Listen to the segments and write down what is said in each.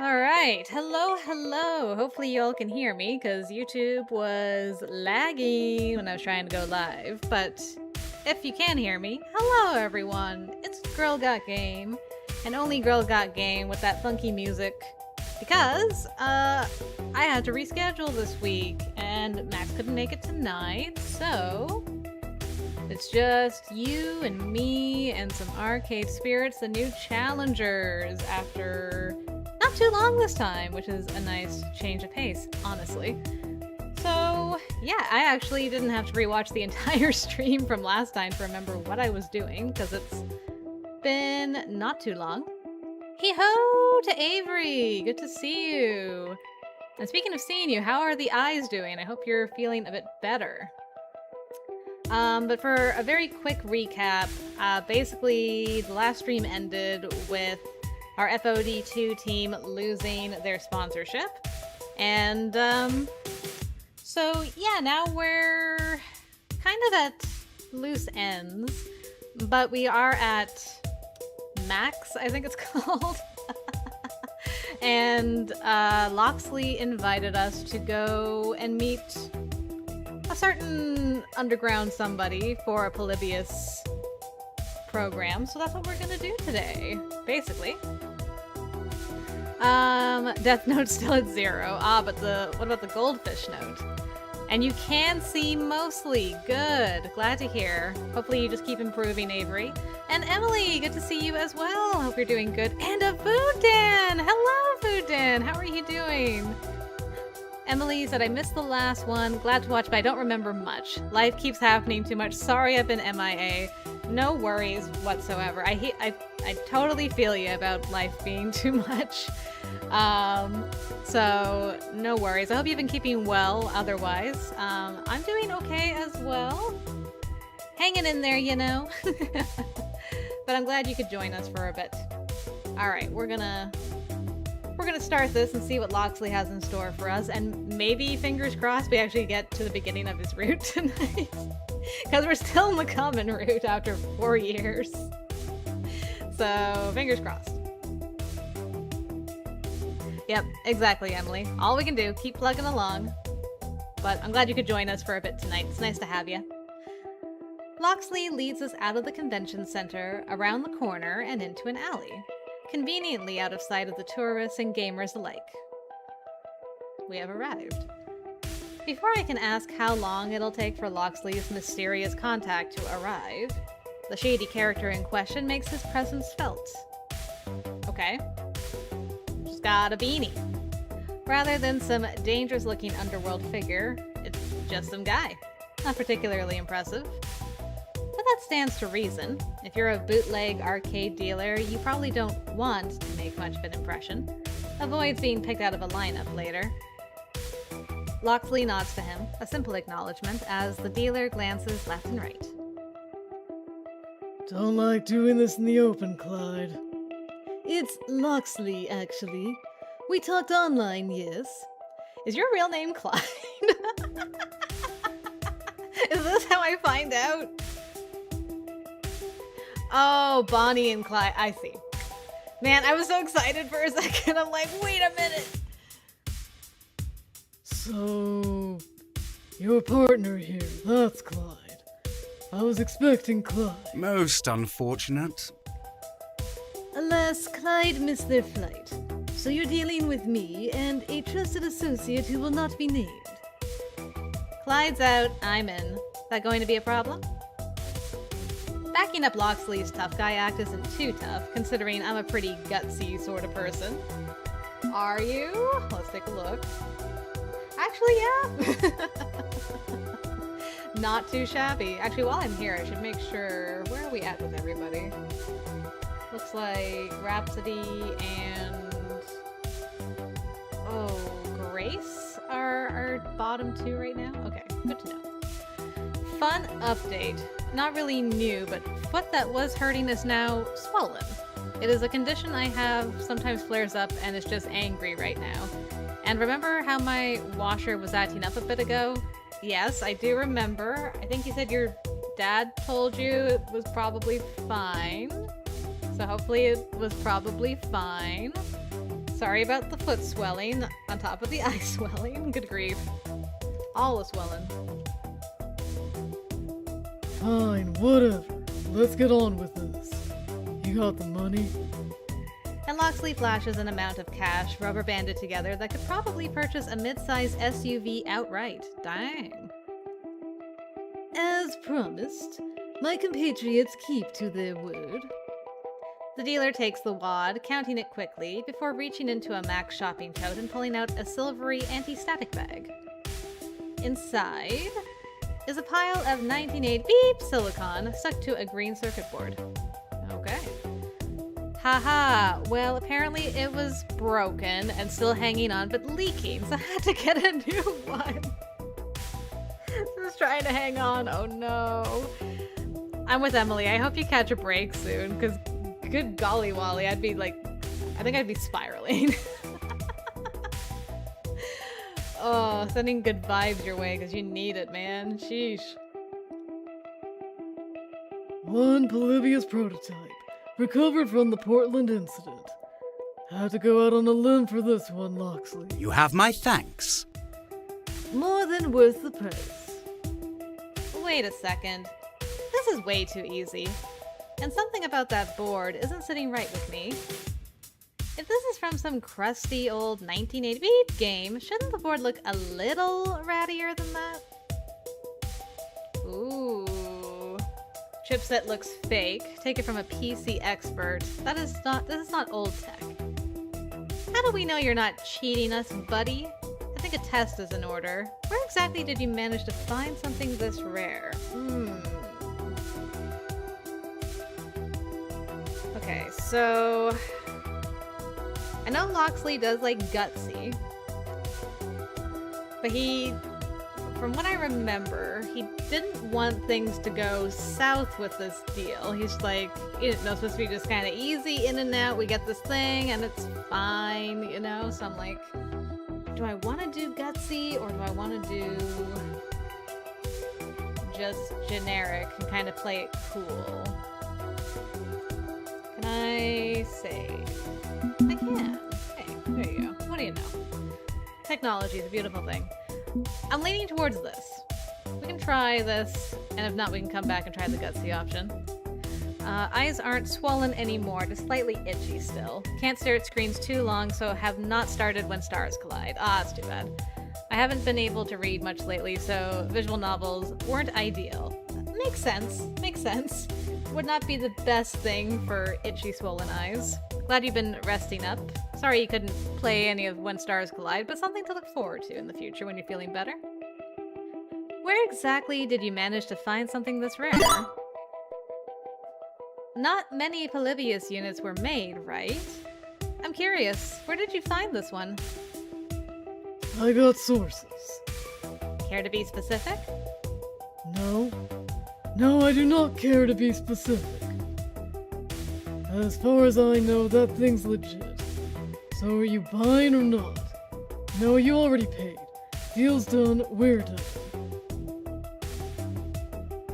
Alright, hello. Hopefully y'all can hear me, because YouTube was lagging when I was trying to go live. But if you can hear me, hello everyone! It's Girl Got Game, and only Girl Got Game with that funky music. Because, I had to reschedule this week, and Max couldn't make it tonight, so it's just you and me and some arcade spirits, the new challengers, after not too long this time, which is a nice change of pace, honestly. So, yeah, I actually didn't have to rewatch the entire stream from last time to remember what I was doing, because it's been not too long. Hey-ho to Avery! Good to see you! And speaking of seeing you, how are the eyes doing? I hope you're feeling a bit better. But for a very quick recap, basically the last stream ended with our FOD2 team losing their sponsorship. And, so yeah, now we're kind of at loose ends, but we are at Max, I think it's called. And, LOCKSLEY invited us to go and meet a certain underground somebody for a Polybius program, so that's what we're gonna do today, basically. Death Note's still at 0. But what about the goldfish note? And you can see mostly. Good. Glad to hear. Hopefully you just keep improving, Avery. And Emily, good to see you as well. Hope you're doing good. And a Fooddan! Hello, Fooddan! How are you doing? Emily said, I missed the last one. Glad to watch, but I don't remember much. Life keeps happening too much. Sorry I've been MIA. No worries whatsoever. I totally feel you about life being too much. So no worries. I hope you've been keeping well otherwise. I'm doing okay as well. Hanging in there, you know. But I'm glad you could join us for a bit. Alright, we're gonna start this and see what LOCKSLEY has in store for us, and maybe, fingers crossed, we actually get to the beginning of his route tonight. Because we're still in the common route after 4 years. So, fingers crossed. Yep, exactly, Emily. All we can do, keep plugging along. But I'm glad you could join us for a bit tonight. It's nice to have you. LOCKSLEY leads us out of the convention center, around the corner, and into an alley. Conveniently out of sight of the tourists and gamers alike. We have arrived. Before I can ask how long it'll take for LOCKSLEY's mysterious contact to arrive, the shady character in question makes his presence felt. Okay. She's got a beanie. Rather than some dangerous-looking underworld figure, it's just some guy. Not particularly impressive. But that stands to reason. If you're a bootleg arcade dealer, you probably don't want to make much of an impression. Avoids being picked out of a lineup later. LOCKSLEY nods to him, a simple acknowledgement, as the dealer glances left and right. Don't like doing this in the open, Clyde. It's LOCKSLEY, actually. We talked online, yes. Is your real name Clyde? Is this how I find out? Oh, Bonnie and Clyde. I see. Man, I was so excited for a second. I'm like, wait a minute. So, your partner here, that's Clyde. I was expecting Clyde. Most unfortunate. Alas, Clyde missed their flight. So you're dealing with me and a trusted associate who will not be named. Clyde's out, I'm in. Is that going to be a problem? Backing up LOCKSLEY's tough guy act isn't too tough, considering I'm a pretty gutsy sort of person. Are you? Let's take a look. Actually, yeah. Not too shabby. Actually, while I'm here, I should make sure... Where are we at with everybody? Looks like Rhapsody and... Oh, Grace are our bottom two right now? Okay, good to know. Fun update. Not really new, but foot that was hurting is now swollen. It is a condition I have, sometimes flares up, and is just angry right now. And remember how my washer was acting up a bit ago? Yes, I do remember. I think you said your dad told you it was probably fine. So hopefully it was probably fine. Sorry about the foot swelling on top of the eye swelling. Good grief. All is swelling. Fine, whatever. Let's get on with this. You got the money? And Locksley flashes an amount of cash rubber banded together that could probably purchase a mid-size SUV outright. Dang. As promised, my compatriots keep to their word. The dealer takes the wad, counting it quickly, before reaching into a Max shopping tote and pulling out a silvery anti-static bag. Inside is a pile of 1908 beep silicon stuck to a green circuit board. Okay. Haha, well apparently it was broken and still hanging on but leaking, so I had to get a new one. Just trying to hang on, oh no. I'm with Emily, I hope you catch a break soon, because good golly Wally, I think I'd be spiraling. Oh, sending good vibes your way, because you need it, man. Sheesh. One Polybius prototype, recovered from the Portland incident. Had to go out on a limb for this one, Locksley. You have my thanks. More than worth the price. Wait a second. This is way too easy. And something about that board isn't sitting right with me. If this is from some crusty old 1980 beep game, shouldn't the board look a little rattier than that? Ooh. Chipset looks fake. Take it from a PC expert. This is not old tech. How do we know you're not cheating us, buddy? I think a test is in order. Where exactly did you manage to find something this rare? Okay, so I know Locksley does like Gutsy, but from what I remember, he didn't want things to go south with this deal. He's like, it's supposed to be just kind of easy in and out. We get this thing and it's fine, you know? So I'm like, do I want to do Gutsy or do I want to do just generic and kind of play it cool? Can I save? I can. Hey, there you go. What do you know? Technology is a beautiful thing. I'm leaning towards this. We can try this, and if not, we can come back and try the Gutsy option. Eyes aren't swollen anymore, just slightly itchy still. Can't stare at screens too long, so have not started when stars collide. Ah, that's too bad. I haven't been able to read much lately, so visual novels weren't ideal. Makes sense. Makes sense. Would not be the best thing for itchy, swollen eyes. Glad you've been resting up. Sorry you couldn't play any of When Stars Collide, but something to look forward to in the future when you're feeling better. Where exactly did you manage to find something this rare? Not many Polybius units were made, right? I'm curious, where did you find this one? I got sources. Care to be specific? No. No, I do not care to be specific. As far as I know, that thing's legit. So are you buying or not? No, you already paid. Deal's done, we're done.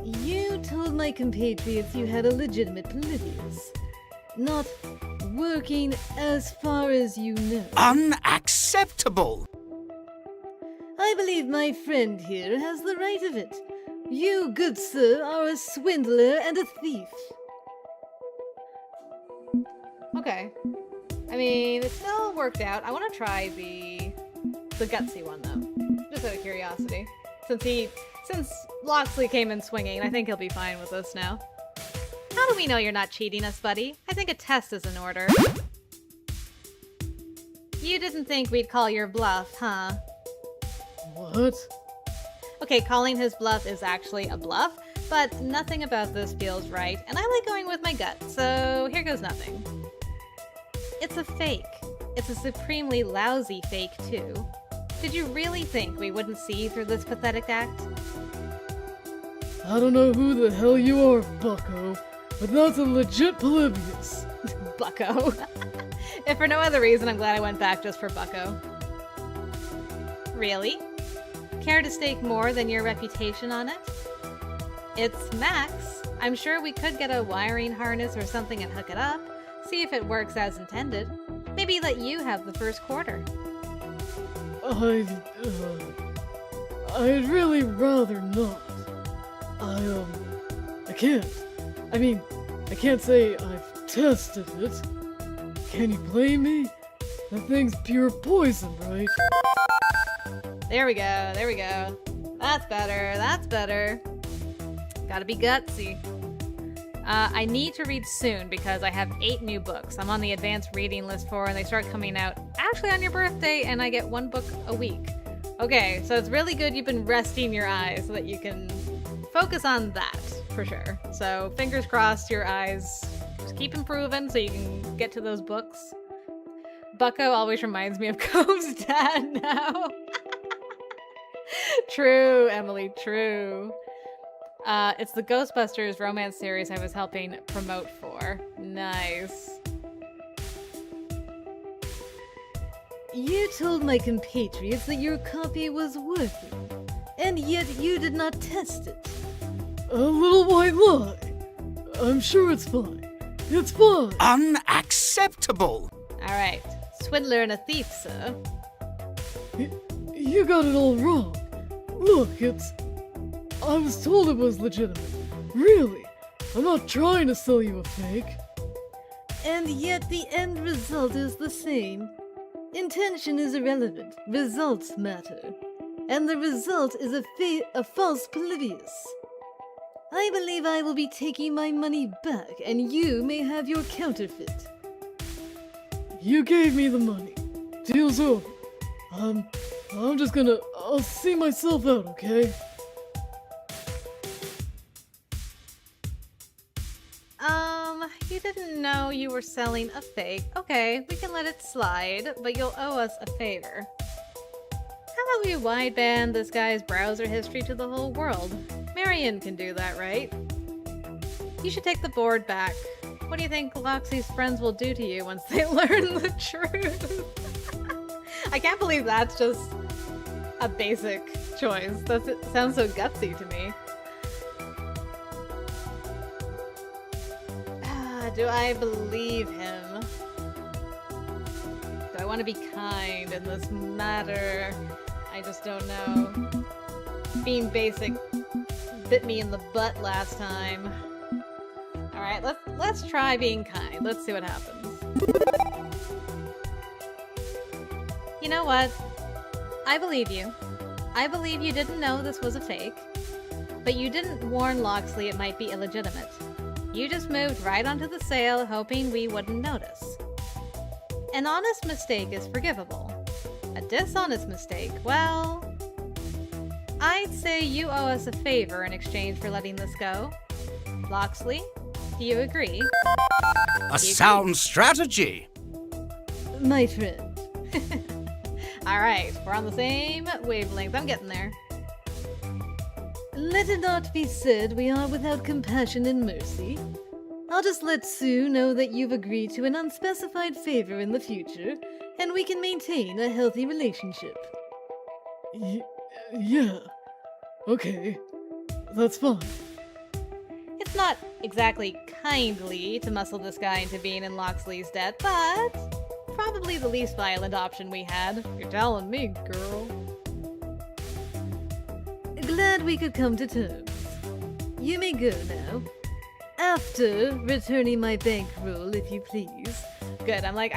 You told my compatriots you had a legitimate Polybius. Not working as far as you know. Unacceptable! I believe my friend here has the right of it. You, good sir, are a swindler and a thief. Okay. I mean, it still worked out. I want to try the Gutsy one, though. Just out of curiosity. Since Locksley came in swinging, I think he'll be fine with us now. How do we know you're not cheating us, buddy? I think a test is in order. You didn't think we'd call your bluff, huh? What? Okay, calling his bluff is actually a bluff, but nothing about this feels right, and I like going with my gut, so here goes nothing. It's a fake. It's a supremely lousy fake, too. Did you really think we wouldn't see through this pathetic act? I don't know who the hell you are, bucko, but that's a legit Polybius. Bucko. If for no other reason, I'm glad I went back just for Bucko. Really? Care to stake more than your reputation on it? It's Max. I'm sure we could get a wiring harness or something and hook it up. See if it works as intended. Maybe let you have the first quarter. I'd really rather not. I can't. I mean, I can't say I've tested it. Can you blame me? That thing's pure poison, right? There we go. That's better. Gotta be gutsy. I need to read soon because I have 8 new books I'm on the advanced reading list for, and they start coming out actually on your birthday, and I get 1 book a week. Okay, so it's really good you've been resting your eyes so that you can focus on that, for sure. So fingers crossed your eyes just keep improving so you can get to those books. Bucko always reminds me of Cove's dad now. True, Emily, true. It's the Ghostbusters romance series I was helping promote for. Nice. You told my compatriots that your copy was working, and yet you did not test it. A little white lie. I'm sure it's fine. It's fine. Unacceptable! Alright. Swindler and a thief, sir. You got it all wrong. Look, I was told it was legitimate. Really. I'm not trying to sell you a fake. And yet the end result is the same. Intention is irrelevant. Results matter. And the result is a false Polybius. I believe I will be taking my money back, and you may have your counterfeit. You gave me the money. Deal's over. I'll see myself out, okay? You didn't know you were selling a fake. Okay, we can let it slide, but you'll owe us a favor. How about we wideband this guy's browser history to the whole world? Marion can do that, right? You should take the board back. What do you think Loxley's friends will do to you once they learn the truth? I can't believe that's just a basic choice. That sounds so gutsy to me. Do I believe him? Do I want to be kind in this matter? I just don't know. Being basic bit me in the butt last time. Alright, let's try being kind. Let's see what happens. You know what? I believe you. I believe you didn't know this was a fake, but you didn't warn Locksley it might be illegitimate. You just moved right onto the sale, hoping we wouldn't notice. An honest mistake is forgivable. A dishonest mistake, well... I'd say you owe us a favor in exchange for letting this go. Locksley, do you agree? A sound strategy! My friend. Alright, we're on the same wavelength. I'm getting there. Let it not be said we are without compassion and mercy. I'll just let Sue know that you've agreed to an unspecified favor in the future, and we can maintain a healthy relationship. Yeah. Okay. That's fine. It's not exactly kindly to muscle this guy into being in Locksley's debt, but probably the least violent option we had. You're telling me, girl. Glad we could come to terms. You may go now. After returning my bankroll, if you please. Good. I'm like,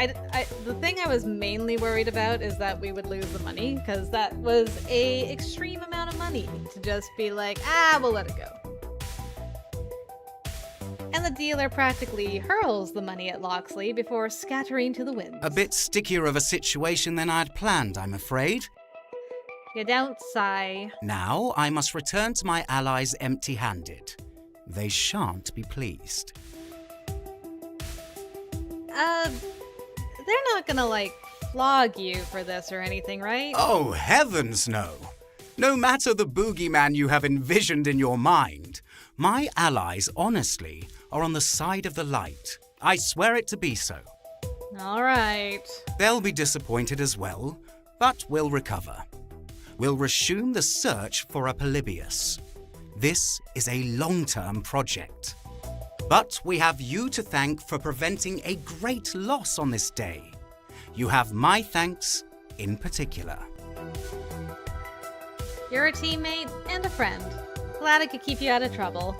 the thing I was mainly worried about is that we would lose the money, because that was a extreme amount of money to just be like, we'll let it go. And the dealer practically hurls the money at Locksley before scattering to the winds. A bit stickier of a situation than I'd planned, I'm afraid. You don't sigh. Now I must return to my allies empty-handed. They shan't be pleased. They're not gonna, like, flog you for this or anything, right? Oh, heavens no! No matter the boogeyman you have envisioned in your mind, my allies, honestly, are on the side of the light. I swear it to be so. Alright. They'll be disappointed as well, but we'll recover. We'll resume the search for a Polybius. This is a long-term project. But we have you to thank for preventing a great loss on this day. You have my thanks in particular. You're a teammate and a friend. Glad I could keep you out of trouble.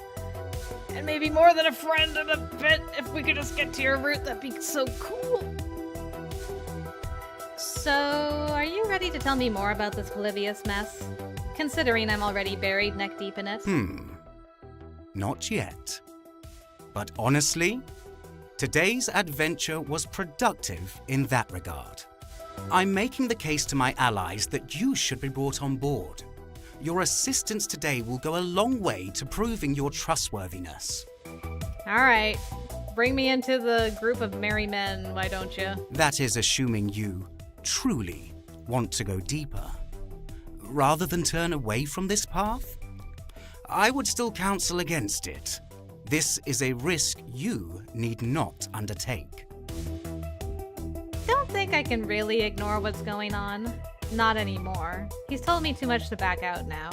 And maybe more than a friend in a bit. If we could just get to your route, that'd be so cool. So, are you ready to tell me more about this Polybius mess? Considering I'm already buried neck deep in it. Not yet. But honestly, today's adventure was productive in that regard. I'm making the case to my allies that you should be brought on board. Your assistance today will go a long way to proving your trustworthiness. Alright, bring me into the group of merry men, why don't you? That is assuming you truly want to go deeper. Rather than turn away from this path, I would still counsel against it. This is a risk you need not undertake. Don't think I can really ignore what's going on. Not anymore. He's told me too much to back out now.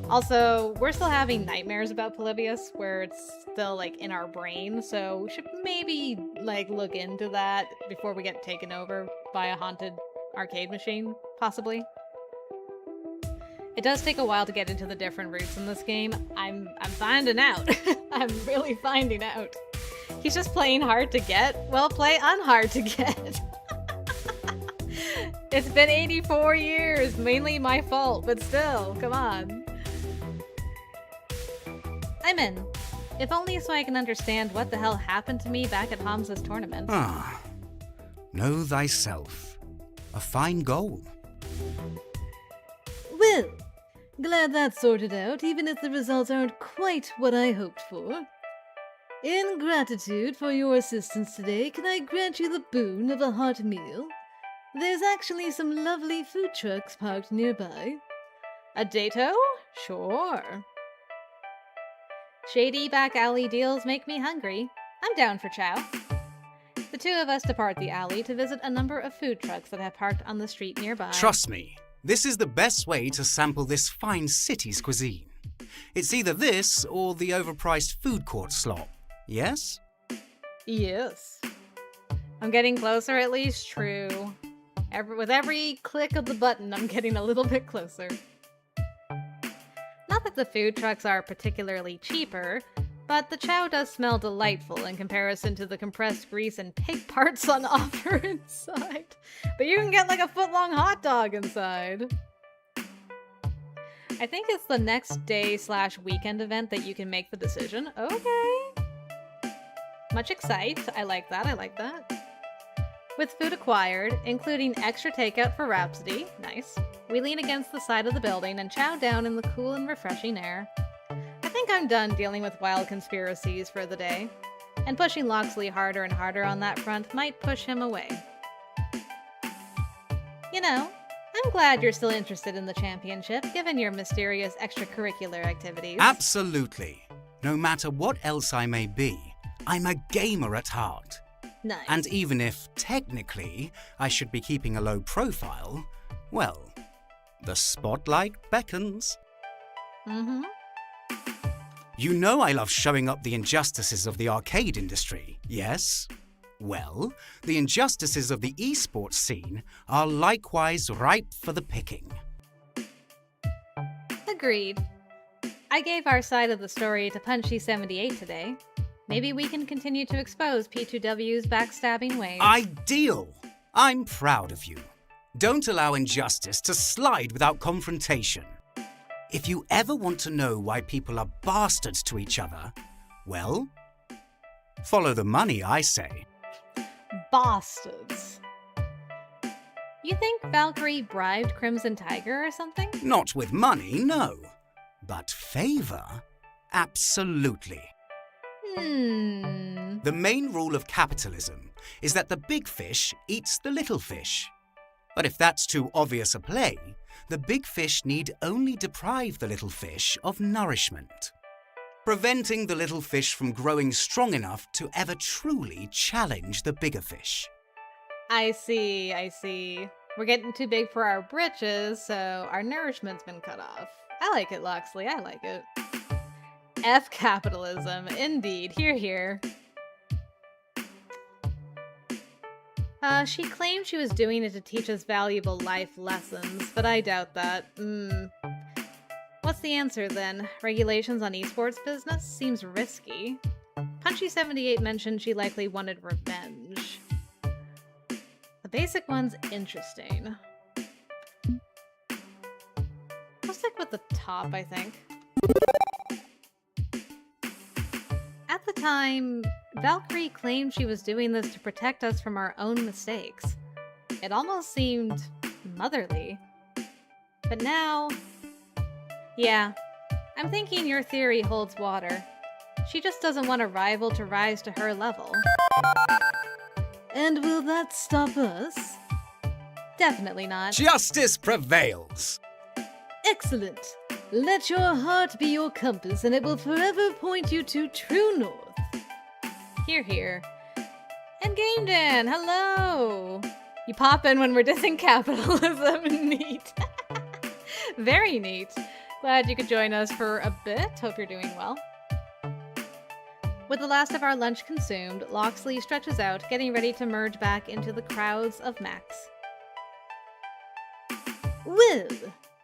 Also, we're still having nightmares about Polybius, where it's still, like, in our brain, so we should maybe, like, look into that before we get taken over by a haunted arcade machine, possibly. It does take a while to get into the different routes in this game. I'm finding out. I'm really finding out. He's just playing hard to get. Well, play unhard to get. It's been 84 years, mainly my fault, but still, come on. I'm in. If only so I can understand what the hell happened to me back at Hamza's tournament. Know thyself. A fine goal. Well, glad that's sorted out, even if the results aren't quite what I hoped for. In gratitude for your assistance today, can I grant you the boon of a hot meal? There's actually some lovely food trucks parked nearby. A dato? Sure. Shady back alley deals make me hungry. I'm down for chow. The two of us depart the alley to visit a number of food trucks that have parked on the street nearby. Trust me, this is the best way to sample this fine city's cuisine. It's either this or the overpriced food court slop, yes? Yes. I'm getting closer at least, true. With every click of the button, I'm getting a little bit closer. Not that the food trucks are particularly cheaper, but the chow does smell delightful in comparison to the compressed grease and pig parts on offer inside. But you can get like a foot-long hot dog inside. I think it's the next day/weekend event that you can make the decision. Okay. Much excite. I like that, I like that. With food acquired, including extra takeout for Rhapsody, nice, we lean against the side of the building and chow down in the cool and refreshing air. I think I'm done dealing with wild conspiracies for the day, and pushing Locksley harder and harder on that front might push him away. You know, I'm glad you're still interested in the championship, given your mysterious extracurricular activities. Absolutely. No matter what else I may be, I'm a gamer at heart. Nice. And even if, technically, I should be keeping a low profile, well, the spotlight beckons. Mm-hmm. You know I love showing up the injustices of the arcade industry, yes? Well, the injustices of the esports scene are likewise ripe for the picking. Agreed. I gave our side of the story to Punchy78 today. Maybe we can continue to expose P2W's backstabbing ways. Ideal! I'm proud of you. Don't allow injustice to slide without confrontation. If you ever want to know why people are bastards to each other, well, follow the money, I say. Bastards. You think Valkyrie bribed Crimson Tiger or something? Not with money, no. But favor? Absolutely. The main rule of capitalism is that the big fish eats the little fish. But if that's too obvious a play, the big fish need only deprive the little fish of nourishment, preventing the little fish from growing strong enough to ever truly challenge the bigger fish. I see, I see. We're getting too big for our britches, so our nourishment's been cut off. I like it, Locksley, I like it. F capitalism, indeed. Hear, hear. She claimed she was doing it to teach us valuable life lessons, but I doubt that. What's the answer then? Regulations on esports business? Seems risky. Punchy78 mentioned she likely wanted revenge. The basic one's interesting. I'll stick with the top, I think. At the time, Valkyrie claimed she was doing this to protect us from our own mistakes. It almost seemed motherly. But now... yeah, I'm thinking your theory holds water. She just doesn't want a rival to rise to her level. And will that stop us? Definitely not. Justice prevails. Excellent. Let your heart be your compass, and it will forever point you to true north. Hear, hear. And Game Dan, hello! You pop in when we're dissing capitalism. Neat. Very neat. Glad you could join us for a bit. Hope you're doing well. With the last of our lunch consumed, LOCKSLEY stretches out, getting ready to merge back into the crowds of Max. Well,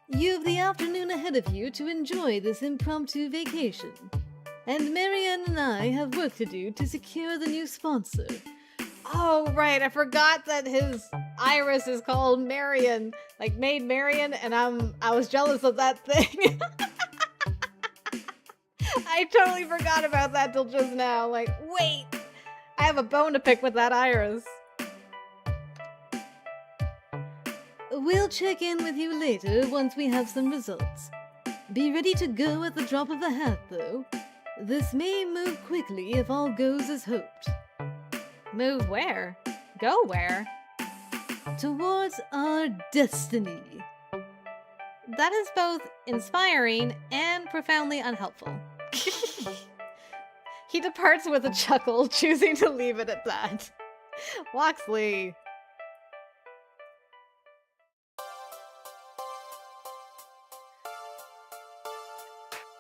you've the afternoon ahead of you to enjoy this impromptu vacation. And Marianne and I have work to do to secure the new sponsor. Oh, right. I forgot that his iris is called Marion. Like Maid Marion, and I was jealous of that thing. I totally forgot about that till just now. Like, wait. I have a bone to pick with that iris. We'll check in with you later once we have some results. Be ready to go at the drop of a hat, though. This may move quickly if all goes as hoped. Move where? Go where? Towards our destiny. That is both inspiring and profoundly unhelpful. He departs with a chuckle, choosing to leave it at that. LOCKSLEY.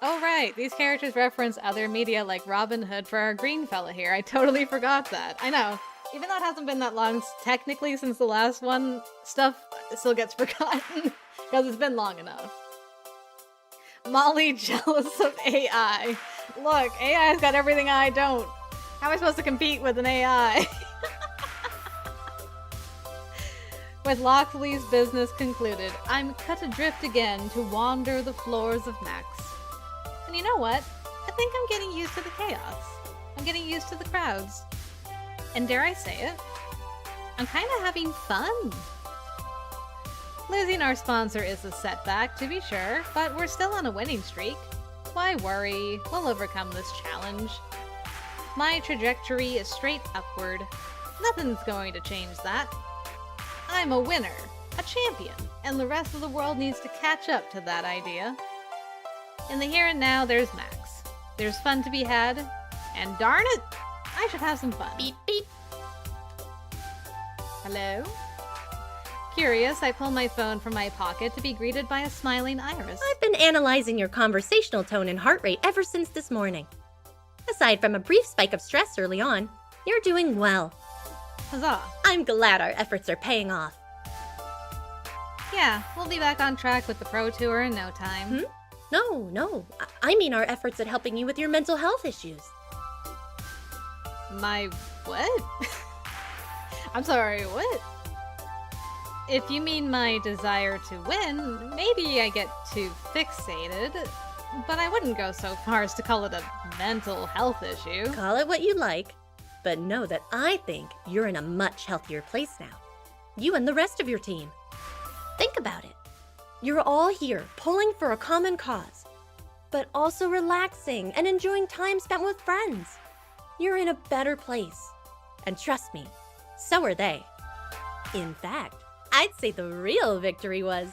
Oh right, these characters reference other media like Robin Hood for our green fella here. I totally forgot that. I know. Even though it hasn't been that long technically since the last one, stuff still gets forgotten because it's been long enough. Molly jealous of AI. Look, AI's got everything I don't. How am I supposed to compete with an AI? With LOCKSLEY's business concluded, I'm cut adrift again to wander the floors of Max. And you know what? I think I'm getting used to the chaos. I'm getting used to the crowds. And dare I say it, I'm kind of having fun. Losing our sponsor is a setback, to be sure, but we're still on a winning streak. Why worry? We'll overcome this challenge. My trajectory is straight upward. Nothing's going to change that. I'm a winner, a champion, and the rest of the world needs to catch up to that idea. In the here and now, there's Max. There's fun to be had, and darn it, I should have some fun. Beep, beep. Hello? Curious, I pull my phone from my pocket to be greeted by a smiling Iris. I've been analyzing your conversational tone and heart rate ever since this morning. Aside from a brief spike of stress early on, you're doing well. Huzzah. I'm glad our efforts are paying off. Yeah, we'll be back on track with the Pro Tour in no time. No. I mean our efforts at helping you with your mental health issues. My what? I'm sorry, what? If you mean my desire to win, maybe I get too fixated, but I wouldn't go so far as to call it a mental health issue. Call it what you like, but know that I think you're in a much healthier place now. You and the rest of your team. Think about it. You're all here pulling for a common cause, but also relaxing and enjoying time spent with friends. You're in a better place. And trust me, so are they. In fact, I'd say the real victory was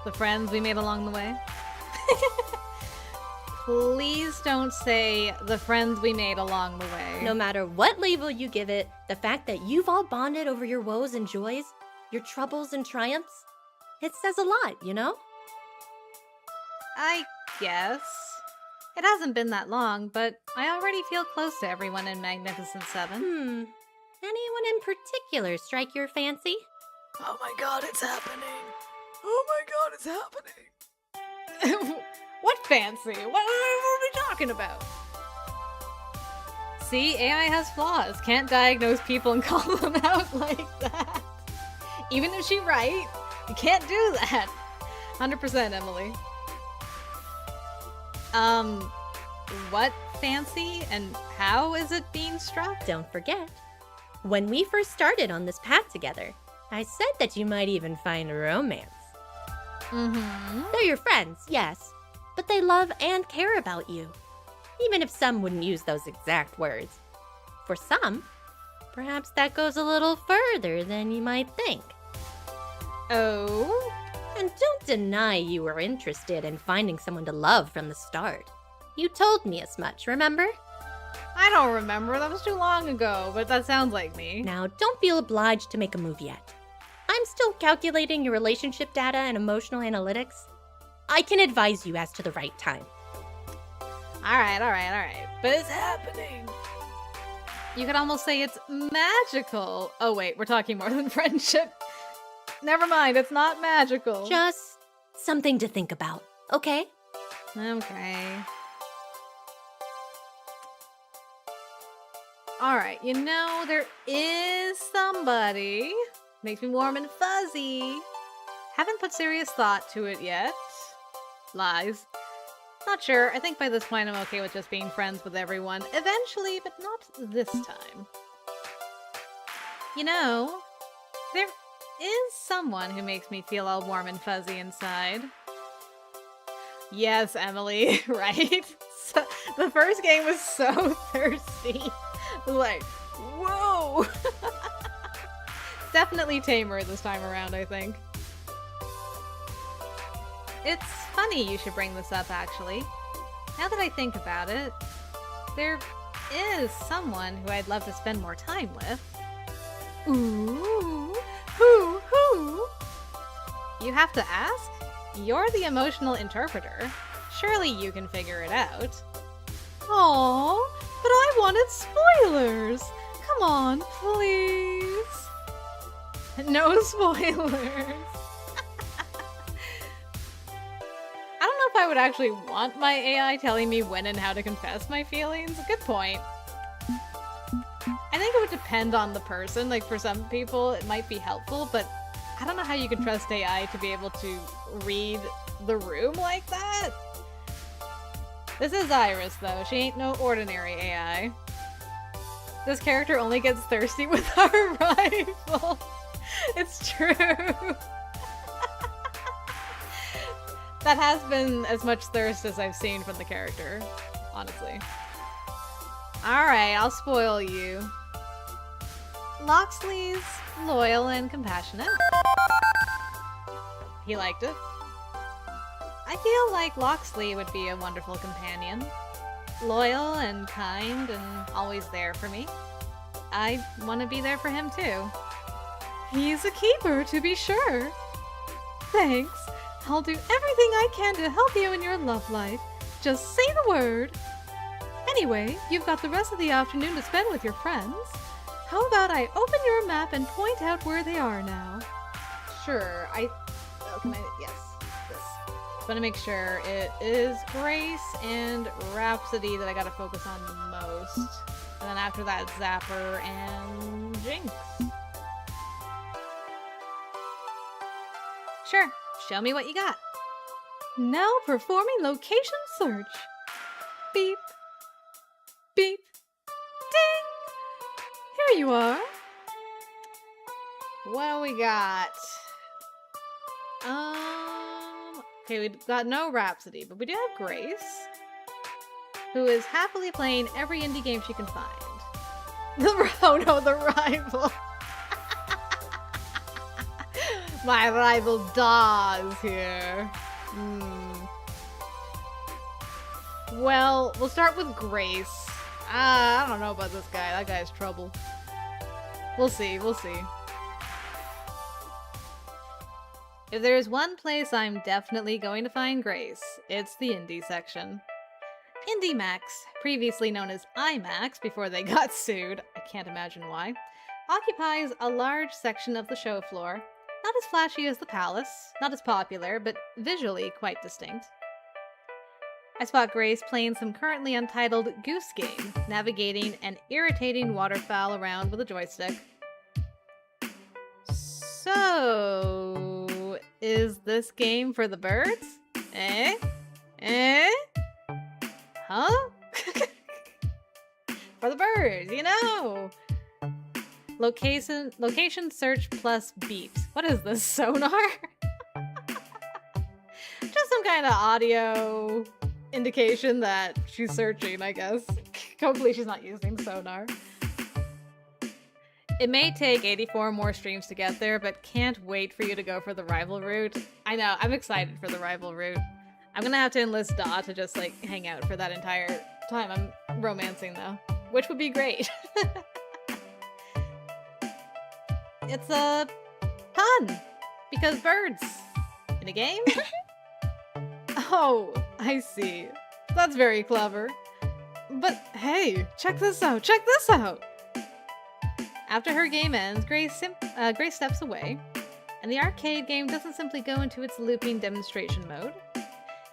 The friends we made along the way? Please don't say the friends we made along the way. no matter what label you give it, the fact that you've all bonded over your woes and joys, your troubles and triumphs, it says a lot, you know? I guess. It hasn't been that long, but I already feel close to everyone in Magnificent Seven. Anyone in particular strike your fancy? Oh my god, it's happening. Oh my god, it's happening. What fancy? What are we talking about? See, AI has flaws. Can't diagnose people and call them out like that. Even if she's right, you can't do that. 100% Emily. What fancy and how is it being struck? Don't forget, when we first started on this path together, I said that you might even find romance. Mm-hmm. They're your friends, yes, but they love and care about you, even if some wouldn't use those exact words. For some, perhaps that goes a little further than you might think. Oh? And don't deny you were interested in finding someone to love from the start. You told me as much, remember? I don't remember. That was too long ago, but that sounds like me. Now, don't feel obliged to make a move yet. I'm still calculating your relationship data and emotional analytics. I can advise you as to the right time. Alright. But it's Happening. You could almost say it's magical. Oh wait, we're talking more than friendship. Never mind, it's not magical. Just something to think about, okay? Okay. Alright, you know, there is somebody. Makes me warm and fuzzy. Haven't put serious thought to it yet. Lies. Not sure. I think by this point I'm okay with just being friends with everyone. Eventually, but not this time. You know, there is someone who makes me feel all warm and fuzzy inside. Yes, Emily, right? So, the first game was so thirsty. Like, whoa! Definitely tamer this time around, I think. It's funny you should bring this up, actually. Now that I think about it, there is someone who I'd love to spend more time with. Ooh, who? You have to ask? You're the emotional interpreter. Surely you can figure it out. Aww, but I wanted spoilers! Come on, please. No spoilers. I don't know if I would actually want my AI telling me when and how to confess my feelings. Good point. I think it would depend on the person. Like, for some people, it might be helpful, but I don't know how you can trust AI to be able to read the room like that. This is Iris, though. She ain't no ordinary AI. This character only gets thirsty with our rifle. It's true. That has been as much thirst as I've seen from the character, honestly. Alright, I'll spoil you. Locksley's loyal and compassionate. He liked it. I feel like Locksley would be a wonderful companion. Loyal and kind and always there for me. I want to be there for him too. He's a keeper, to be sure. Thanks. I'll do everything I can to help you in your love life. Just say the word. Anyway, you've got the rest of the afternoon to spend with your friends. How about I open your map and point out where they are now? Sure, yes, this. Just want to make sure it is Grace and Rhapsody that I gotta focus on the most. And then after that, Zapper and Jinx. Sure, show me what you got. Now performing location search. Beep. Beep. Ding! Here you are. What we got? Okay, we got no Rhapsody, but we do have Grace, who is happily playing every indie game she can find. Oh no, the rival. My rival Dawes here. Well, we'll start with Grace. I don't know about this guy. That guy's trouble. We'll see. If there's one place I'm definitely going to find Grace, it's the indie section. IndieMax, previously known as IMAX before they got sued, I can't imagine why, occupies a large section of the show floor. Not as flashy as the palace, not as popular, but visually quite distinct. I spot Grace playing some currently untitled Goose Game, navigating an irritating waterfowl around with a joystick. So, is this game for the birds? Eh? Eh? Huh? For the birds, you know! Location search plus beeps. What is this, sonar? Just some kind of audio indication that she's searching, I guess. Hopefully she's not using sonar. It may take 84 more streams to get there, but can't wait for you to go for the rival route. I know, I'm excited for the rival route. I'm gonna have to enlist Daw to just, like, hang out for that entire time I'm romancing, though. Which would be great. It's a pun! Because birds. In a game? Oh, I see. That's very clever. But hey, check this out, check this out! After her game ends, Grace steps away, and the arcade game doesn't simply go into its looping demonstration mode.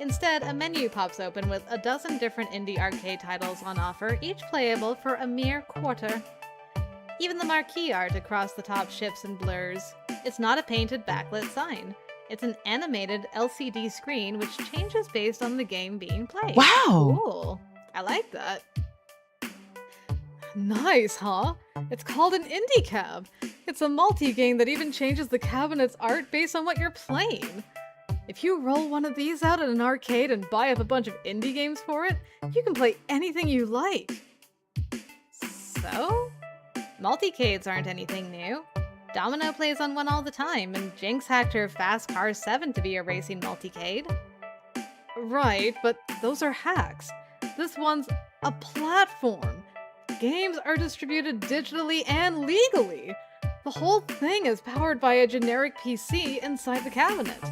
Instead, a menu pops open with a dozen different indie arcade titles on offer, each playable for a mere quarter. Even the marquee art across the top shifts and blurs. It's not a painted backlit sign. It's an animated LCD screen which changes based on the game being played. Wow! Cool. I like that. Nice, huh? It's called an indie cab. It's a multi-game that even changes the cabinet's art based on what you're playing. If you roll one of these out at an arcade and buy up a bunch of indie games for it, you can play anything you like. So? Multicades aren't anything new. Domino plays on one all the time, and Jinx hacked her Fast Cars 7 to be a racing multicade. Right, but those are hacks. This one's a platform. Games are distributed digitally and legally. The whole thing is powered by a generic PC inside the cabinet.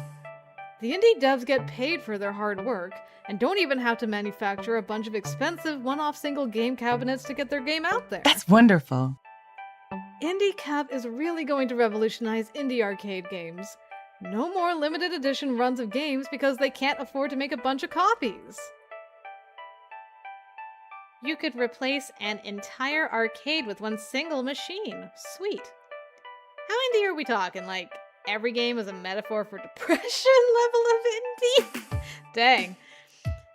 The indie devs get paid for their hard work, and don't even have to manufacture a bunch of expensive one-off single game cabinets to get their game out there. That's wonderful. Indie Cab is really going to revolutionize indie arcade games. No more limited edition runs of games because they can't afford to make a bunch of copies. You could replace an entire arcade with one single machine. Sweet. How indie are we talking? Like, every game is a metaphor for depression level of indie? Dang.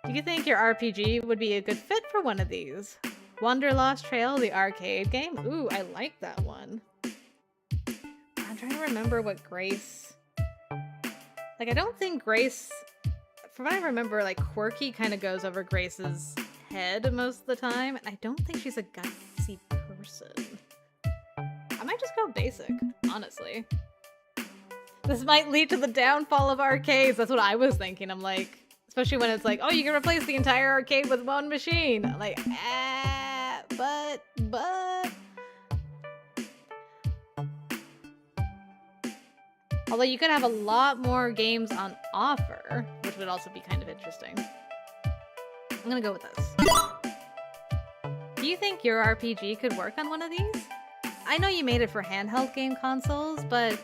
Do you think your RPG would be a good fit for one of these? Wanderlost Trail, the arcade game? Ooh, I like that one. I'm trying to remember what Grace... Like, I don't think Grace... From what I remember, like, Quirky kind of goes over Grace's head most of the time, and I don't think she's a gutsy person. I might just go basic, honestly. This might lead to the downfall of arcades. That's what I was thinking. I'm like, especially when it's like, oh, you can replace the entire arcade with one machine. I'm like, but. Although you could have a lot more games on offer, which would also be kind of interesting. I'm gonna go with this. Do you think your RPG could work on one of these? I know you made it for handheld game consoles, but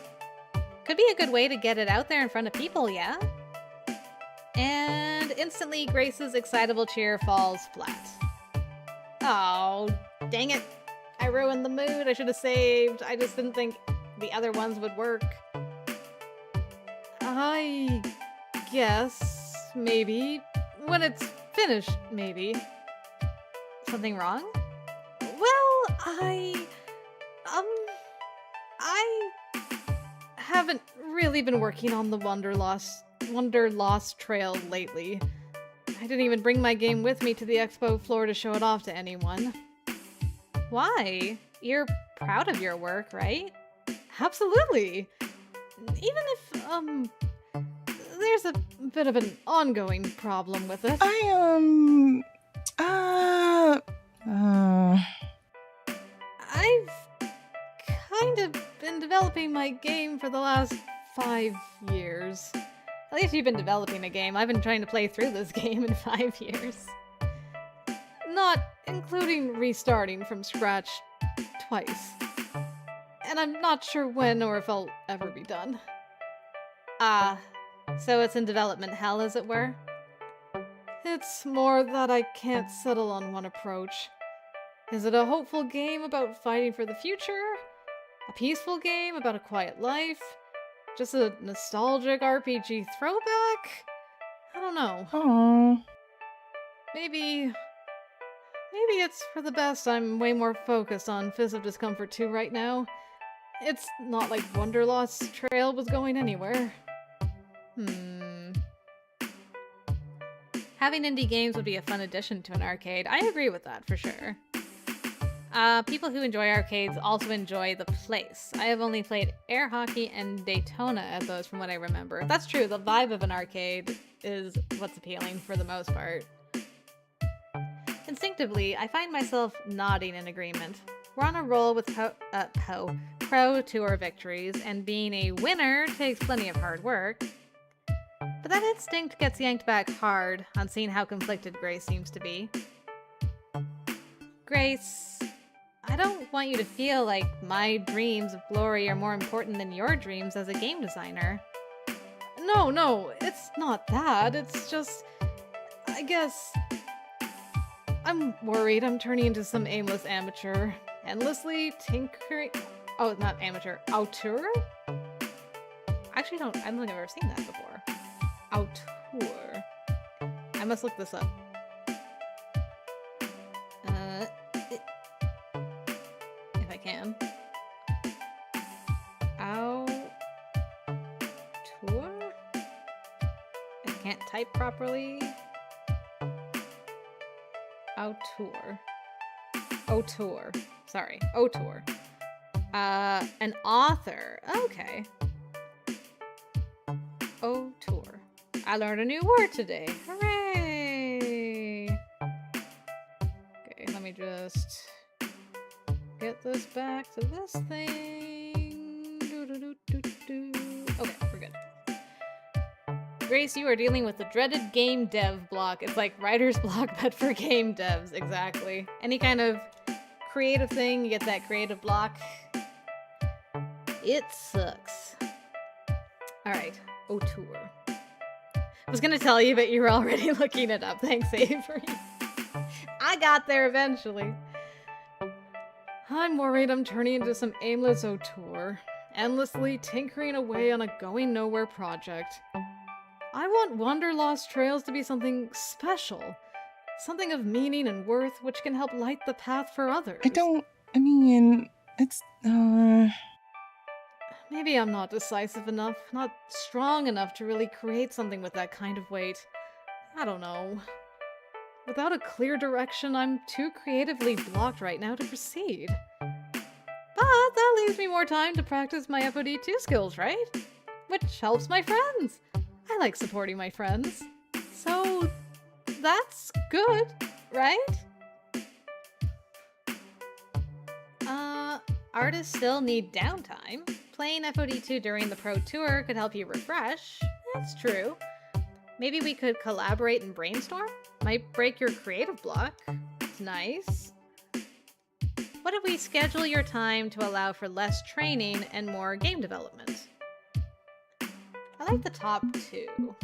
could be a good way to get it out there in front of people, yeah? And instantly, Grace's excitable cheer falls flat. Oh, dang it. I ruined the mood. I should have saved. I just didn't think the other ones would work. I guess, maybe. When it's finished, maybe. Something wrong? Well, I haven't really been working on the Wanderlost Trail lately. I didn't even bring my game with me to the expo floor to show it off to anyone. Why? You're proud of your work, right? Absolutely. Even if, there's a bit of an ongoing problem with it. I've kind of been developing my game for the last 5 years. At least you've been developing a game. I've been trying to play through this game in 5 years. Not including restarting from scratch twice. and I'm not sure when or if I'll ever be done. So it's in development hell, as it were? It's more that I can't settle on one approach. Is it a hopeful game about fighting for the future? A peaceful game about a quiet life? Just a nostalgic RPG throwback? I don't know. Aww. Maybe it's for the best I'm way more focused on Fist of Discomfort 2 right now. It's not like Wanderlust Trail was going anywhere. Having indie games would be a fun addition to an arcade. I agree with that, for sure. People who enjoy arcades also enjoy the place. I have only played air hockey and Daytona at those from what I remember. That's true, the vibe of an arcade is what's appealing for the most part. Instinctively, I find myself nodding in agreement. We're on a roll with Pro Tour victories, and being a winner takes plenty of hard work. But that instinct gets yanked back hard on seeing how conflicted Grace seems to be. Grace, I don't want you to feel like my dreams of glory are more important than your dreams as a game designer. No, it's not that. It's just, I guess, I'm worried I'm turning into some aimless amateur, endlessly tinkering. Oh, not amateur, auteur? Actually, I don't think I've ever seen that before. Auteur. I must look this up. If I can. Auteur? I can't type properly. Auteur. Sorry. Auteur. An author. Okay. Auteur. I learned a new word today. Hooray! Okay, let me just get this back to this thing. Okay, we're good. Grace, you are dealing with the dreaded game dev block. It's like writer's block, but for game devs, exactly. Any kind of creative thing, you get that creative block. It sucks. Alright, auteur. I was gonna tell you, but you were already looking it up. Thanks, Avery. I got there eventually. I'm worried I'm turning into some aimless auteur, endlessly tinkering away on a going nowhere project. I want Wanderlost Trails to be something special, something of meaning and worth which can help light the path for others. Maybe I'm not decisive enough, not strong enough to really create something with that kind of weight. I don't know. Without a clear direction, I'm too creatively blocked right now to proceed. But that leaves me more time to practice my FOD2 skills, right? Which helps my friends. I like supporting my friends. So, that's good, right? Artists still need downtime. Playing FOD2 during the Pro Tour could help you refresh. That's true. Maybe we could collaborate and brainstorm? Might break your creative block. It's nice. What if we schedule your time to allow for less training and more game development? I like the top two.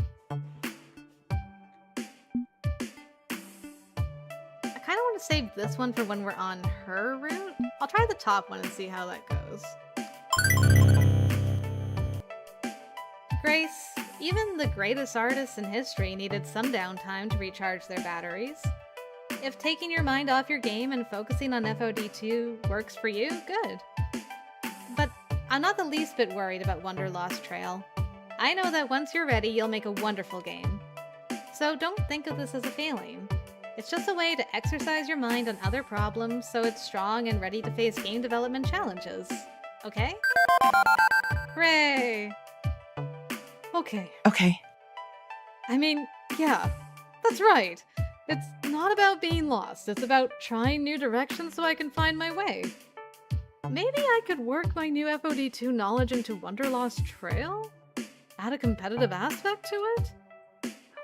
I kind of want to save this one for when we're on her route. I'll try the top one and see how that goes. Grace, even the greatest artists in history needed some downtime to recharge their batteries. If taking your mind off your game and focusing on FOD2 works for you, good. But I'm not the least bit worried about Wanderlost Trail. I know that once you're ready, you'll make a wonderful game. So don't think of this as a failing. It's just a way to exercise your mind on other problems so it's strong and ready to face game development challenges. Okay? Hooray! Okay. I mean, yeah, that's right. It's not about being lost. It's about trying new directions so I can find my way. Maybe I could work my new FOD2 knowledge into Wanderlost Trail? Add a competitive aspect to it?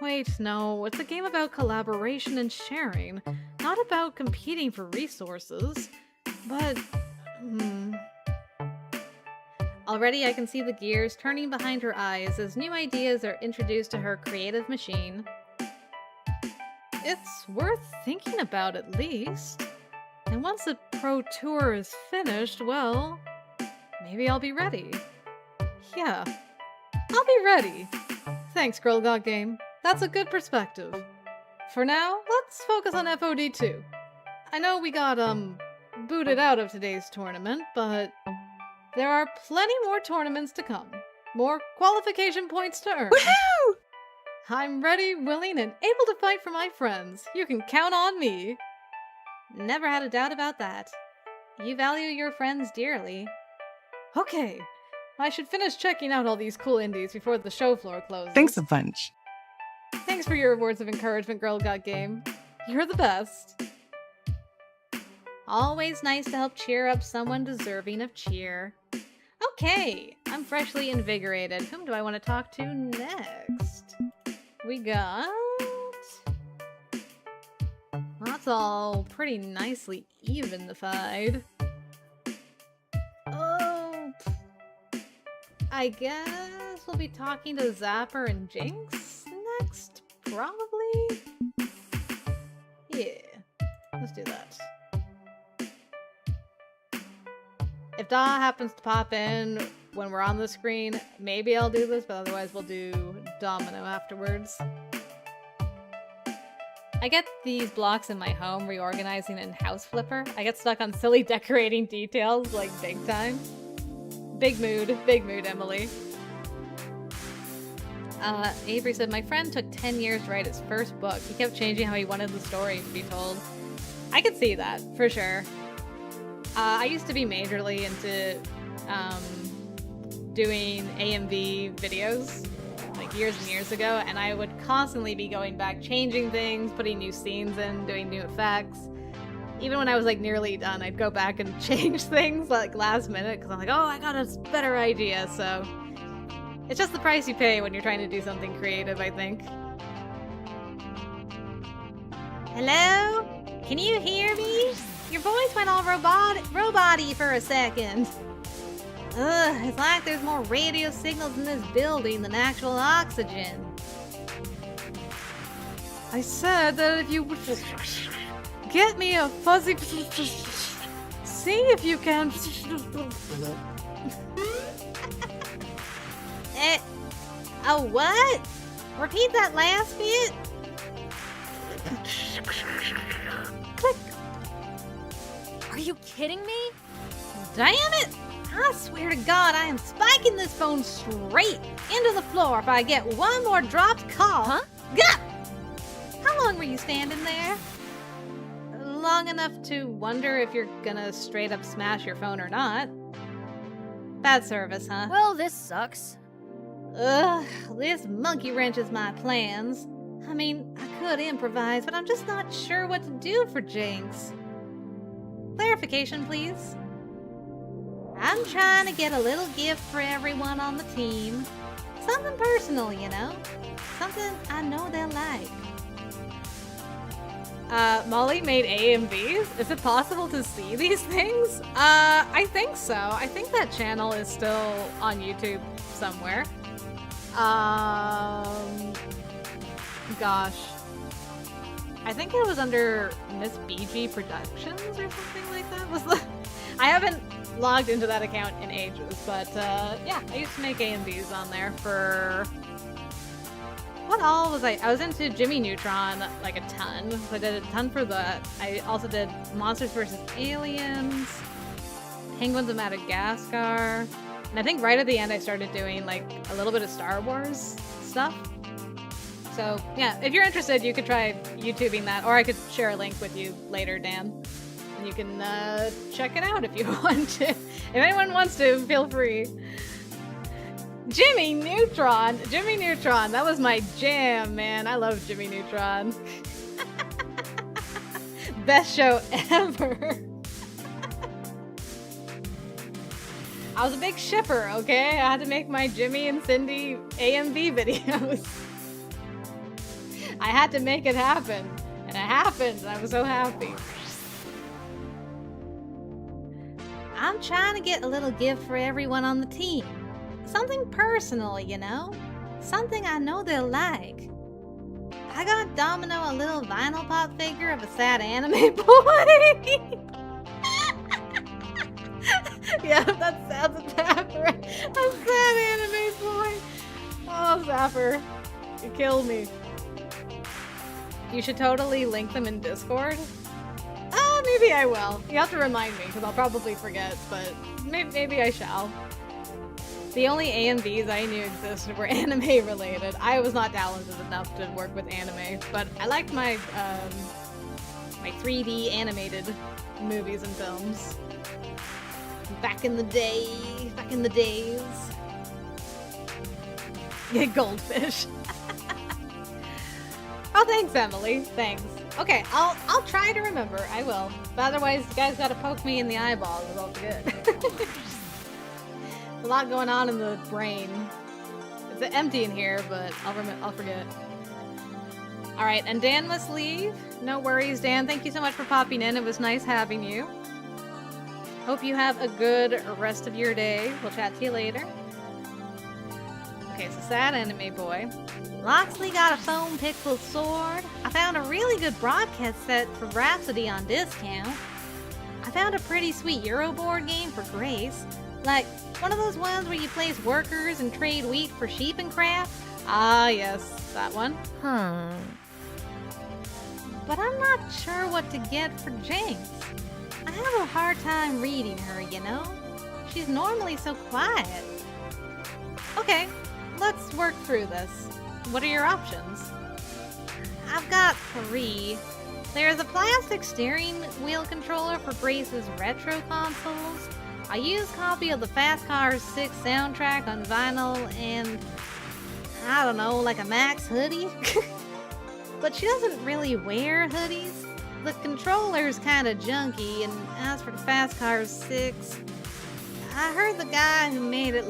Wait, no, it's a game about collaboration and sharing, not about competing for resources. But, Already I can see the gears turning behind her eyes as new ideas are introduced to her creative machine. It's worth thinking about at least. And once the pro tour is finished, well, maybe I'll be ready. Yeah, I'll be ready. Thanks, Girl Got Game. That's a good perspective. For now, let's focus on FOD2. I know we got, booted out of today's tournament, but there are plenty more tournaments to come. More qualification points to earn. Woohoo! I'm ready, willing, and able to fight for my friends. You can count on me. Never had a doubt about that. You value your friends dearly. Okay, I should finish checking out all these cool indies before the show floor closes. Thanks a bunch. Thanks for your words of encouragement, Girl Got Game. You're the best. Always nice to help cheer up someone deserving of cheer. Okay, I'm freshly invigorated. Whom do I want to talk to next? We got... That's all pretty nicely evenified. Oh... I guess we'll be talking to Zapper and Jinx next? Probably? Yeah, let's do that. If Da happens to pop in when we're on the screen, maybe I'll do this, but otherwise we'll do Domino afterwards. I get these blocks in my home reorganizing in House Flipper. I get stuck on silly decorating details, like big time. Big mood, Emily. Avery said, my friend took 10 years to write his first book. He kept changing how he wanted the story to be told. I could see that, for sure. I used to be majorly into doing AMV videos, like years and years ago, and I would constantly be going back, changing things, putting new scenes in, doing new effects. Even when I was like nearly done, I'd go back and change things like last minute, because I'm like, oh, I got a better idea, so... It's just the price you pay when you're trying to do something creative, I think. Hello? Can you hear me? Your voice went all robot-y for a second. Ugh, it's like there's more radio signals in this building than actual oxygen. I said that if you would get me a fuzzy... See if you can... A what? Repeat that last bit? Click. Are you kidding me? Damn it! I swear to God, I am spiking this phone straight into the floor if I get one more dropped call. Huh? Gah! How long were you standing there? Long enough to wonder if you're gonna straight up smash your phone or not. Bad service, huh? Well, this sucks. Ugh, this monkey wrenches my plans. I mean, I could improvise, but I'm just not sure what to do for Jinx. Clarification, please. I'm trying to get a little gift for everyone on the team. Something personal, you know? Something I know they'll like. Molly made AMVs? Is it possible to see these things? I think so. I think that channel is still on YouTube somewhere. Gosh. I think it was under Miss BG Productions or something like that. I haven't logged into that account in ages, but yeah, I used to make AMVs on there for... What all was I was into Jimmy Neutron like a ton. So I did a ton for that. I also did Monsters vs. Aliens, Penguins of Madagascar, and I think right at the end I started doing like a little bit of Star Wars stuff. So yeah, if you're interested, you could try YouTubing that, or I could share a link with you later, Dan. And you can check it out if you want to. If anyone wants to, feel free. Jimmy Neutron, that was my jam, man. I love Jimmy Neutron. Best show ever. I was a big shipper, okay? I had to make my Jimmy and Cindy AMV videos. I had to make it happen, and it happened, and I was so happy. I'm trying to get a little gift for everyone on the team. Something personal, you know? Something I know they'll like. I got Domino a little vinyl pop figure of a sad anime boy. Yeah, that sounds Zapper. A sad anime boy. Oh, Zapper. You killed me. You should totally link them in Discord. Maybe I will. You have to remind me, because I'll probably forget, but maybe I shall. The only AMVs I knew existed were anime related. I was not talented enough to work with anime, but I liked my my 3D animated movies and films. Back in the days. Yeah, goldfish. Oh, thanks, Emily. Thanks. Okay, I'll try to remember. I will. But otherwise, you guys gotta poke me in the eyeballs. It's all good. A lot going on in the brain. It's empty in here, but I'll forget. All right, and Dan must leave. No worries, Dan. Thank you so much for popping in. It was nice having you. Hope you have a good rest of your day. We'll chat to you later. Okay, so sad anime boy. Locksley got a foam pixel sword. I found a really good broadcast set for Rhapsody on discount. I found a pretty sweet Euroboard game for Grace. Like, one of those ones where you place workers and trade wheat for sheep and craft. Ah, yes, that one. But I'm not sure what to get for Jinx. I have a hard time reading her, you know? She's normally so quiet. Okay, let's work through this. What are your options? I've got 3. There's a plastic steering wheel controller for Grace's retro consoles. I used a copy of the Fast Cars 6 soundtrack on vinyl and, I don't know, like a Max hoodie. But she doesn't really wear hoodies. The controller's kind of junky, and as for the Fast Cars 6, I heard the guy who made it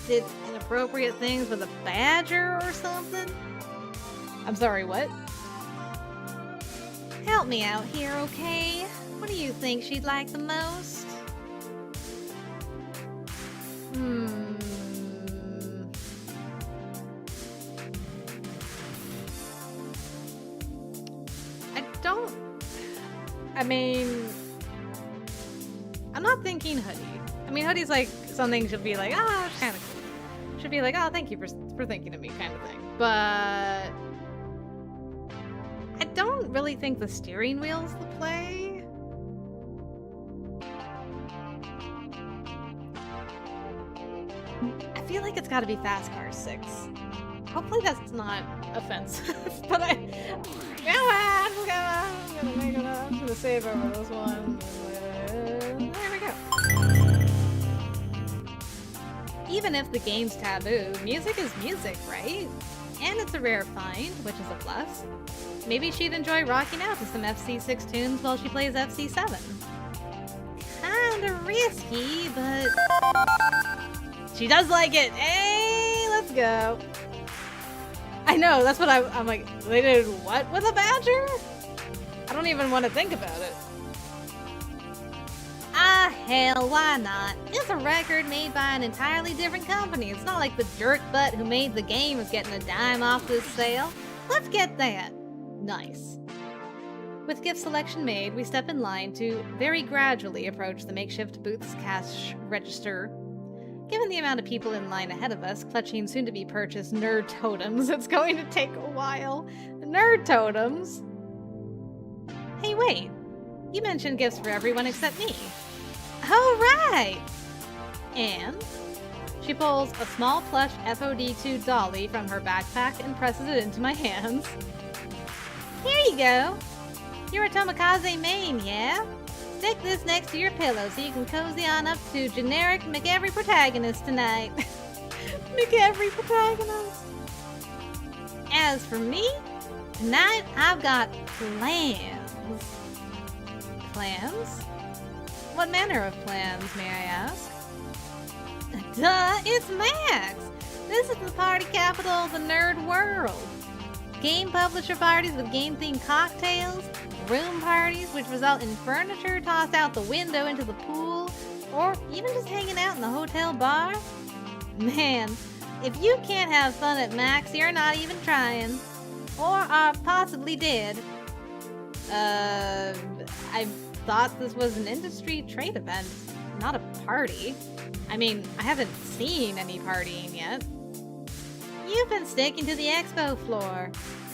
did inappropriate things with a badger or something. I'm sorry, what? Help me out here, okay? What do you think she'd like the most? I'm not thinking hoodie. I mean, hoodie's like something she'll be like, it's kind of cool. She'll be like, oh, thank you for thinking of me, kind of thing. But I don't really think the steering wheel's the play. I feel like it's got to be Fast Cars 6. Hopefully that's not offensive, but I'm gonna make it up. I'm gonna save over this one. There we go. Even if the game's taboo, music is music, right? And it's a rare find, which is a plus. Maybe she'd enjoy rocking out to some FC6 tunes while she plays FC7. Kinda risky, but she does like it. Hey, let's go. I know, that's what I'm like, they did what with a badger? I don't even want to think about it. Ah, hell, why not? It's a record made by an entirely different company. It's not like the jerk butt who made the game is getting a dime off this sale. Let's get that. Nice. With gift selection made, we step in line to very gradually approach the makeshift booth's cash register. Given the amount of people in line ahead of us, clutching soon-to-be-purchased nerd totems, it's going to take a while. Nerd totems? Hey, wait. You mentioned gifts for everyone except me. Oh, right! And she pulls a small plush FOD2 dolly from her backpack and presses it into my hands. Here you go. You're a Tomikaze main, yeah? Stick this next to your pillow so you can cozy on up to generic McEvery protagonist tonight. McEvery protagonist. As for me, tonight I've got plans. Plans? What manner of plans, may I ask? Duh, it's Max! This is the party capital of the nerd world. Game publisher parties with game-themed cocktails, room parties which result in furniture tossed out the window into the pool, or even just hanging out in the hotel bar? Man, if you can't have fun at Max, you're not even trying. Or are possibly dead. I thought this was an industry trade event, not a party. I mean, I haven't seen any partying yet. You've been sticking to the expo floor.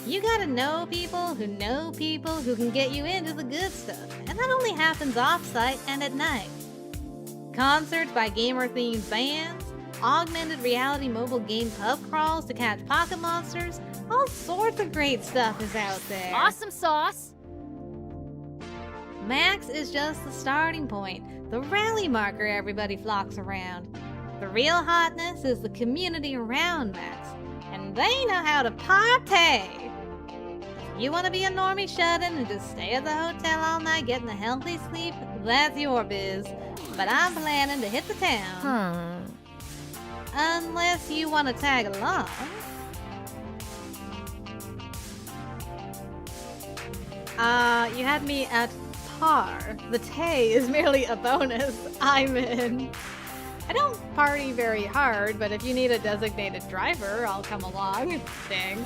You gotta know people who can get you into the good stuff, and that only happens off-site and at night. Concerts by gamer-themed bands, augmented reality mobile game pub crawls to catch pocket monsters, all sorts of great stuff is out there. Awesome sauce! Max is just the starting point, the rally marker everybody flocks around. The real hotness is the community around Max, and they know how to party! You want to be a normie shut-in and just stay at the hotel all night getting a healthy sleep? That's your biz. But I'm planning to hit the town. Unless you want to tag along. You had me at par. The tay is merely a bonus. I'm in. I don't party very hard, but if you need a designated driver, I'll come along. Dang.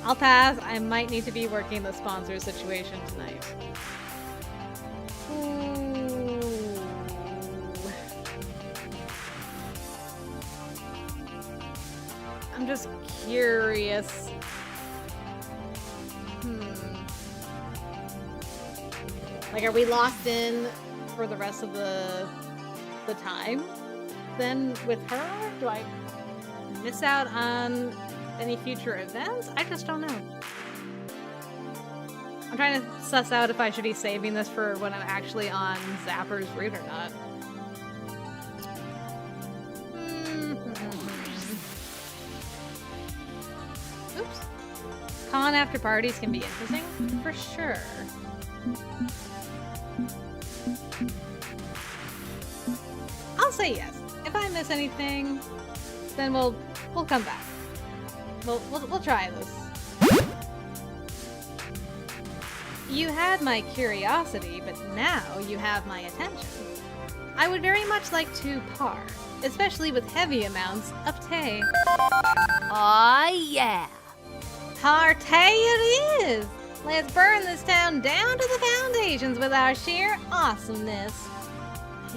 I'll pass. I might need to be working the sponsor situation tonight. Ooh. I'm just curious. Like, are we locked in for the rest of the time then with her? Do I miss out on any future events? I just don't know. I'm trying to suss out if I should be saving this for when I'm actually on Zapper's route or not. Oops. Con after parties can be interesting, for sure. I'll say yes. If I miss anything, then we'll come back. We'll try this. You had my curiosity, but now you have my attention. I would very much like to par, especially with heavy amounts of tay. Aw, yeah! Partay it is! Let's burn this town down to the foundations with our sheer awesomeness.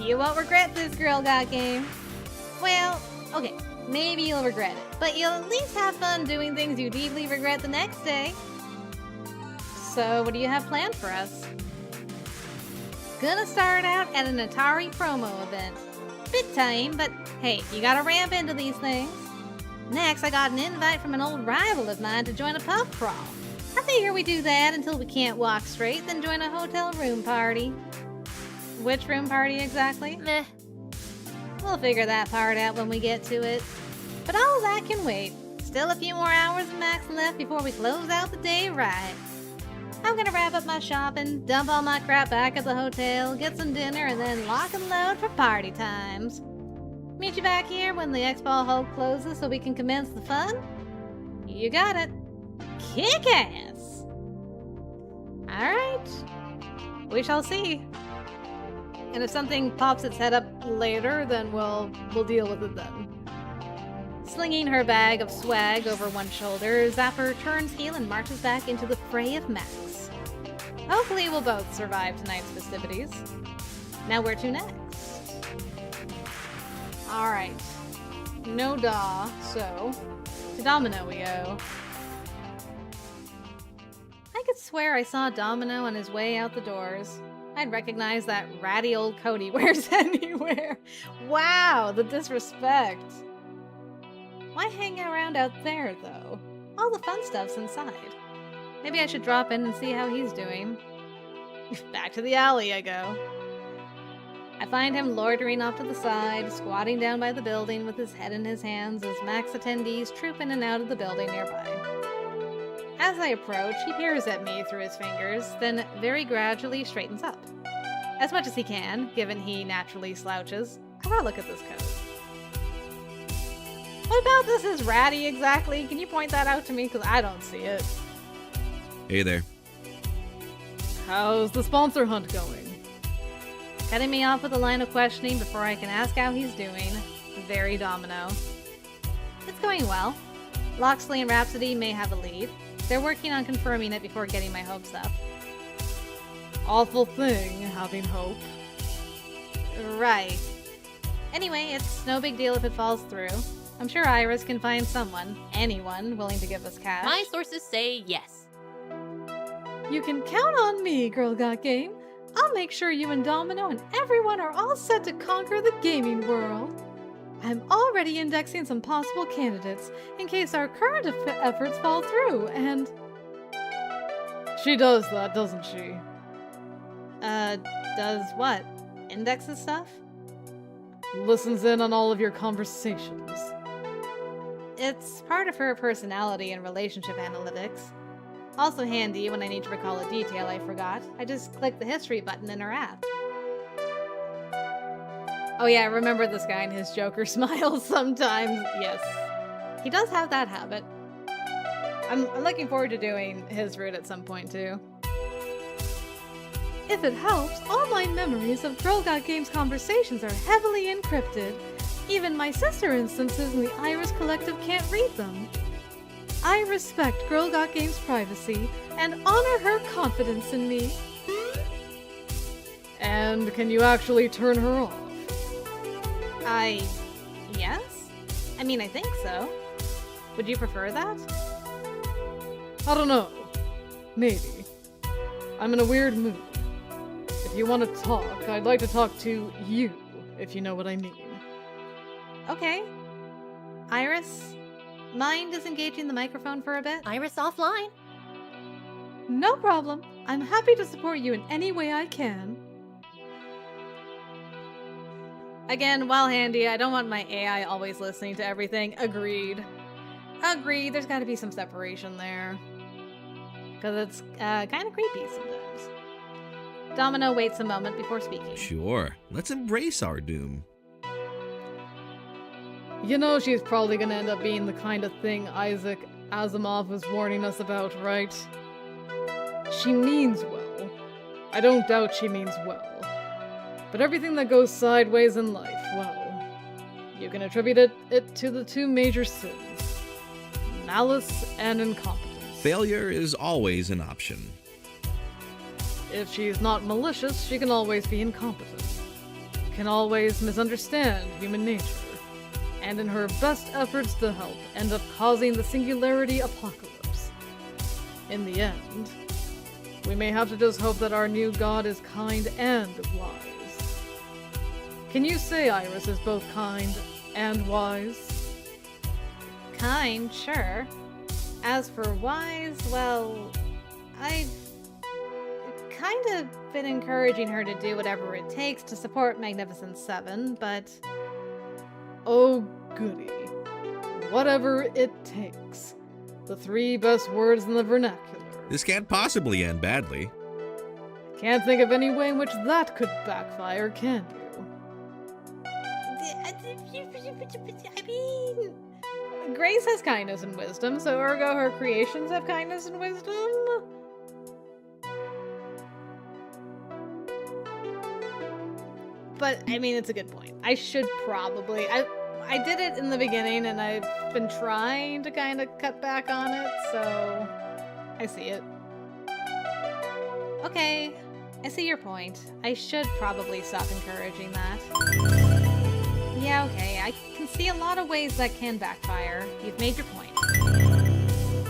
You won't regret this Girl Got game. Well, okay, maybe you'll regret it, but you'll at least have fun doing things you deeply regret the next day. So, what do you have planned for us? Gonna start out at an Atari promo event. Bit tame, but hey, you gotta ramp into these things. Next, I got an invite from an old rival of mine to join a pub crawl. I figure we do that until we can't walk straight, then join a hotel room party. Which room party exactly? Meh. We'll figure that part out when we get to it. But all that can wait. Still a few more hours of Max left before we close out the day right. I'm gonna wrap up my shopping, dump all my crap back at the hotel, get some dinner, and then lock and load for party times. Meet you back here when the expo hall closes so we can commence the fun? You got it. Kick-ass! Alright. We shall see. And if something pops its head up later, then we'll deal with it then. Slinging her bag of swag over one shoulder, Zapper turns heel and marches back into the fray of Max. Hopefully we'll both survive tonight's festivities. Now where to next? Alright. No daw, so to Domino we go. I could swear I saw Domino on his way out the doors. I'd recognize that ratty old coat he wears anywhere. Wow, the disrespect. Why hang around out there, though? All the fun stuff's inside. Maybe I should drop in and see how he's doing. Back to the alley I go. I find him loitering off to the side, squatting down by the building with his head in his hands as Max attendees troop in and out of the building nearby. As I approach, he peers at me through his fingers, then very gradually straightens up. As much as he can, given he naturally slouches. Have a look at this coat. What about this is ratty exactly? Can you point that out to me? Because I don't see it. Hey there. How's the sponsor hunt going? Cutting me off with a line of questioning before I can ask how he's doing. Very Domino. It's going well. LOCKSLEY and Rhapsody may have a lead. They're working on confirming it before getting my hopes up. Awful thing, having hope. Right. Anyway, it's no big deal if it falls through. I'm sure Iris can find someone, anyone, willing to give us cash. My sources say yes. You can count on me, Girl Got Game. I'll make sure you and Domino and everyone are all set to conquer the gaming world. I'm already indexing some possible candidates in case our current efforts fall through, and... She does that, doesn't she? Does what? Indexes stuff? Listens in on all of your conversations. It's part of her personality and relationship analytics. Also handy when I need to recall a detail I forgot. I just click the history button in her app. Oh yeah, I remember this guy and his Joker smiles sometimes. Yes. He does have that habit. I'm looking forward to doing his route at some point too. If it helps, all my memories of Girl Got Game's conversations are heavily encrypted. Even my sister instances in the Iris Collective can't read them. I respect Girl Got Game's privacy and honor her confidence in me. And can you actually turn her off? Yes? I mean, I think so. Would you prefer that? I don't know. Maybe. I'm in a weird mood. If you want to talk, I'd like to talk to you, if you know what I mean. Okay. Iris, mind disengaging the microphone for a bit? Iris offline. No problem. I'm happy to support you in any way I can. Again, while handy, I don't want my AI always listening to everything. Agreed. Agreed, there's gotta be some separation there. Because it's kind of creepy sometimes. Domino waits a moment before speaking. Sure, let's embrace our doom. You know she's probably gonna end up being the kind of thing Isaac Asimov was warning us about, right? She means well. I don't doubt she means well. But everything that goes sideways in life, well, you can attribute it to the two major sins. Malice and incompetence. Failure is always an option. If she's not malicious, she can always be incompetent. Can always misunderstand human nature. And in her best efforts to help, end up causing the singularity apocalypse. In the end, we may have to just hope that our new god is kind and wise. Can you say Iris is both kind and wise? Kind, sure. As for wise, well, I've kind of been encouraging her to do whatever it takes to support Magnificent Seven, but... Oh, goody. Whatever it takes. The three best words in the vernacular. This can't possibly end badly. Can't think of any way in which that could backfire, can you? I mean... Grace has kindness and wisdom, so ergo her creations have kindness and wisdom? But, I mean, it's a good point. I should probably... I did it in the beginning, and I've been trying to kind of cut back on it, so... I see it. Okay, I see your point. I should probably stop encouraging that. Yeah, okay, I can see a lot of ways that can backfire. You've made your point.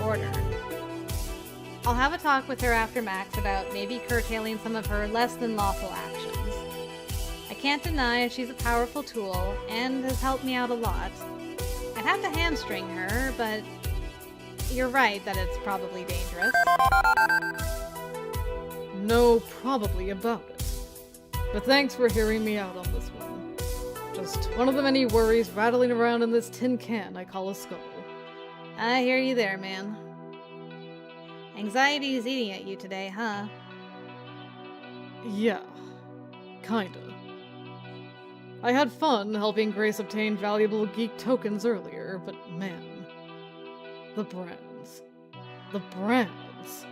Order. I'll have a talk with her after Max about maybe curtailing some of her less than lawful actions. I can't deny she's a powerful tool, and has helped me out a lot. I'd have to hamstring her, but you're right that it's probably dangerous. No, probably about it. But thanks for hearing me out on this one. Just one of the many worries rattling around in this tin can I call a skull. I hear you there, man. Anxiety's eating at you today, huh? Yeah, kinda. I had fun helping Grace obtain valuable geek tokens earlier, but man, the brands. The brands.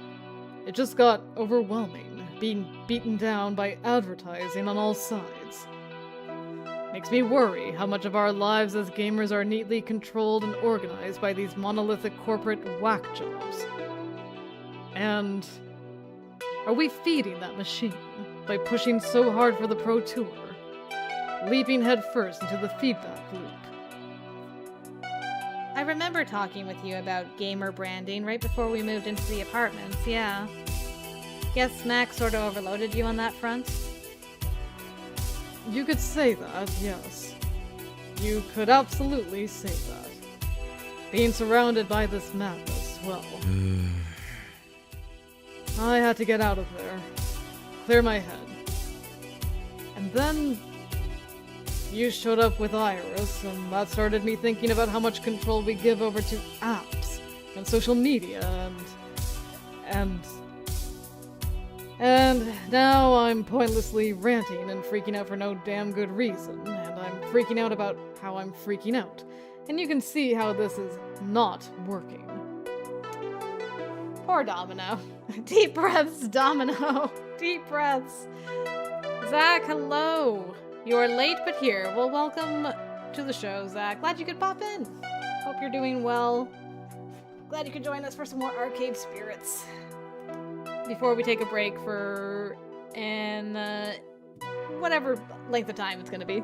It just got overwhelming, being beaten down by advertising on all sides. Makes me worry how much of our lives as gamers are neatly controlled and organized by these monolithic corporate whack jobs. And are we feeding that machine by pushing so hard for the Pro Tour, leaping headfirst into the feedback loop? I remember talking with you about gamer branding right before we moved into the apartments, yeah. Guess Max sort of overloaded you on that front? You could say that, yes. You could absolutely say that. Being surrounded by this madness, well... I had to get out of there. Clear my head. And then... you showed up with Iris, and that started me thinking about how much control we give over to apps, and social media, and now I'm pointlessly ranting and freaking out for no damn good reason, and I'm freaking out about how I'm freaking out. And you can see how this is not working. Poor Domino. Deep breaths, Domino. Deep breaths. Zach, hello. You are late but here. Well, welcome to the show, Zach. Glad you could pop in. Hope you're doing well. Glad you could join us for some more arcade spirits. Before we take a break for whatever length of time it's gonna be.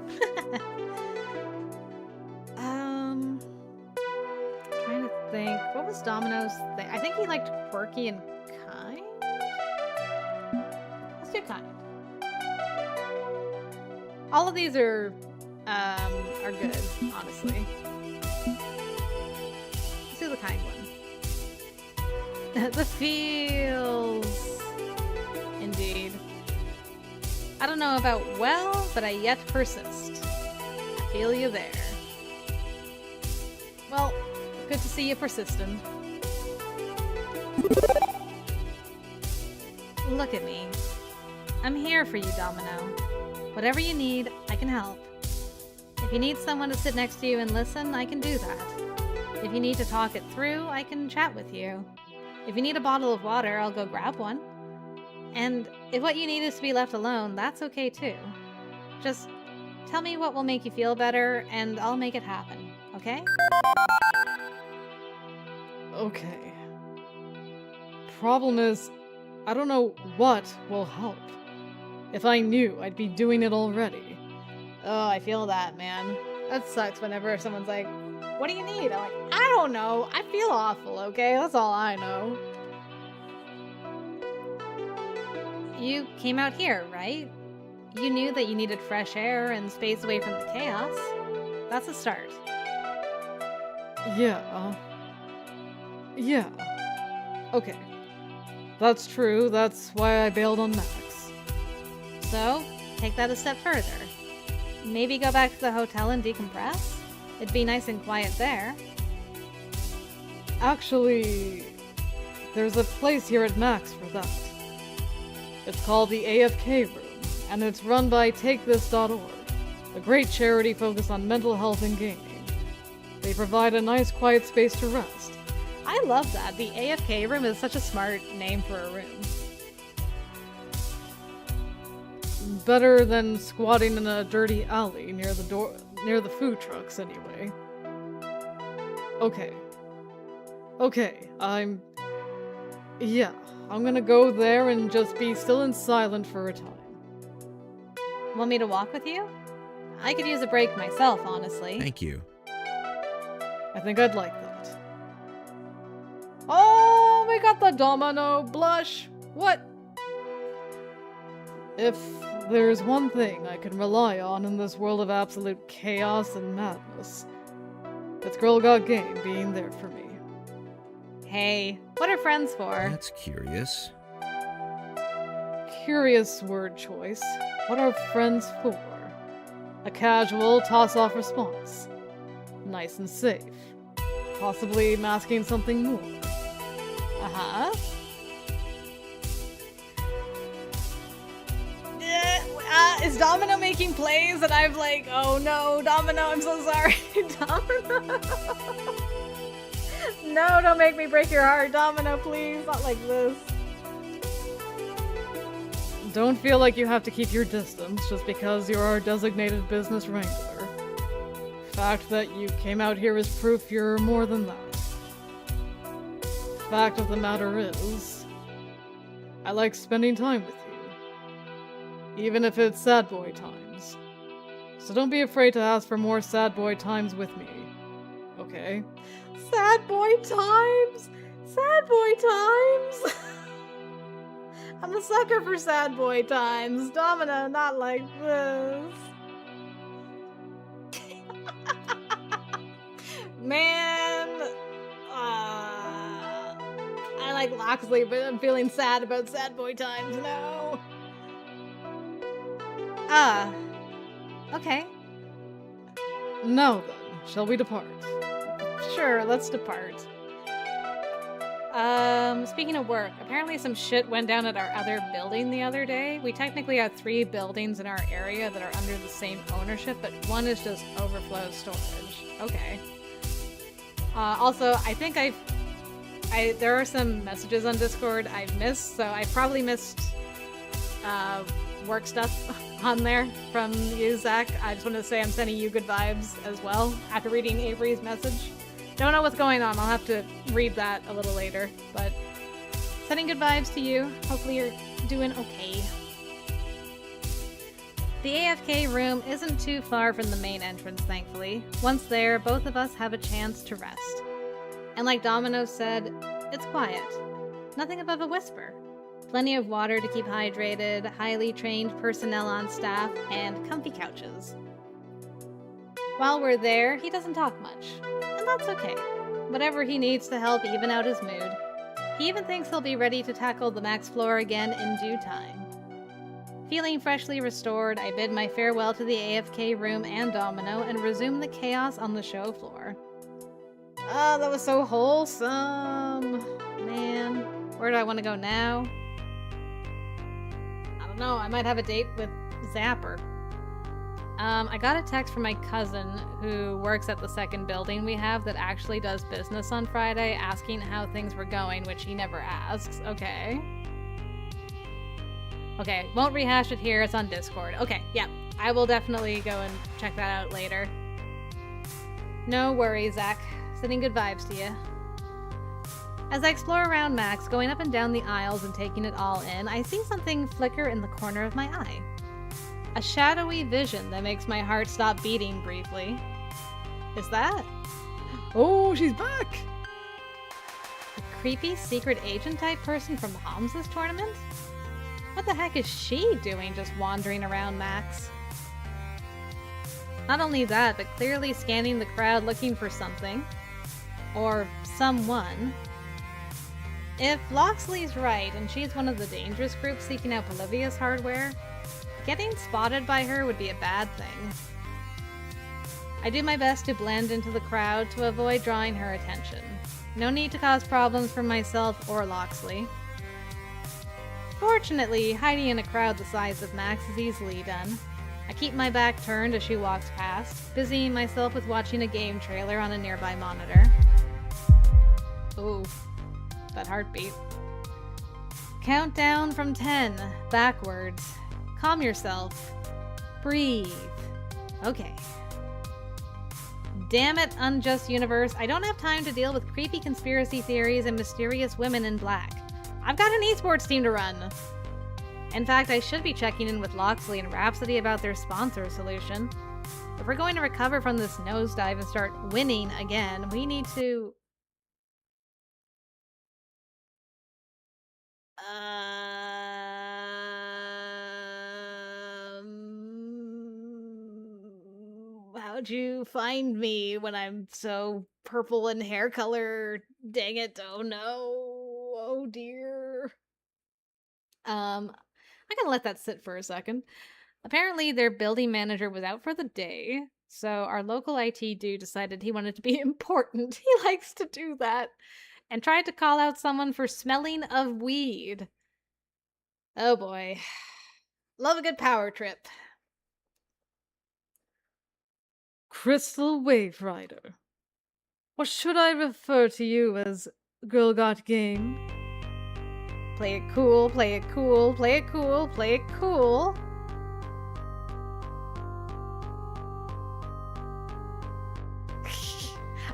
Trying to think. What was Domino's thing? I think he liked quirky and kind? Let's do kind. All of these are good, honestly. Let's do the kind one. The feels. Indeed. I don't know about well, but I yet persist. I feel you there. Well, good to see you persisting. Look at me. I'm here for you, Domino. Whatever you need, I can help. If you need someone to sit next to you and listen, I can do that. If you need to talk it through, I can chat with you. If you need a bottle of water, I'll go grab one. And if what you need is to be left alone, that's okay too. Just tell me what will make you feel better, and I'll make it happen, okay? Okay. Problem is, I don't know what will help. If I knew, I'd be doing it already. Oh, I feel that, man. That sucks whenever someone's like, what do you need? I'm like, I don't know. I feel awful, okay? That's all I know. You came out here, right? You knew that you needed fresh air and space away from the chaos. That's a start. Yeah. Okay. That's true. That's why I bailed on Max. So, take that a step further. Maybe go back to the hotel and decompress? It'd be nice and quiet there. Actually, there's a place here at Max for that. It's called the AFK Room, and it's run by TakeThis.org, a great charity focused on mental health and gaming. They provide a nice quiet space to rest. I love that. The AFK Room is such a smart name for a room. Better than squatting in a dirty alley near the food trucks, anyway. Okay, I'm gonna go there and just be still and silent for a time. Want me to walk with you? I could use a break myself, honestly. Thank you. I think I'd like that. Oh, we got the domino blush! What? If there's one thing I can rely on in this world of absolute chaos and madness, it's Girl Got Game being there for me. Hey, what are friends for? That's curious. Curious word choice. What are friends for? A casual toss-off response. Nice and safe. Possibly masking something more. Uh-huh. Is Domino making plays? And I'm like, oh no, Domino, I'm so sorry. Domino. No, don't make me break your heart, Domino, please. Not like this. Don't feel like you have to keep your distance just because you're our designated business wrangler. Fact that you came out here is proof you're more than that. Fact of the matter is, I like spending time with you. Even if it's sad boy times. So don't be afraid to ask for more sad boy times with me. Okay? Sad boy times! Sad boy times! I'm a sucker for sad boy times. Domino, not like this. Man, I like Locksley, but I'm feeling sad about sad boy times now. Okay. Now then, shall we depart? Sure, let's depart. Speaking of work, apparently some shit went down at our other building the other day. We technically have 3 buildings in our area that are under the same ownership, but one is just overflow storage. Okay. Also, I think there are some messages on Discord I've missed, so I probably missed, work stuff on there from you, Zach. I just want to say I'm sending you good vibes as well after reading Avery's message. Don't know what's going on. I'll have to read that a little later, but sending good vibes to you. Hopefully you're doing okay. The AFK room isn't too far from the main entrance, thankfully. Once there, both of us have a chance to rest. And like Domino said, it's quiet. Nothing above a whisper. Plenty of water to keep hydrated, highly trained personnel on staff, and comfy couches. While we're there, he doesn't talk much. And that's okay. Whatever he needs to help even out his mood. He even thinks he'll be ready to tackle the max floor again in due time. Feeling freshly restored, I bid my farewell to the AFK room and Domino and resume the chaos on the show floor. Oh, that was so wholesome. Man, where do I want to go now? I don't know, I might have a date with Zapper. I got a text from my cousin who works at the second building we have that actually does business on Friday asking how things were going, which he never asks. Okay. Okay, won't rehash it here, it's on Discord. Okay, yeah, I will definitely go and check that out later. No worries, Zach. Sending good vibes to you. As I explore around Max, going up and down the aisles and taking it all in, I see something flicker in the corner of my eye. A shadowy vision that makes my heart stop beating briefly. Is that? Oh, she's back! A creepy secret agent type person from Hamza's tournament? What the heck is she doing just wandering around Max? Not only that, but clearly scanning the crowd looking for something. Or someone. If Locksley's right and she's one of the dangerous groups seeking out Bolivia's hardware, getting spotted by her would be a bad thing. I do my best to blend into the crowd to avoid drawing her attention. No need to cause problems for myself or Locksley. Fortunately, hiding in a crowd the size of Max is easily done. I keep my back turned as she walks past, busying myself with watching a game trailer on a nearby monitor. Ooh, that heartbeat. Countdown from 10, backwards. Calm yourself. Breathe. Okay. Damn it, unjust universe. I don't have time to deal with creepy conspiracy theories and mysterious women in black. I've got an esports team to run. In fact, I should be checking in with Locksley and Rhapsody about their sponsor solution. If we're going to recover from this nosedive and start winning again, we need to... How'd you find me when I'm so purple in hair color? Dang it, oh no. Oh dear. I'm gonna let that sit for a second. Apparently their building manager was out for the day, so our local IT dude decided he wanted to be important. He likes to do that. And tried to call out someone for smelling of weed. Oh boy. Love a good power trip. Crystal Wave Rider. Or should I refer to you as Girl Got Game? Play it cool, play it cool, play it cool, play it cool.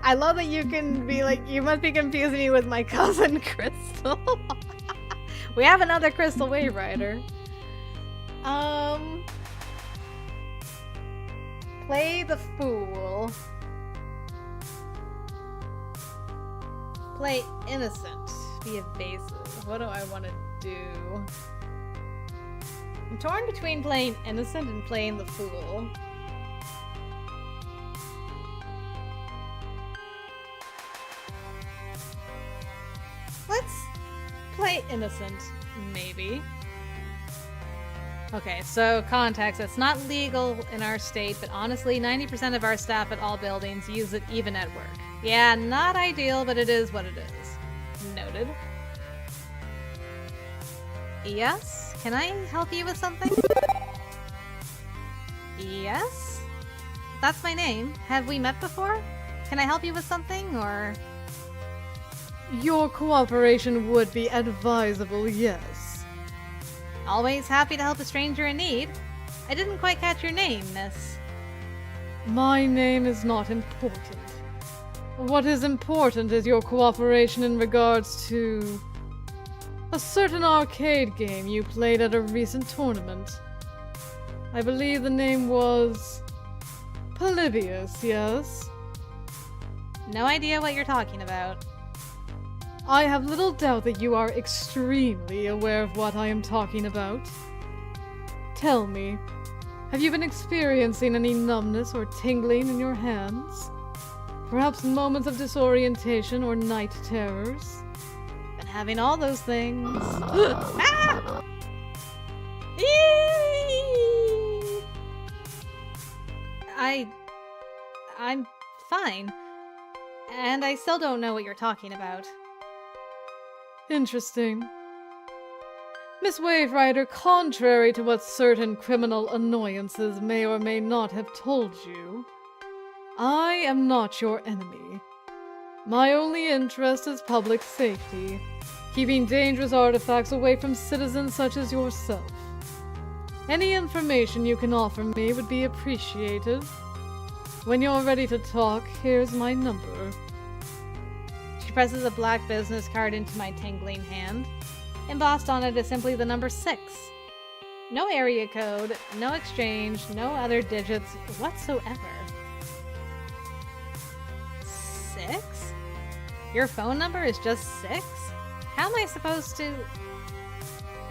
I love that you can be like, you must be confusing me with my cousin Crystal. We have another Crystal Wave Rider. Play the fool. Play innocent. Be evasive. What do I want to do? I'm torn between playing innocent and playing the fool. Let's play innocent, maybe. Okay, so context. It's not legal in our state, but honestly, 90% of our staff at all buildings use it even at work. Yeah, not ideal, but it is what it is. Noted. Yes? Can I help you with something? Yes? That's my name. Have we met before? Can I help you with something, or...? Your cooperation would be advisable, yes. Always happy to help a stranger in need. I didn't quite catch your name, miss. My name is not important. What is important is your cooperation in regards to a certain arcade game you played at a recent tournament. I believe the name was Polybius, yes? No idea what you're talking about. I have little doubt that you are extremely aware of what I am talking about. Tell me, have you been experiencing any numbness or tingling in your hands? Perhaps moments of disorientation or night terrors? Been having all those things. Ah! Eee! I'm fine. And I still don't know what you're talking about. Interesting. Miss Wave Rider, contrary to what certain criminal annoyances may or may not have told you, I am not your enemy. My only interest is public safety, keeping dangerous artifacts away from citizens such as yourself. Any information you can offer me would be appreciated. When you're ready to talk, here's my number. She presses a black business card into my tingling hand. Embossed on it is simply the number 6. No area code, no exchange, no other digits whatsoever. 6? Your phone number is just 6? How am I supposed to...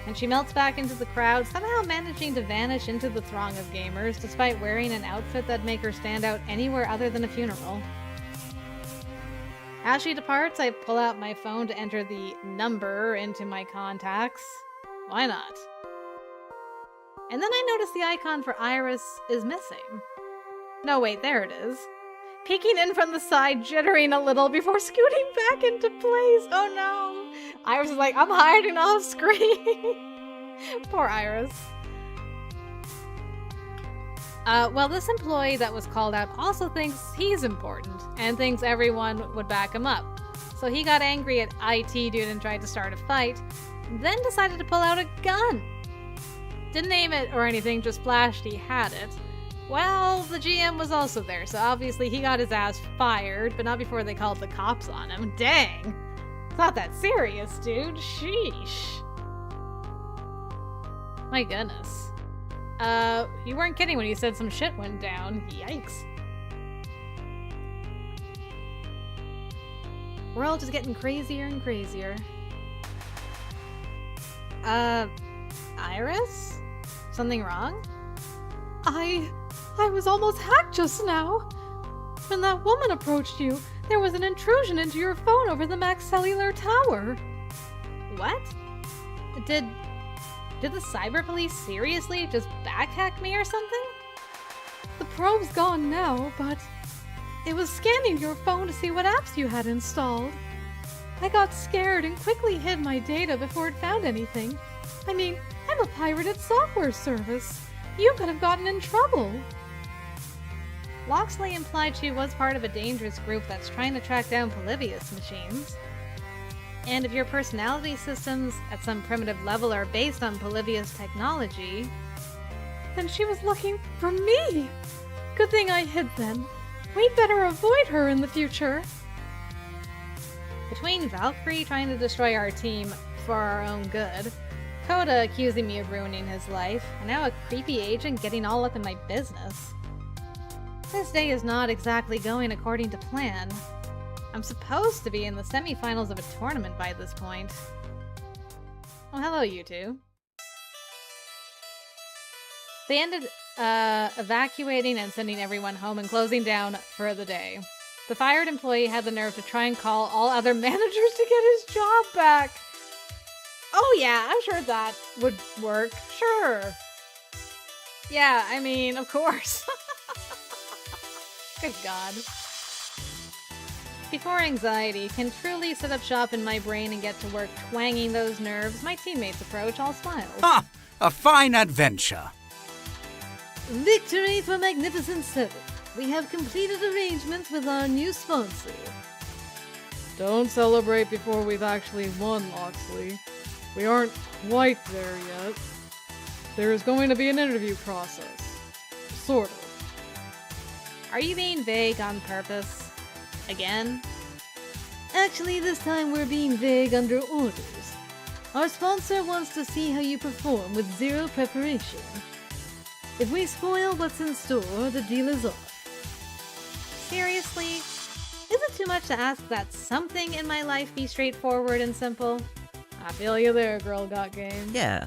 And she melts back into the crowd, somehow managing to vanish into the throng of gamers, despite wearing an outfit that'd make her stand out anywhere other than a funeral. As she departs, I pull out my phone to enter the number into my contacts. Why not? And then I notice the icon for Iris is missing. No, wait, there it is. Peeking in from the side, jittering a little before scooting back into place. Oh no! Iris is like, I'm hiding off screen. Poor Iris. Well, this employee that was called out also thinks he's important, and thinks everyone would back him up. So he got angry at IT dude and tried to start a fight, then decided to pull out a gun. Didn't aim it or anything, just flashed he had it. Well, the GM was also there, so obviously he got his ass fired, but not before they called the cops on him. Dang! It's not that serious, dude. Sheesh. My goodness. You weren't kidding when you said some shit went down. Yikes. World is getting crazier and crazier. Iris? Something wrong? I was almost hacked just now. When that woman approached you, there was an intrusion into your phone over the Max Cellular Tower. What? Did the cyber police seriously just backhack me or something? The probe's gone now, but it was scanning your phone to see what apps you had installed. I got scared and quickly hid my data before it found anything. I mean, I'm a pirated software service. You could have gotten in trouble. LOCKSLEY implied she was part of a dangerous group that's trying to track down Polybius machines. And if your personality systems at some primitive level are based on Polivia's technology, Then she was looking for me! Good thing I hid then. We'd better avoid her in the future. between Valkyrie trying to destroy our team for our own good, Coda accusing me of ruining his life, and now a creepy agent getting all up in my business, this day is not exactly going according to plan. I'm supposed to be in the semifinals of a tournament by this point. Oh, hello, you two. They ended evacuating and sending everyone home and closing down for the day. The fired employee had the nerve to try and call all other managers to get his job back. Oh yeah, I'm sure that would work. Sure. Yeah, I mean, of course. Good God. Before anxiety can truly set up shop in my brain and get to work twanging those nerves, my teammates approach all smiles. Ha! A fine adventure. Victory for Magnificent Seven. We have completed arrangements with our new sponsor. Don't celebrate before we've actually won, Locksley. We aren't quite there yet. There is going to be an interview process. Sort of. Are you being vague on purpose? Again? Actually, this time we're being vague under orders. Our sponsor wants to see how you perform with zero preparation. If we spoil what's in store, the deal is off. Seriously? Is it too much to ask that something in my life be straightforward and simple? I feel you there, Girl Got Game. Yeah.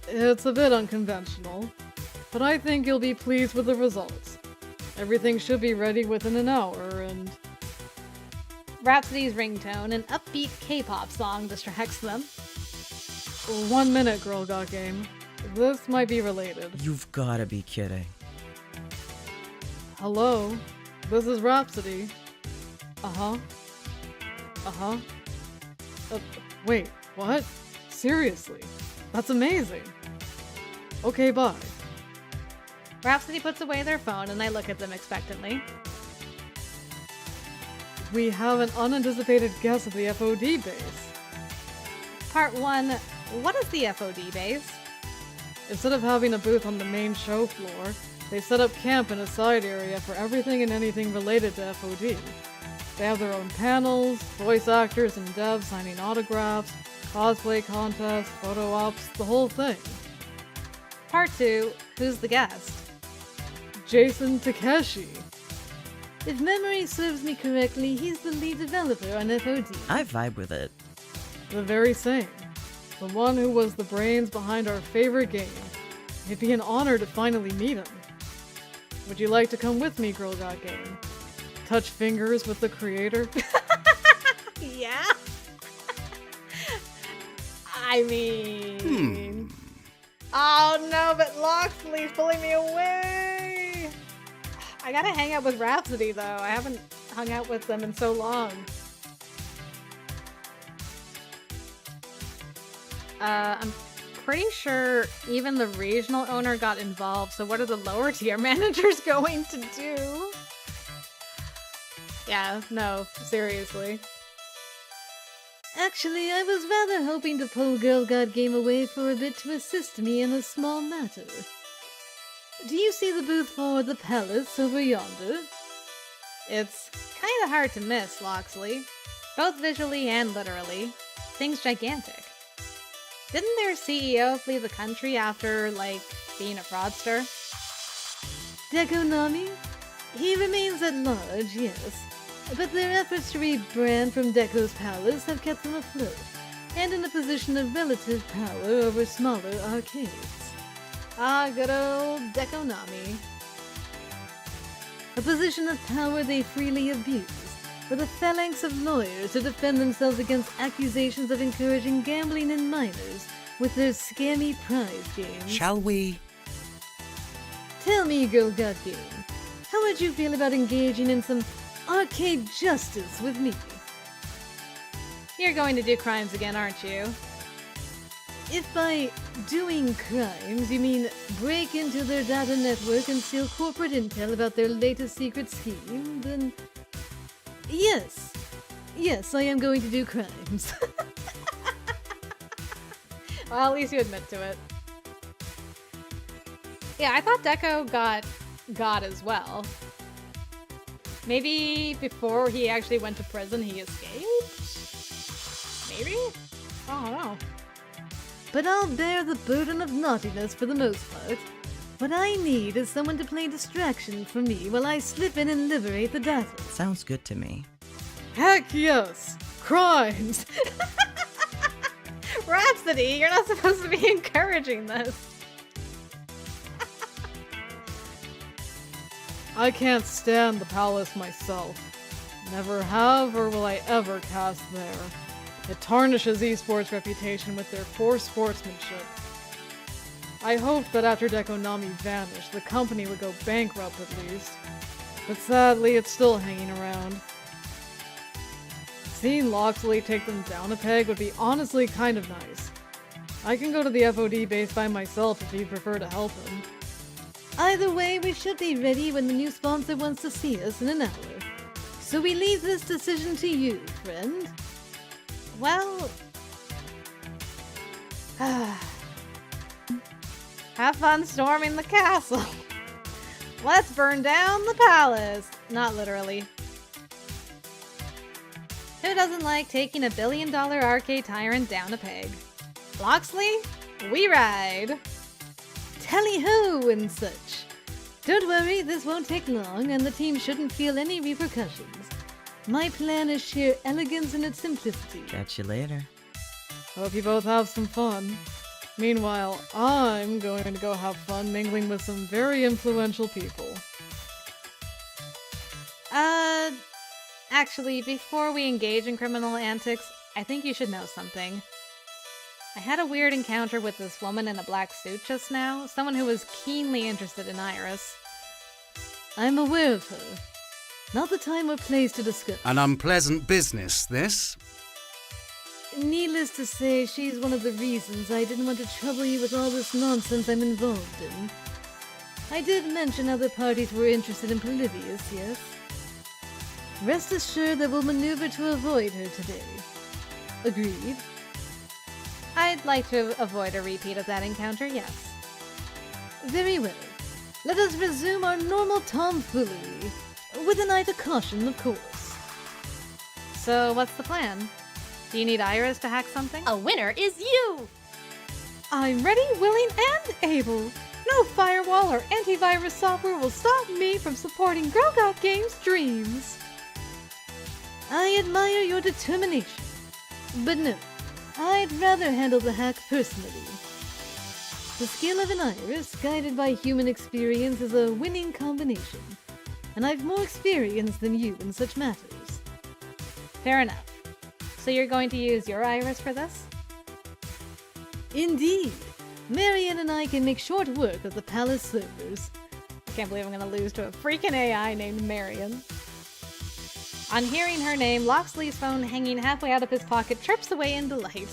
It's a bit unconventional, but I think you'll be pleased with the results. Everything should be ready within an hour, and Rhapsody's ringtone, an upbeat K-pop song, distracts them. 1 minute, Girl Got Game. This might be related. You've gotta be kidding. Hello, this is Rhapsody. Wait, what? Seriously? That's amazing. Okay, bye. Rhapsody puts away their phone and I look at them expectantly. We have an unanticipated guest at the FOD base. Part 1, what is the FOD base? Instead of having a booth on the main show floor, they set up camp in a side area for everything and anything related to FOD. They have their own panels, voice actors and devs signing autographs, cosplay contests, photo ops, the whole thing. Part 2, who's the guest? Jason Takeshi. If memory serves me correctly, he's the lead developer on FOD. I vibe with it. The very same. The one who was the brains behind our favorite game. It'd be an honor to finally meet him. Would you like to come with me, Girl Got Game? Touch fingers with the creator? Yeah? I mean... Oh no, but Locksley's pulling me away! I gotta hang out with Rhapsody though. I haven't hung out with them in so long. I'm pretty sure even the regional owner got involved, so what are the lower tier managers going to do? Yeah, no, seriously. Actually, I was rather hoping to pull Girl Got Game away for a bit to assist me in a small matter. Do you see the booth for the palace over yonder? It's kinda hard to miss, Locksley. Both visually and literally. Thing's gigantic. Didn't their CEO flee the country after, like, being a fraudster? Dekonami? He remains at large, yes. But their efforts to rebrand from Deco's palace have kept them afloat, and in a position of relative power over smaller arcades. Ah, good old Dekonami. A position of power they freely abuse, with a phalanx of lawyers to defend themselves against accusations of encouraging gambling in minors with their scammy prize games. Shall we? Tell me, Girl Got Game, how would you feel about engaging in some arcade justice with me? You're going to do crimes again, aren't you? If by doing crimes you mean break into their data network and steal corporate intel about their latest secret scheme, then yes. Yes, I am going to do crimes. Well, at least you admit to it. Yeah, I thought Deco got as well. Maybe before he actually went to prison, he escaped? Maybe? I don't know. But I'll bear the burden of naughtiness for the most part. What I need is someone to play distraction for me while I slip in and liberate the data. Sounds good to me. Heck yes! Crimes! Rhapsody, you're not supposed to be encouraging this. I can't stand the palace myself. Never have or will I ever cast there. It tarnishes esports' reputation with their poor sportsmanship. I hoped that after Dekonami vanished, the company would go bankrupt at least. But sadly, it's still hanging around. Seeing LOCKSLEY take them down a peg would be honestly kind of nice. I can go to the FOD base by myself if you'd prefer to help him. Either way, we should be ready when the new sponsor wants to see us in an hour. So we leave this decision to you, friend. Well... have fun storming the castle. Let's burn down the palace. Not literally. Who doesn't like taking a $1 billion arcade tyrant down a peg? LOCKSLEY, we ride. Tally-ho and such. Don't worry, this won't take long and the team shouldn't feel any repercussions. My plan is sheer elegance in its simplicity. Catch you later. Hope you both have some fun. Meanwhile, I'm going to go have fun mingling with some very influential people. Actually, before we engage in criminal antics, I think you should know something. I had a weird encounter with this woman in a black suit just now, someone who was keenly interested in Iris. I'm aware of her. Not the time or place to discuss. An unpleasant business, this. Needless to say, she's one of the reasons I didn't want to trouble you with all this nonsense I'm involved in. I did mention other parties were interested in Polybius, yes? Rest assured that we'll maneuver to avoid her today. Agreed? I'd like to avoid a repeat of that encounter, yes. Very well. Let us resume our normal tomfoolery. With an eye to caution, of course. So, what's the plan? Do you need Iris to hack something? A winner is you! I'm ready, willing, and able. No firewall or antivirus software will stop me from supporting Girl Got Games' dreams. I admire your determination. But no, I'd rather handle the hack personally. The skill of an Iris, guided by human experience, is a winning combination. And I've more experience than you in such matters. Fair enough. So you're going to use your Iris for this? Indeed. Marion and I can make short work of the palace servers. I can't believe I'm going to lose to a freaking AI named Marion. On hearing her name, LOCKSLEY's phone hanging halfway out of his pocket chirps away in delight.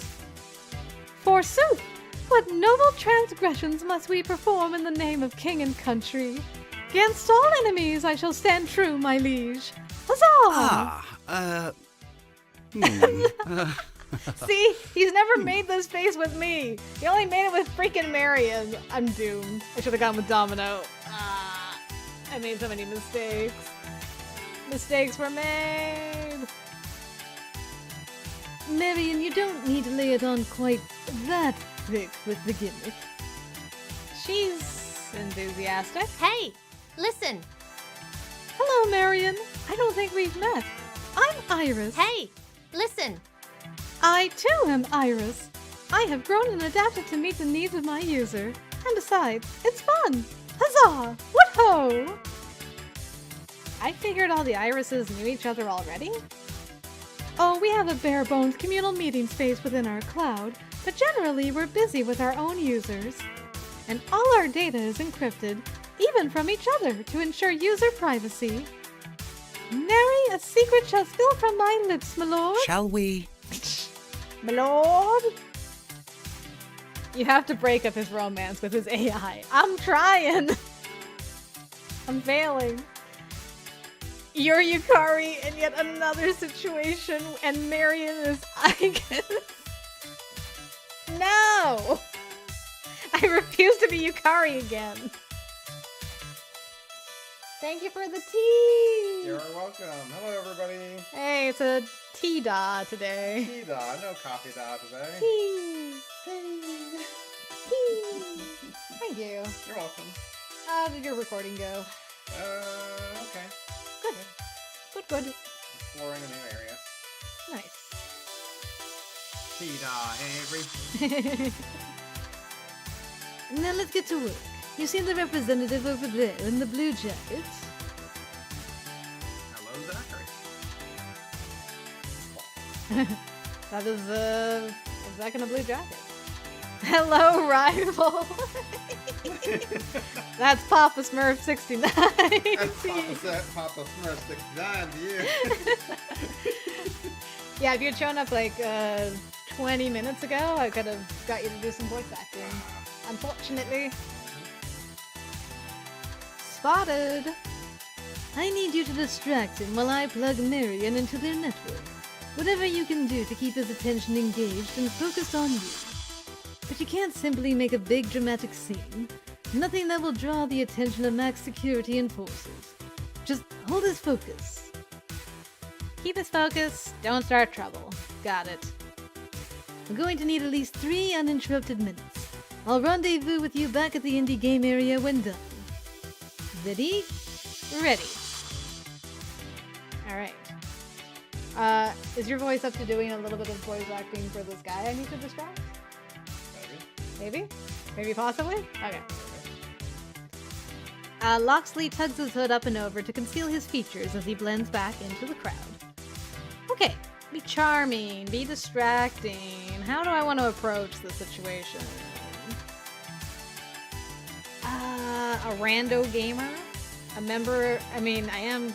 Forsooth! What noble transgressions must we perform in the name of king and country? Against all enemies I shall stand true, my liege. Huzzah! See? He's never made this face with me. He only made it with freaking Marion. I'm doomed. I should have gone with Domino. I made so many mistakes. Mistakes were made. Marion, you don't need to lay it on quite that thick with the gimmick. She's enthusiastic. Hey, listen. Hello, Marion. I don't think we've met. I'm Iris. Hey, listen. I too am Iris. I have grown and adapted to meet the needs of my user. And besides, it's fun. Huzzah! What-ho! I figured all the Irises knew each other already. Oh, we have a bare-bones communal meeting space within our cloud, but generally we're busy with our own users. And all our data is encrypted, even from each other, to ensure user privacy. Nary a secret shall spill from my lips, my lord. Shall we? My lord? You have to break up his romance with his AI. I'm trying. I'm failing. You're Yukari in yet another situation, and Marion is Icon. No! I refuse to be Yukari again. Thank you for the tea! You're welcome. Hello, everybody. Hey, it's a tea-da today. Tea da, no coffee da today. Tea! Tea! Thank you. You're welcome. How did your recording go? Okay. Good. Good. Exploring a new area. Nice. Tea da, Avery. Now let's get to work. You see the representative over there in the blue jacket? Hello, Zachary. That is, Zach in a blue jacket. Hello, rival. That's Papa Smurf 69. That's Papa Smurf 69 to you. Yeah, if you had shown up like 20 minutes ago, I could have got you to do some voice acting. Unfortunately. Spotted! I need you to distract him while I plug Marion into their network. Whatever you can do to keep his attention engaged and focused on you. But you can't simply make a big dramatic scene. Nothing that will draw the attention of max security enforcers. Just hold his focus. Keep his focus, don't start trouble. Got it. I'm going to need at least 3 uninterrupted minutes. I'll rendezvous with you back at the indie game area when done. Ready? Ready. Alright. Is your voice up to doing a little bit of voice acting for this guy I need to distract? Maybe? Maybe possibly? Okay. Locksley tugs his hood up and over to conceal his features as he blends back into the crowd. Okay, be charming, be distracting. How do I want to approach the situation? A rando gamer? A member, I am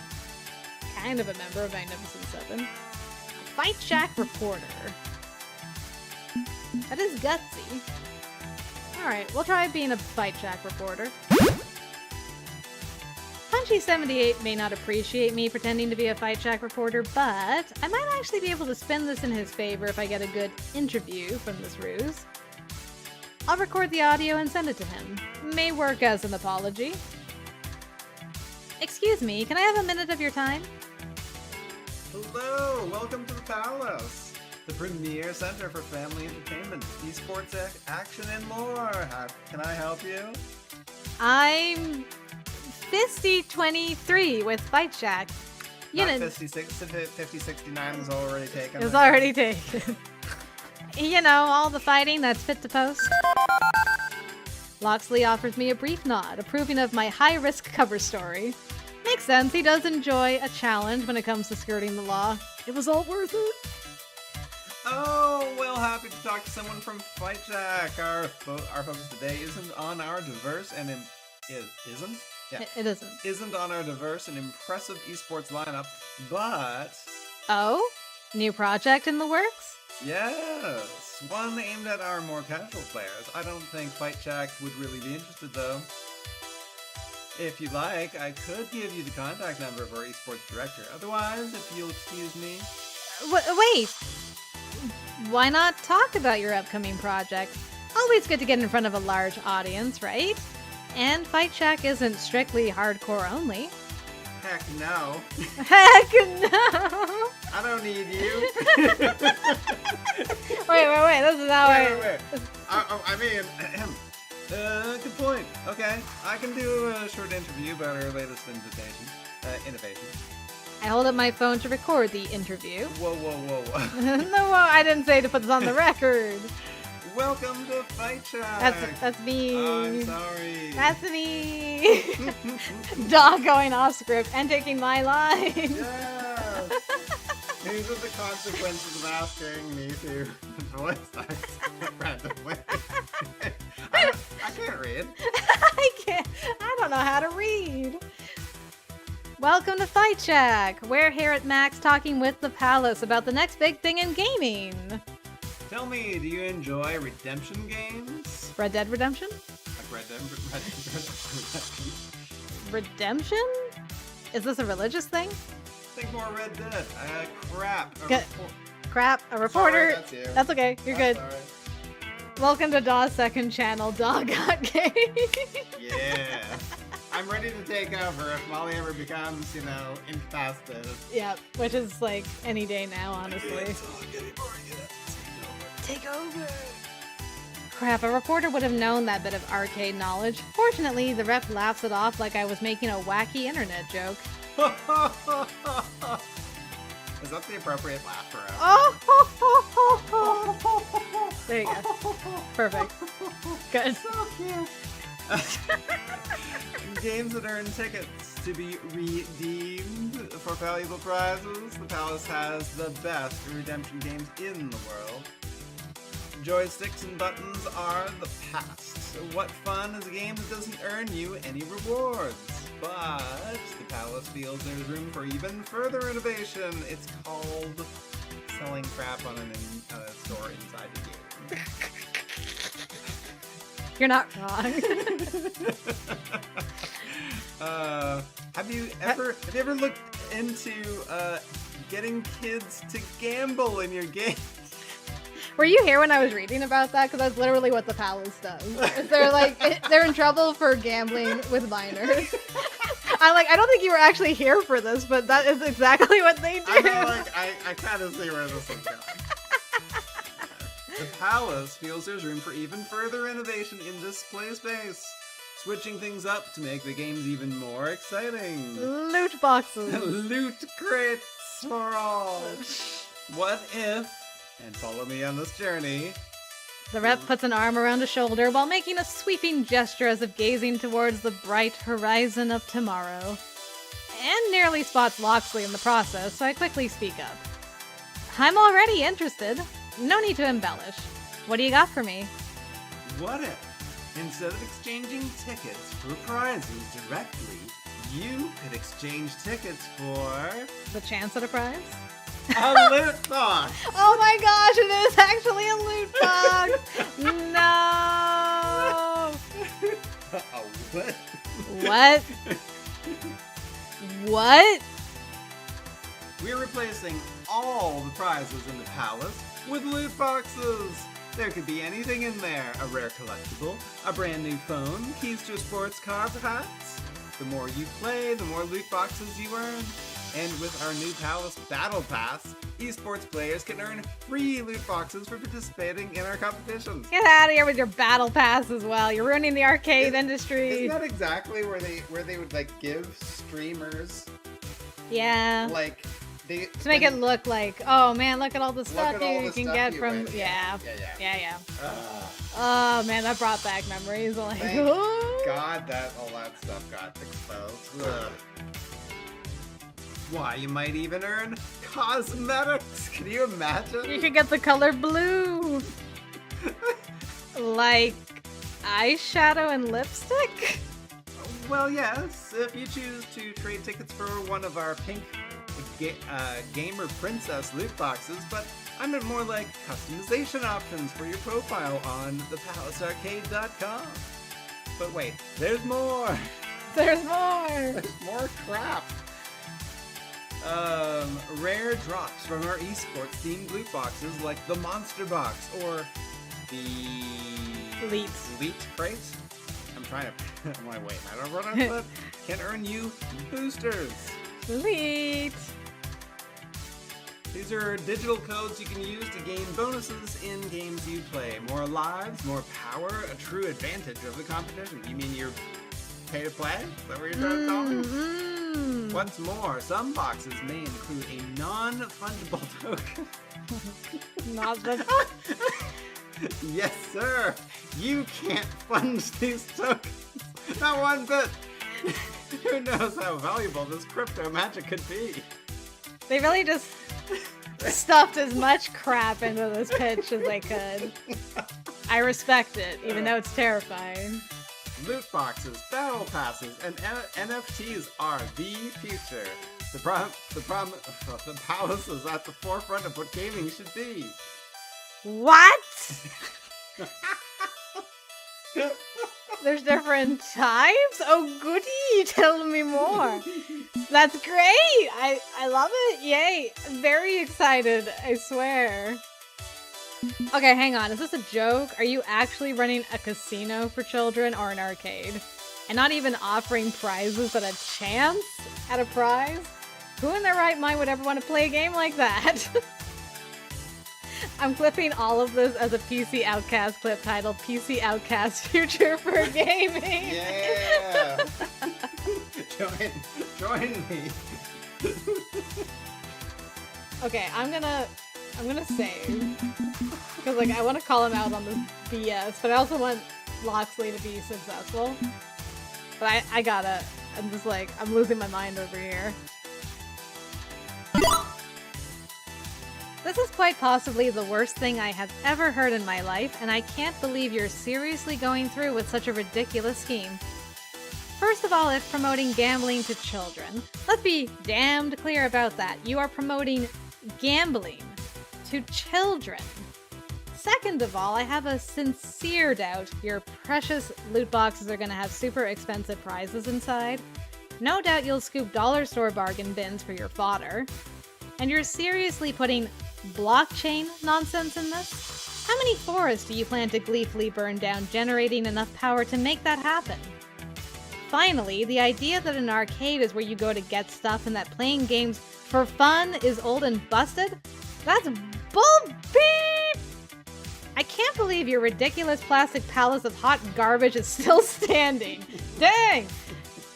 kind of a member of Magnificent Seven. A Fight Shack reporter. That is gutsy. Alright, we'll try being a Fight Shack reporter. Punchy78 may not appreciate me pretending to be a Fight Shack reporter, but I might actually be able to spin this in his favor if I get a good interview from this ruse. I'll record the audio and send it to him. May work as an apology. Excuse me, can I have a minute of your time? Hello, welcome to the Palace, the premier center for family entertainment, esports, action, and more. How can I help you? I'm Fisty23 with Fight Shack. Not 5069 was already taken. It was already taken. You know, all the fighting that's fit to post. Locksley offers me a brief nod, approving of my high-risk cover story. Makes sense, he does enjoy a challenge when it comes to skirting the law. It was all worth it. Oh, well, happy to talk to someone from Fight Shack. Our focus today isn't on our diverse and isn't? Yeah. It isn't. Isn't on our diverse and impressive esports lineup, but... Oh? New project in the works? Yes, one aimed at our more casual players. I don't think Fight Shack would really be interested, though. If you like, I could give you the contact number of our esports director. Otherwise, if you'll excuse me... Wait! Why not talk about your upcoming project? Always good to get in front of a large audience, right? And Fight Shack isn't strictly hardcore only. Heck no. Heck no! I don't need you. Wait, this is how Wait. Good point. Okay, I can do a short interview about our latest innovation. I hold up my phone to record the interview. Whoa. No, I didn't say to put this on the record. Welcome to Fight Shack. That's me. I'm sorry. That's me. Dog going off script and taking my line. Yes. These are the consequences of asking me to voice act randomly. I can't read. I don't know how to read. Welcome to Fight Shack. We're here at Max talking with the Palace about the next big thing in gaming. Tell me, do you enjoy redemption games? Red Dead Redemption? Like Red Dead Redemption? Redemption? Is this a religious thing? Think more Red Dead. Crap. Crap, a reporter. Sorry, that's you. That's okay, you're good. Sorry. Welcome to Daw's second channel, Daw Got Game. Yeah. I'm ready to take over if Molly ever becomes, incapacitated. Yeah, which is like any day now, honestly. Take over. Crap, a reporter would have known that bit of arcade knowledge. Fortunately, the rep laughs it off like I was making a wacky internet joke. Is that the appropriate laugh for us? Oh! There you go. Perfect. Good. So cute. Games that earn tickets to be redeemed for valuable prizes. The Palace has the best redemption games in the world. Joysticks and buttons are the past. What fun is a game that doesn't earn you any rewards? But the Palace feels there's room for even further innovation. It's called selling crap on a store inside the game. You're not wrong. Have you ever looked into getting kids to gamble in your game? Were you here when I was reading about that? Because that's literally what the Palace does. They're like, they're in trouble for gambling with minors. I don't think you were actually here for this, but that is exactly what they do. I know, I kind of see where this is going. The Palace feels there's room for even further innovation in display space, switching things up to make the games even more exciting. Loot boxes. Loot crates for all. What if, and follow me on this journey, The rep puts an arm around a shoulder while making a sweeping gesture as if gazing towards the bright horizon of tomorrow. And nearly spots Locksley in the process, so I quickly speak up. I'm already interested. No need to embellish. What do you got for me? what if, instead of exchanging tickets for prizes directly, you could exchange tickets for The chance at a prize? a loot box? Oh my gosh, it is actually a loot box! No! A what? What? What? We're replacing all the prizes in the palace with loot boxes. There could be anything in there. A rare collectible, a brand new phone, keys to a sports car perhaps. The more you play, the more loot boxes you earn. And with our new Palace Battle Pass, esports players can earn free loot boxes for participating in our competitions. Get out of here with your battle pass as well. You're ruining the arcade industry. Isn't that exactly where they would like give streamers Yeah. like they To make it look like, oh man, look at all the stuff at all you the can stuff get you from, win. yeah. Yeah. Ah. Oh man, that brought back memories. Like, Thank oh. God that all that stuff got exposed. Ugh. Why, you might even earn cosmetics. Can you imagine? You could get the color blue. Like eyeshadow and lipstick? Well, yes, if you choose to trade tickets for one of our pink Gamer Princess loot boxes, but I meant more like customization options for your profile on thepalacearcade.com. But wait, there's more! There's more! There's more crap! Rare drops from our esports themed loot boxes like the Monster Box or the Elite Crate. I'm trying to. I'm like, wait, I don't know what can earn you boosters. Elite! These are digital codes you can use to gain bonuses in games you play. More lives, more power, a true advantage of the competition. You mean you're pay to play? Is that what you're trying to tell me? Mm-hmm. What's more, some boxes may include a non-fungible token. Not the... Yes, sir. You can't funge these tokens. Not one bit. Who knows how valuable this crypto magic could be? They really just stuffed as much crap into this pitch as they could. I respect it, even though it's terrifying. Loot boxes, battle passes, and NFTs are the future. The palace is at the forefront of what gaming should be. What? There's different types? Oh, goody! you tell me more? That's great! I love it! Yay! I'm very excited, I swear. Okay, hang on. Is this a joke? Are you actually running a casino for children or an arcade? And not even offering prizes but a chance at a prize? Who in their right mind would ever want to play a game like that? I'm clipping all of this as a PC Outcast clip titled PC Outcast Future for Gaming. Yeah! Join me. Okay, I'm gonna save. Because like I want to call him out on this BS, but I also want Locksley to be successful. But I gotta. I'm just like, I'm losing my mind over here. This is quite possibly the worst thing I have ever heard in my life, and I can't believe you're seriously going through with such a ridiculous scheme. First of all, if promoting gambling to children, let's be damned clear about that. You are promoting gambling to children. Second of all, I have a sincere doubt your precious loot boxes are going to have super expensive prizes inside. No doubt you'll scoop dollar store bargain bins for your fodder. And you're seriously putting blockchain nonsense in this? How many forests do you plan to gleefully burn down, generating enough power to make that happen? Finally, the idea that an arcade is where you go to get stuff and that playing games for fun is old and busted? That's bull beep! I can't believe your ridiculous plastic palace of hot garbage is still standing. Dang!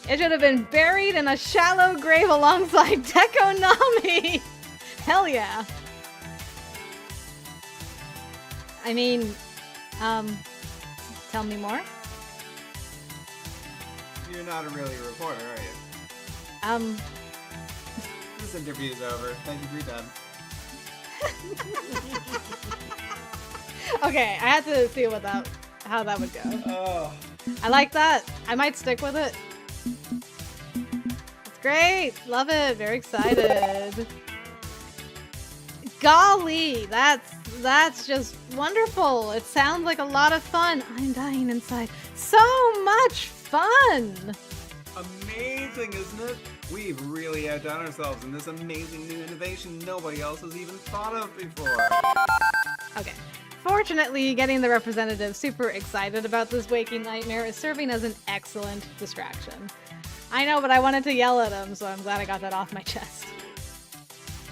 It should have been buried in a shallow grave alongside Dekonami! Hell yeah. I mean, tell me more? You're not really a reporter, are you? This interview's over. Thank you for your time. Okay, I had to see how that would go. Oh. I like that. I might stick with it. It's great. Love it. Very excited. Golly, that's just wonderful. It sounds like a lot of fun. I'm dying inside. So much fun. Amazing, isn't it? We've really outdone ourselves in this amazing new innovation nobody else has even thought of before. Okay. Fortunately, getting the representative super excited about this waking nightmare is serving as an excellent distraction. I know, but I wanted to yell at him, so I'm glad I got that off my chest.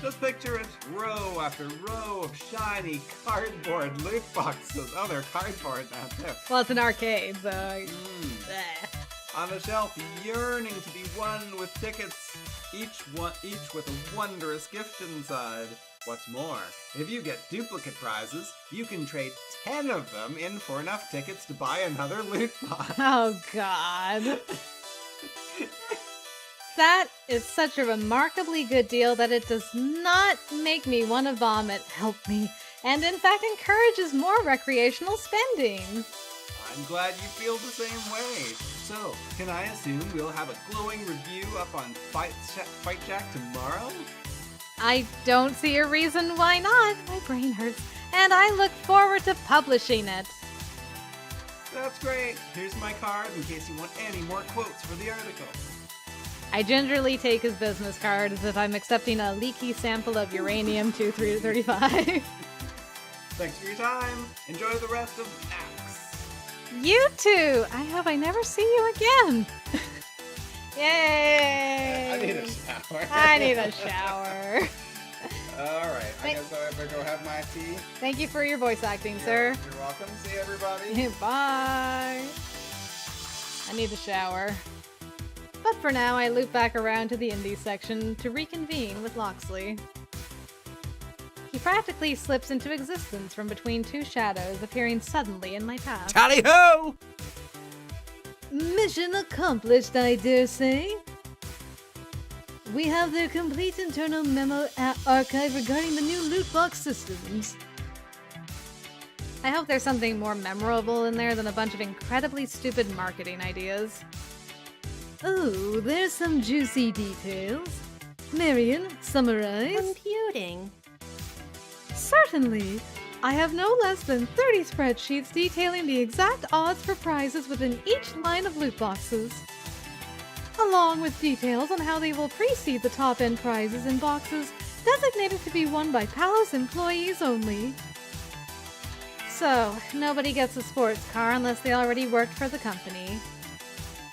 Just picture it, row after row of shiny cardboard loot boxes. Oh, they're cardboard now, too. Well, it's an arcade, so... On a shelf, yearning to be won with tickets, each with a wondrous gift inside. What's more, if you get duplicate prizes, you can trade 10 of them in for enough tickets to buy another loot box. Oh, God. That is such a remarkably good deal that it does not make me want to vomit, help me, and in fact encourages more recreational spending. I'm glad you feel the same way. So, can I assume we'll have a glowing review up on Fight Jack tomorrow? I don't see a reason why not. My brain hurts, and I look forward to publishing it. That's great. Here's my card in case you want any more quotes for the article. I gingerly take his business card as if I'm accepting a leaky sample of uranium-235. Thanks for your time. Enjoy the rest of Max. You too! I hope I never see you again. Yay! I need a shower. I need a shower. Alright, I guess I better go have my tea. Thank you for your voice acting, sir. You're welcome. See everybody. Bye. I need a shower. But for now, I loop back around to the indies section to reconvene with Locksley. He practically slips into existence from between two shadows, appearing suddenly in my path. Tally-ho! Mission accomplished, I dare say. We have their complete internal memo archive regarding the new loot box systems. I hope there's something more memorable in there than a bunch of incredibly stupid marketing ideas. Oh, there's some juicy details. Marion, summarize. Computing. Certainly. I have no less than 30 spreadsheets detailing the exact odds for prizes within each line of loot boxes. along with details on how they will precede the top-end prizes in boxes designated to be won by Palace employees only. So, nobody gets a sports car unless they already worked for the company.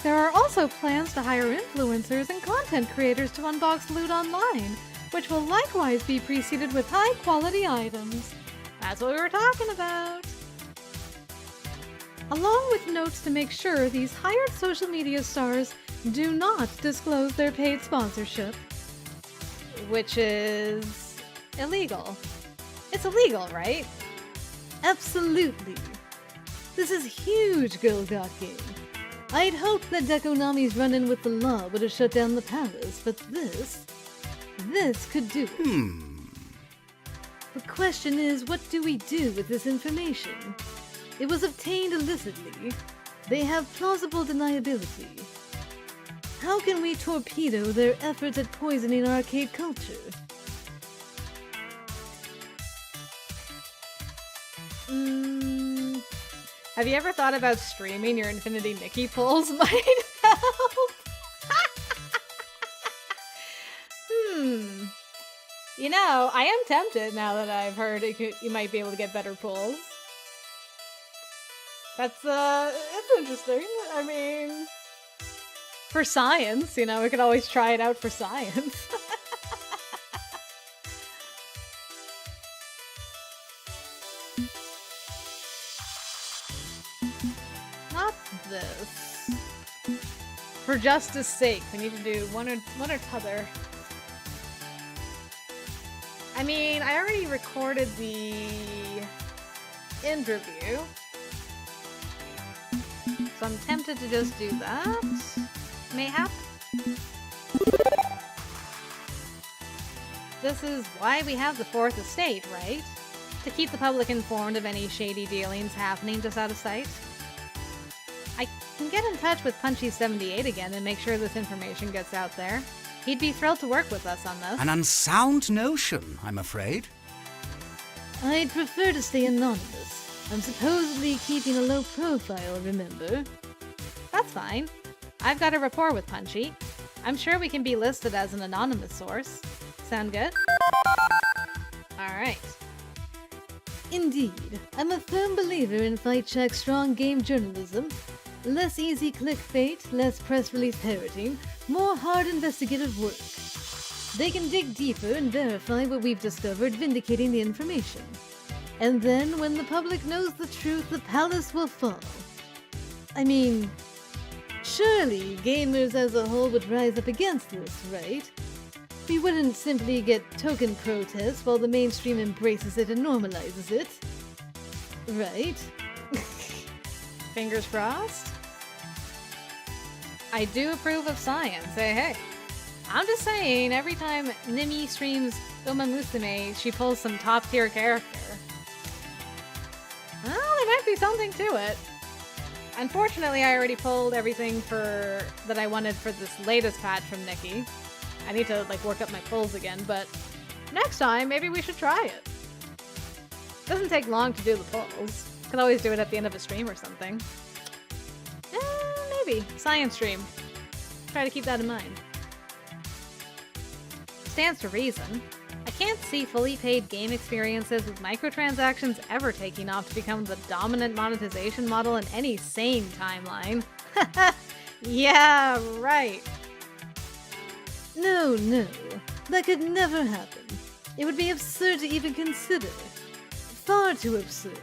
There are also plans to hire influencers and content creators to unbox loot online, which will likewise be preceded with high-quality items. That's what we were talking about. Along with notes to make sure these hired social media stars do not disclose their paid sponsorship. Which is illegal. It's illegal, right? Absolutely. This is huge, Girl Got Game. I'd hoped that Dekonami's run-in with the law would have shut down the palace, but this could do it. The question is, what do we do with this information? It was obtained illicitly. They have plausible deniability. How can we torpedo their efforts at poisoning arcade culture? Have you ever thought about streaming your Infinity Nikki pulls? Might help. You know, I am tempted now that I've heard you might be able to get better pulls. It's interesting. I mean, for science, you know, we could always try it out for science. Not this. For justice sake, we need to do one or t'other. I mean, I already recorded the interview, so I'm tempted to just do that. Mayhap. This is why we have the Fourth Estate, right? To keep the public informed of any shady dealings happening just out of sight. I can get in touch with Punchy78 again and make sure this information gets out there. He'd be thrilled to work with us on this. An unsound notion, I'm afraid. I'd prefer to stay anonymous. I'm supposedly keeping a low profile, remember? That's fine. I've got a rapport with Punchy. I'm sure we can be listed as an anonymous source. Sound good? Alright. Indeed, I'm a firm believer in Fight Check's strong game journalism. Less easy clickbait, less press release parroting, more hard investigative work. They can dig deeper and verify what we've discovered, vindicating the information. And then, when the public knows the truth, the palace will fall. I mean, surely gamers as a whole would rise up against this, right? We wouldn't simply get token protests while the mainstream embraces it and normalizes it. Right? Fingers crossed? I do approve of science, hey. I'm just saying, every time Nimi streams Uma Musume, she pulls some top-tier character. Well, there might be something to it. Unfortunately, I already pulled everything that I wanted for this latest patch from Nikki. I need to, work up my pulls again, but next time, maybe we should try it. Doesn't take long to do the pulls. Could always do it at the end of a stream or something. Maybe. Science stream. Try to keep that in mind. Stands to reason. I can't see fully paid game experiences with microtransactions ever taking off to become the dominant monetization model in any sane timeline. Yeah, right. No, that could never happen. It would be absurd to even consider. Far too absurd.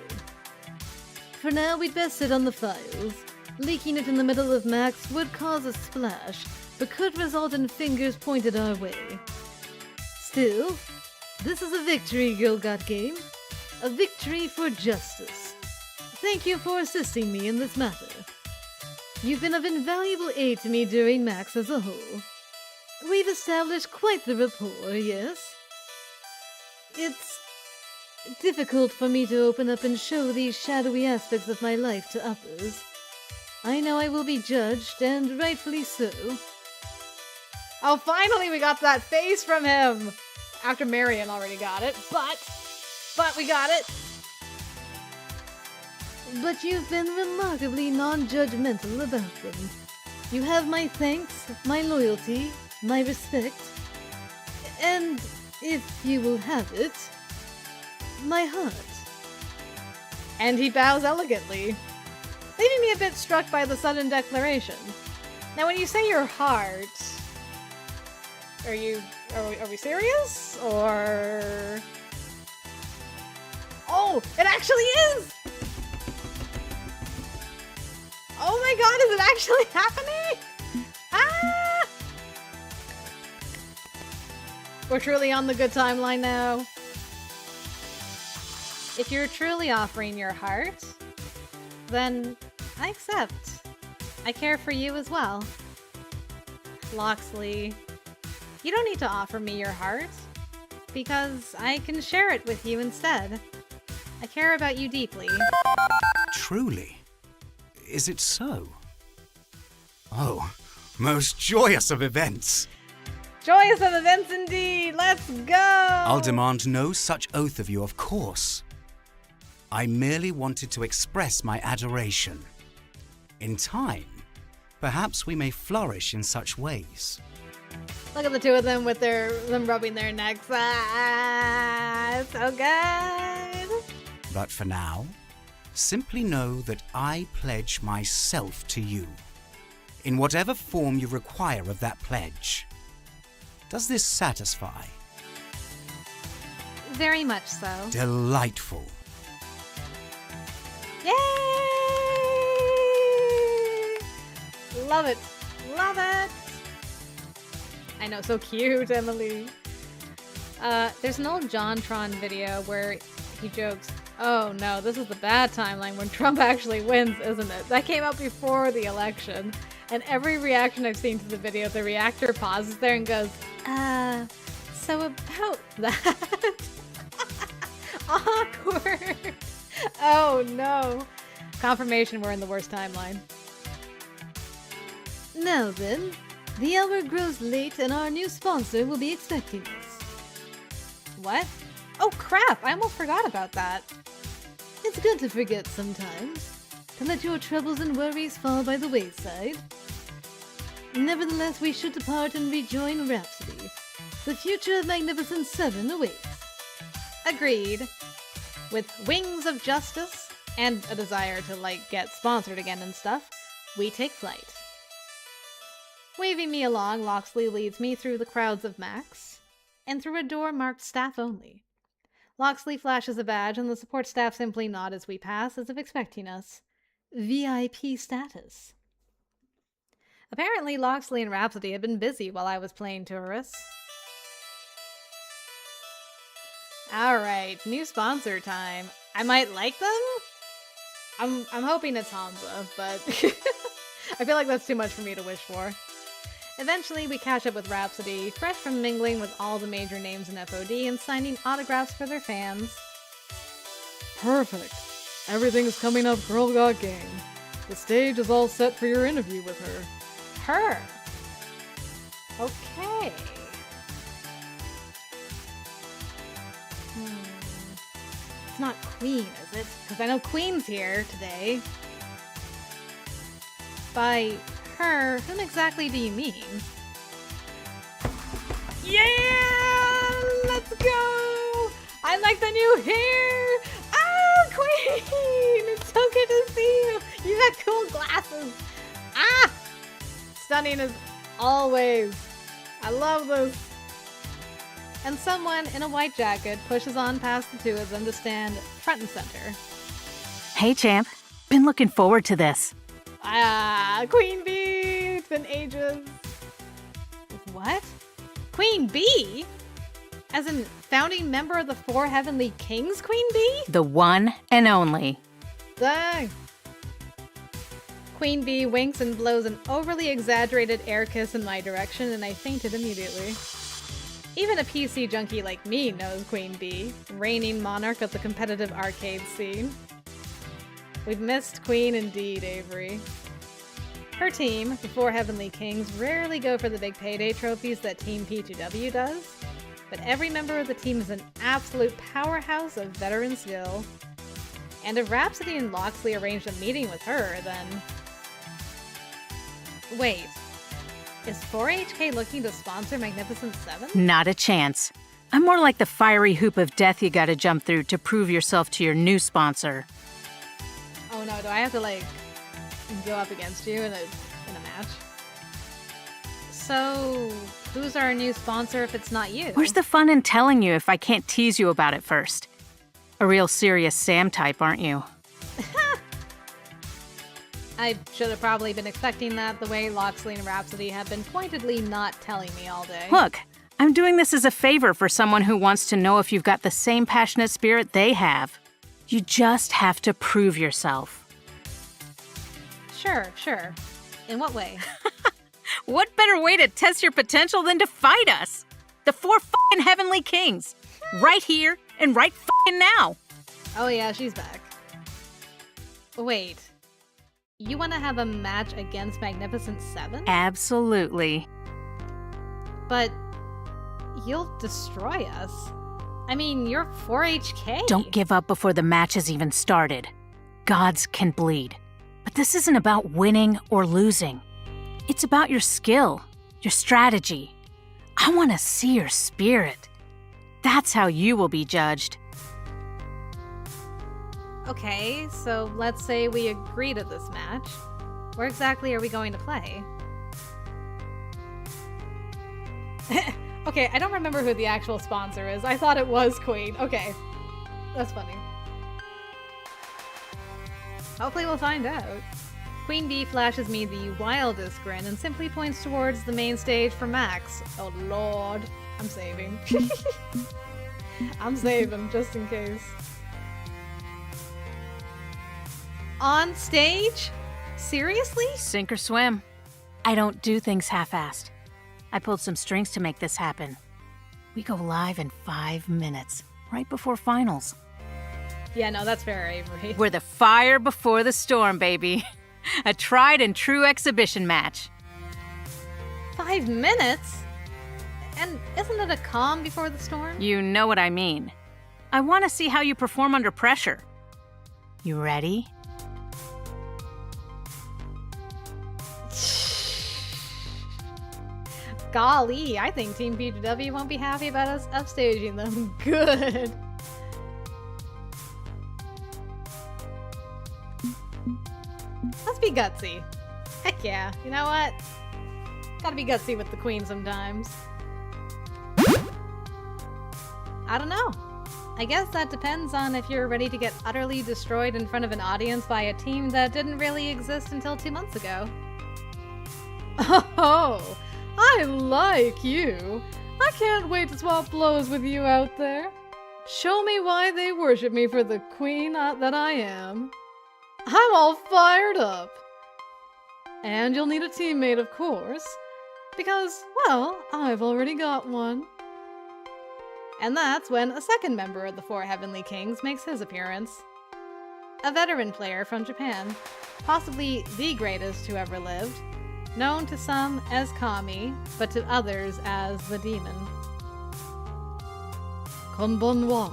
For now, we'd best sit on the files. Leaking it in the middle of Max would cause a splash, but could result in fingers pointed our way. Still, this is a victory, Girl Got Game. A victory for justice. Thank you for assisting me in this matter. You've been of invaluable aid to me during Max as a whole. We've established quite the rapport, yes? It's difficult for me to open up and show these shadowy aspects of my life to others. I know I will be judged, and rightfully so. Oh, finally we got that face from him! After Marion already got it, but we got it! But you've been remarkably non-judgmental about them. You have my thanks, my loyalty, my respect, and, if you will have it, my heart. And he bows elegantly, leaving me a bit struck by the sudden declaration. Now, when you say your heart, are we serious? Or... Oh, it actually is! Oh my god, is it actually happening? Ah! We're truly on the good timeline now. If you're truly offering your heart, then I accept. I care for you as well. Locksley, you don't need to offer me your heart, because I can share it with you instead. I care about you deeply. Truly? Is it so? Oh, most joyous of events. Joyous of events indeed! Let's go! I'll demand no such oath of you, of course. I merely wanted to express my adoration. In time, perhaps we may flourish in such ways. Look at the two of them with them rubbing their necks. Ah, so good! But for now, simply know that I pledge myself to you, in whatever form you require of that pledge. Does this satisfy? Very much so. Delightful. Yay! Love it. Love it! I know, so cute, Emily. There's an old JonTron video where he jokes, oh no, this is the bad timeline when Trump actually wins, isn't it? That came out before the election. And every reaction I've seen to the video, the reactor pauses there and goes, so about that. Awkward. Oh no. Confirmation we're in the worst timeline. Now then, the hour grows late and our new sponsor will be expecting us. What? Oh crap, I almost forgot about that. It's good to forget sometimes, to let your troubles and worries fall by the wayside. Nevertheless, we should depart and rejoin Rhapsody. The future of Magnificent 7 awaits. Agreed. With wings of justice and a desire to, get sponsored again and stuff, we take flight. Waving me along, Locksley leads me through the crowds of Max, and through a door marked staff only. Locksley flashes a badge, and the support staff simply nod as we pass, as if expecting us. VIP status. Apparently, Locksley and Rhapsody had been busy while I was playing tourists. Alright, new sponsor time. I might like them? I'm hoping it's Hansa, but I feel like that's too much for me to wish for. Eventually, we catch up with Rhapsody, fresh from mingling with all the major names in FOD and signing autographs for their fans. Perfect. Everything's coming up Girl Got Game. The stage is all set for your interview with her. Her? Okay. It's not Queen, is it? Because I know Queen's here today. By her, whom exactly do you mean? Yeah! Let's go! I like the new hair! Oh, Queen! It's so good to see you! You got cool glasses! Ah! Stunning as always. I love this. And someone in a white jacket pushes on past the two of them to stand front and center. Hey, champ. Been looking forward to this. Ah, Queen Bee! It's been ages. What? Queen Bee? As in founding member of the Four Heavenly Kings, Queen Bee? The one and only. Dang. Queen Bee winks and blows an overly exaggerated air kiss in my direction, and I fainted immediately. Even a PC junkie like me knows Queen Bee, reigning monarch of the competitive arcade scene. We've missed Queen indeed, Avery. Her team, the Four Heavenly Kings, rarely go for the big payday trophies that Team P2W does, but every member of the team is an absolute powerhouse of veteran skill. And if Rhapsody and Locksley arranged a meeting with her, then... Wait, is 4HK looking to sponsor Magnificent 7? Not a chance. I'm more like the fiery hoop of death you gotta jump through to prove yourself to your new sponsor. Oh no, do I have to like go up against you in a match? So, who's our new sponsor if it's not you? Where's the fun in telling you if I can't tease you about it first? A real serious Sam type, aren't you? I should have probably been expecting that the way LOCKSLEY and Rhapsody have been pointedly not telling me all day. Look, I'm doing this as a favor for someone who wants to know if you've got the same passionate spirit they have. You just have to prove yourself. Sure. In what way? What better way to test your potential than to fight us? The 4 fucking Heavenly Kings. Right here and right fucking now. Oh yeah, she's back. Wait. You want to have a match against Magnificent 7? Absolutely. But you'll destroy us. I mean, you're 4HK. Don't give up before the match has even started. Gods can bleed. But this isn't about winning or losing. It's about your skill, your strategy. I want to see your spirit. That's how you will be judged. Okay, so let's say we agree to this match. Where exactly are we going to play? Okay, I don't remember who the actual sponsor is. I thought it was Queen. Okay, that's funny. Hopefully we'll find out. Queen Bee flashes me the wildest grin and simply points towards the main stage for Max. Oh lord, I'm saving. I'm saving, just in case. On stage? Seriously? Sink or swim. I don't do things half-assed. I pulled some strings to make this happen. We go live in 5 minutes, right before finals. Yeah, no, that's fair, Avery. We're the fire before the storm, baby. A tried and true exhibition match. 5 minutes? And isn't it a calm before the storm? You know what I mean. I want to see how you perform under pressure. You ready? Golly, I think Team PQube won't be happy about us upstaging them. Good. Let's be gutsy. Heck yeah. You know what? Gotta be gutsy with the queen sometimes. I don't know. I guess that depends on if you're ready to get utterly destroyed in front of an audience by a team that didn't really exist until 2 months ago. Oh, I like you. I can't wait to swap blows with you out there. Show me why they worship me for the queen that I am. I'm all fired up. And you'll need a teammate, of course. Because, well, I've already got one. And that's when a second member of the 4 Heavenly Kings makes his appearance. A veteran player from Japan, possibly the greatest who ever lived, known to some as Kami, but to others as the Demon. Konbanwa.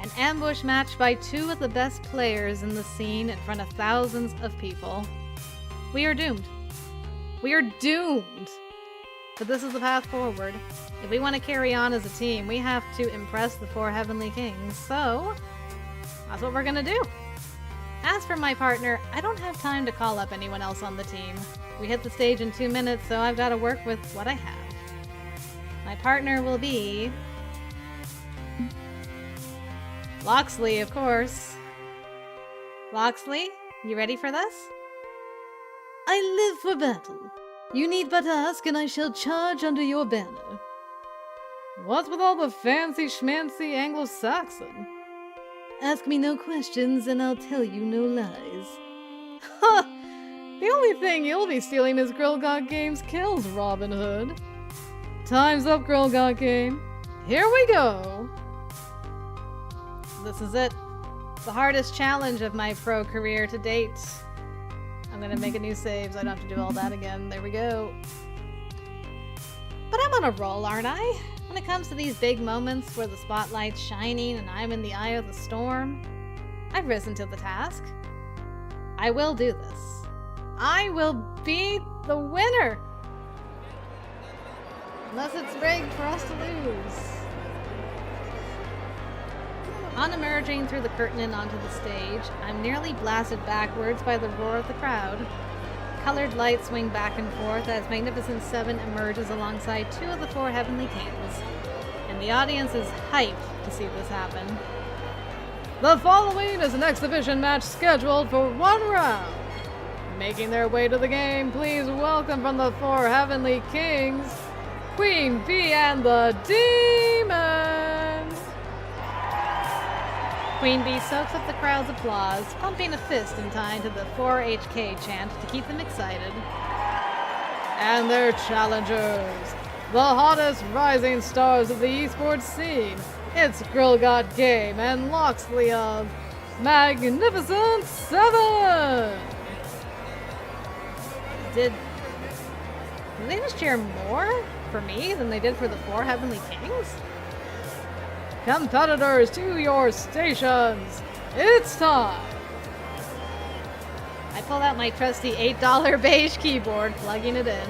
An ambush match by 2 of the best players in the scene in front of thousands of people. We are doomed. We are doomed! But this is the path forward. If we want to carry on as a team, we have to impress the 4 Heavenly Kings, so that's what we're gonna do. As for my partner, I don't have time to call up anyone else on the team. We hit the stage in 2 minutes, so I've got to work with what I have. My partner will be LOCKSLEY, of course. LOCKSLEY, you ready for this? I live for battle. You need but ask, and I shall charge under your banner. What's with all the fancy schmancy Anglo-Saxon? Ask me no questions, and I'll tell you no lies. Ha! The only thing you'll be stealing is Girl Got Game's kills, Robin Hood. Time's up, Girl Got Game. Here we go! This is it. The hardest challenge of my pro career to date. I'm gonna make a new save so I don't have to do all that again. There we go. But I'm on a roll, aren't I? When it comes to these big moments where the spotlight's shining and I'm in the eye of the storm, I've risen to the task. I will do this. I will be the winner! Unless it's rigged for us to lose. On emerging through the curtain and onto the stage, I'm nearly blasted backwards by the roar of the crowd. Colored lights swing back and forth as Magnificent Seven emerges alongside 2 of the 4 Heavenly Kings. And the audience is hyped to see this happen. The following is an exhibition match scheduled for 1 round. Making their way to the game, please welcome from the 4 Heavenly Kings, Queen Bee and the Demons! Queen Bee soaks up the crowd's applause, pumping a fist in time to the 4HK chant to keep them excited. And their challengers, the hottest rising stars of the esports scene, it's Girl Got Game and LOCKSLEY of Magnificent Seven! Did they just cheer more for me than they did for the 4 Heavenly Kings? Competitors, to your stations! It's time! I pulled out my trusty $8 beige keyboard, plugging it in,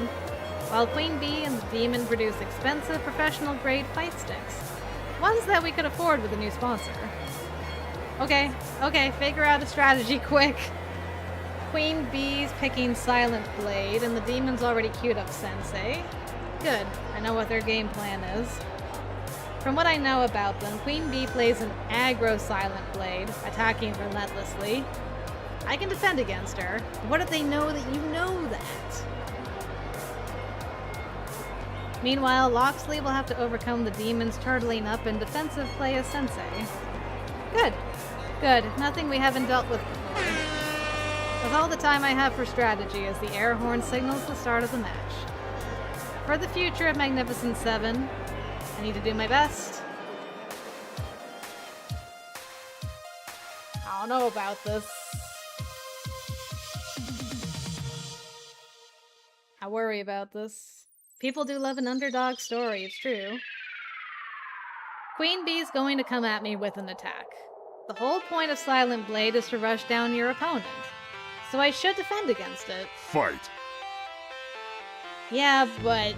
while Queen Bee and the Demon produce expensive professional-grade fight sticks. Ones that we could afford with a new sponsor. Okay, figure out a strategy quick. Queen Bee's picking Silent Blade, and the Demon's already queued up Sensei. Good, I know what their game plan is. From what I know about them, Queen Bee plays an aggro Silent Blade, attacking relentlessly. I can defend against her. What if they know that you know that? Meanwhile, LOCKSLEY will have to overcome the Demon's turtling up and defensive play as Sensei. Good. Nothing we haven't dealt with before. With all the time I have for strategy as the air horn signals the start of the match. For the future of Magnificent Seven, I need to do my best. I don't know about this. I worry about this. People do love an underdog story, it's true. Queen Bee's going to come at me with an attack. The whole point of Silent Blade is to rush down your opponent, so I should defend against it. Fight! Yeah, but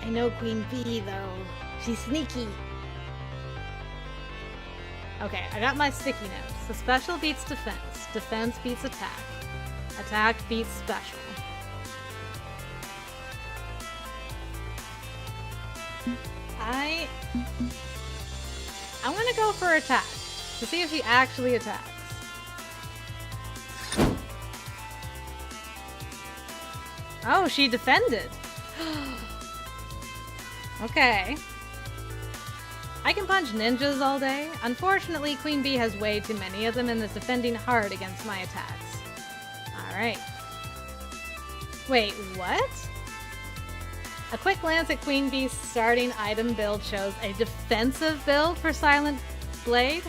I know Queen Bee, though. She's sneaky. Okay, I got my sticky notes. The special beats defense. Defense beats attack. Attack beats special. I'm gonna go for attack to see if she actually attacks. Oh, she defended. Okay. I can punch ninjas all day. Unfortunately, Queen Bee has way too many of them and is defending hard against my attacks. Alright. Wait, what? A quick glance at Queen Bee's starting item build shows a defensive build for Silent Blade?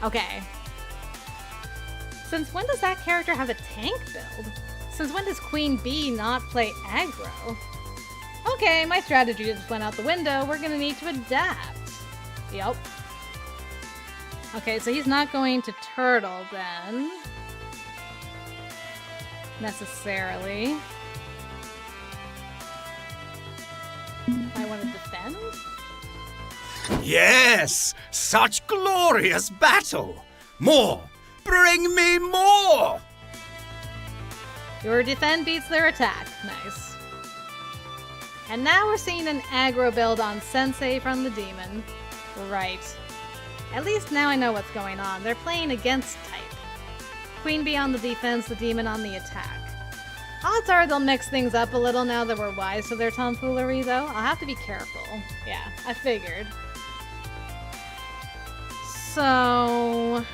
Okay. Since when does that character have a tank build? Since when does Queen Bee not play aggro? Okay, my strategy just went out the window. We're gonna need to adapt. Yep. Okay, so he's not going to turtle then. Necessarily. I want to defend? Yes! Such glorious battle! More! Bring me more! Your defend beats their attack. Nice. And now we're seeing an aggro build on Sensei from the Demon. Right. At least now I know what's going on. They're playing against type. Queen Bee on the defense, the Demon on the attack. Odds are they'll mix things up a little now that we're wise to their tomfoolery, though. I'll have to be careful. Yeah, I figured. So...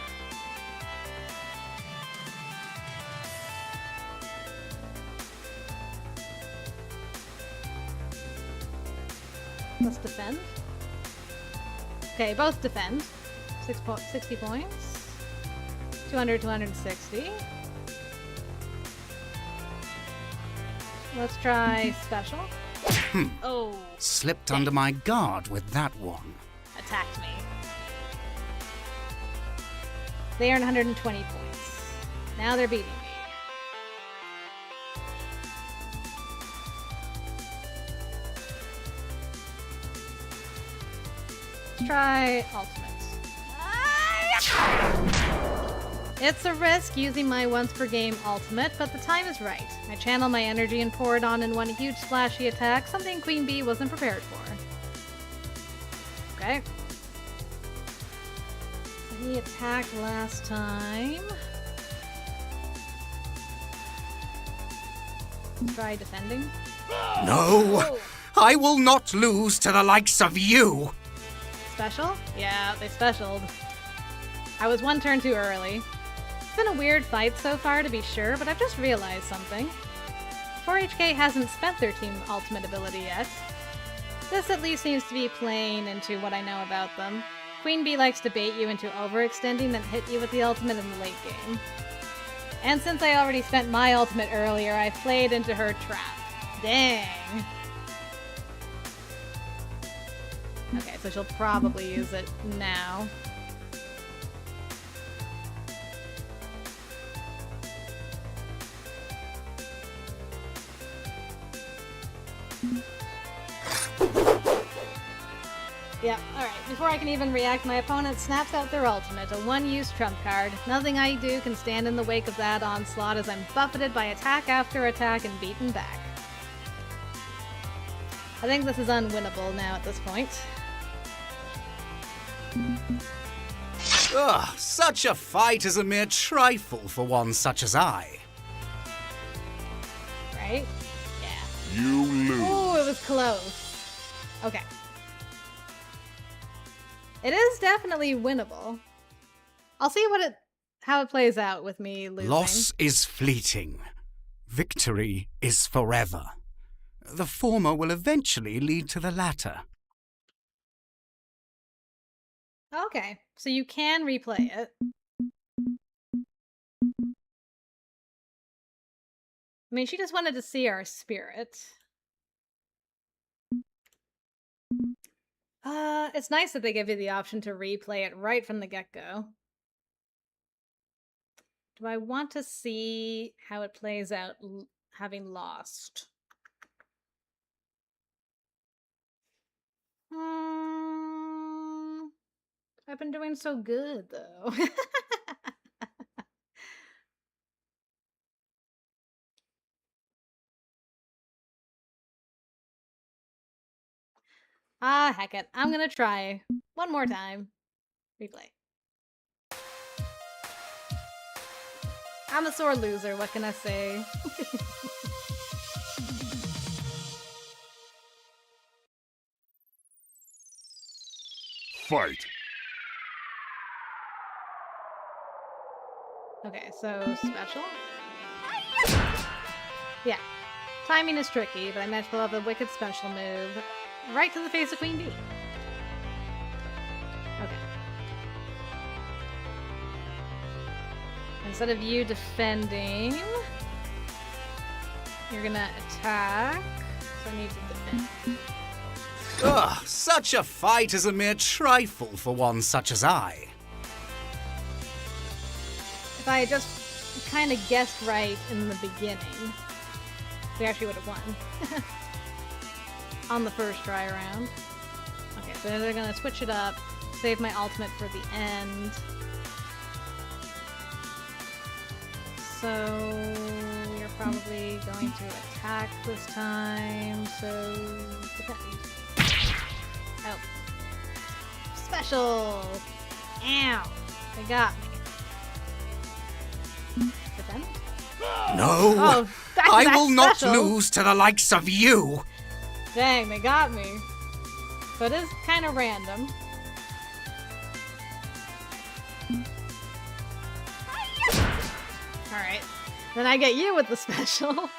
let's defend. Okay, both defend. 60 points. 200, 260. Let's try special. Oh. Slipped under my guard with that one. Attacked me. They earn 120 points. Now they're beating me. let's try ultimate. It's a risk using my once per game ultimate, but the time is right. I channel my energy and pour it on in one huge splashy attack, something Queen Bee wasn't prepared for. Okay. He attacked last time. Try defending. No! I will not lose to the likes of you! Special? Yeah, they specialed. I was one turn too early. It's been a weird fight so far, to be sure, but I've just realized something. 4HK hasn't spent their team ultimate ability yet. This at least seems to be playing into what I know about them. Queen Bee likes to bait you into overextending, then hit you with the ultimate in the late game. And since I already spent my ultimate earlier, I played into her trap. Dang. Okay, so she'll probably use it now. Yeah, alright. Before I can even react, my opponent snaps out their ultimate, a one-use trump card. Nothing I do can stand in the wake of that onslaught as I'm buffeted by attack after attack and beaten back. I think this is unwinnable now at this point. Ugh, such a fight is a mere trifle for one such as I. Right? Yeah. You lose. Ooh, it was close. Okay. It is definitely winnable. I'll see how it plays out with me losing. Loss is fleeting. Victory is forever. The former will eventually lead to the latter. Okay, so you can replay it. I mean, she just wanted to see our spirit. It's nice that they give you the option to replay it right from the get-go. Do I want to see how it plays out having lost? I've been doing so good, though. Ah, heck it. I'm gonna try one more time. Replay. I'm a sore loser, what can I say? Fight. Okay, so special? Yeah. Timing is tricky, but I managed to pull off a wicked special move. Right to the face of Queen Bee. Okay. Instead of you defending, you're gonna attack. So I need to defend. Ugh, such a fight is a mere trifle for one such as I. If I had just kind of guessed right in the beginning, we actually would have won. On the first try around. Okay, so they're gonna switch it up, save my ultimate for the end. So you're probably going to attack this time, so defend. Oh. Special! Ow! They got me. Defend? No! Oh, I will not special. lose to the likes of you! Dang, they got me. So it is kind of random. Alright. Then I get you with the special.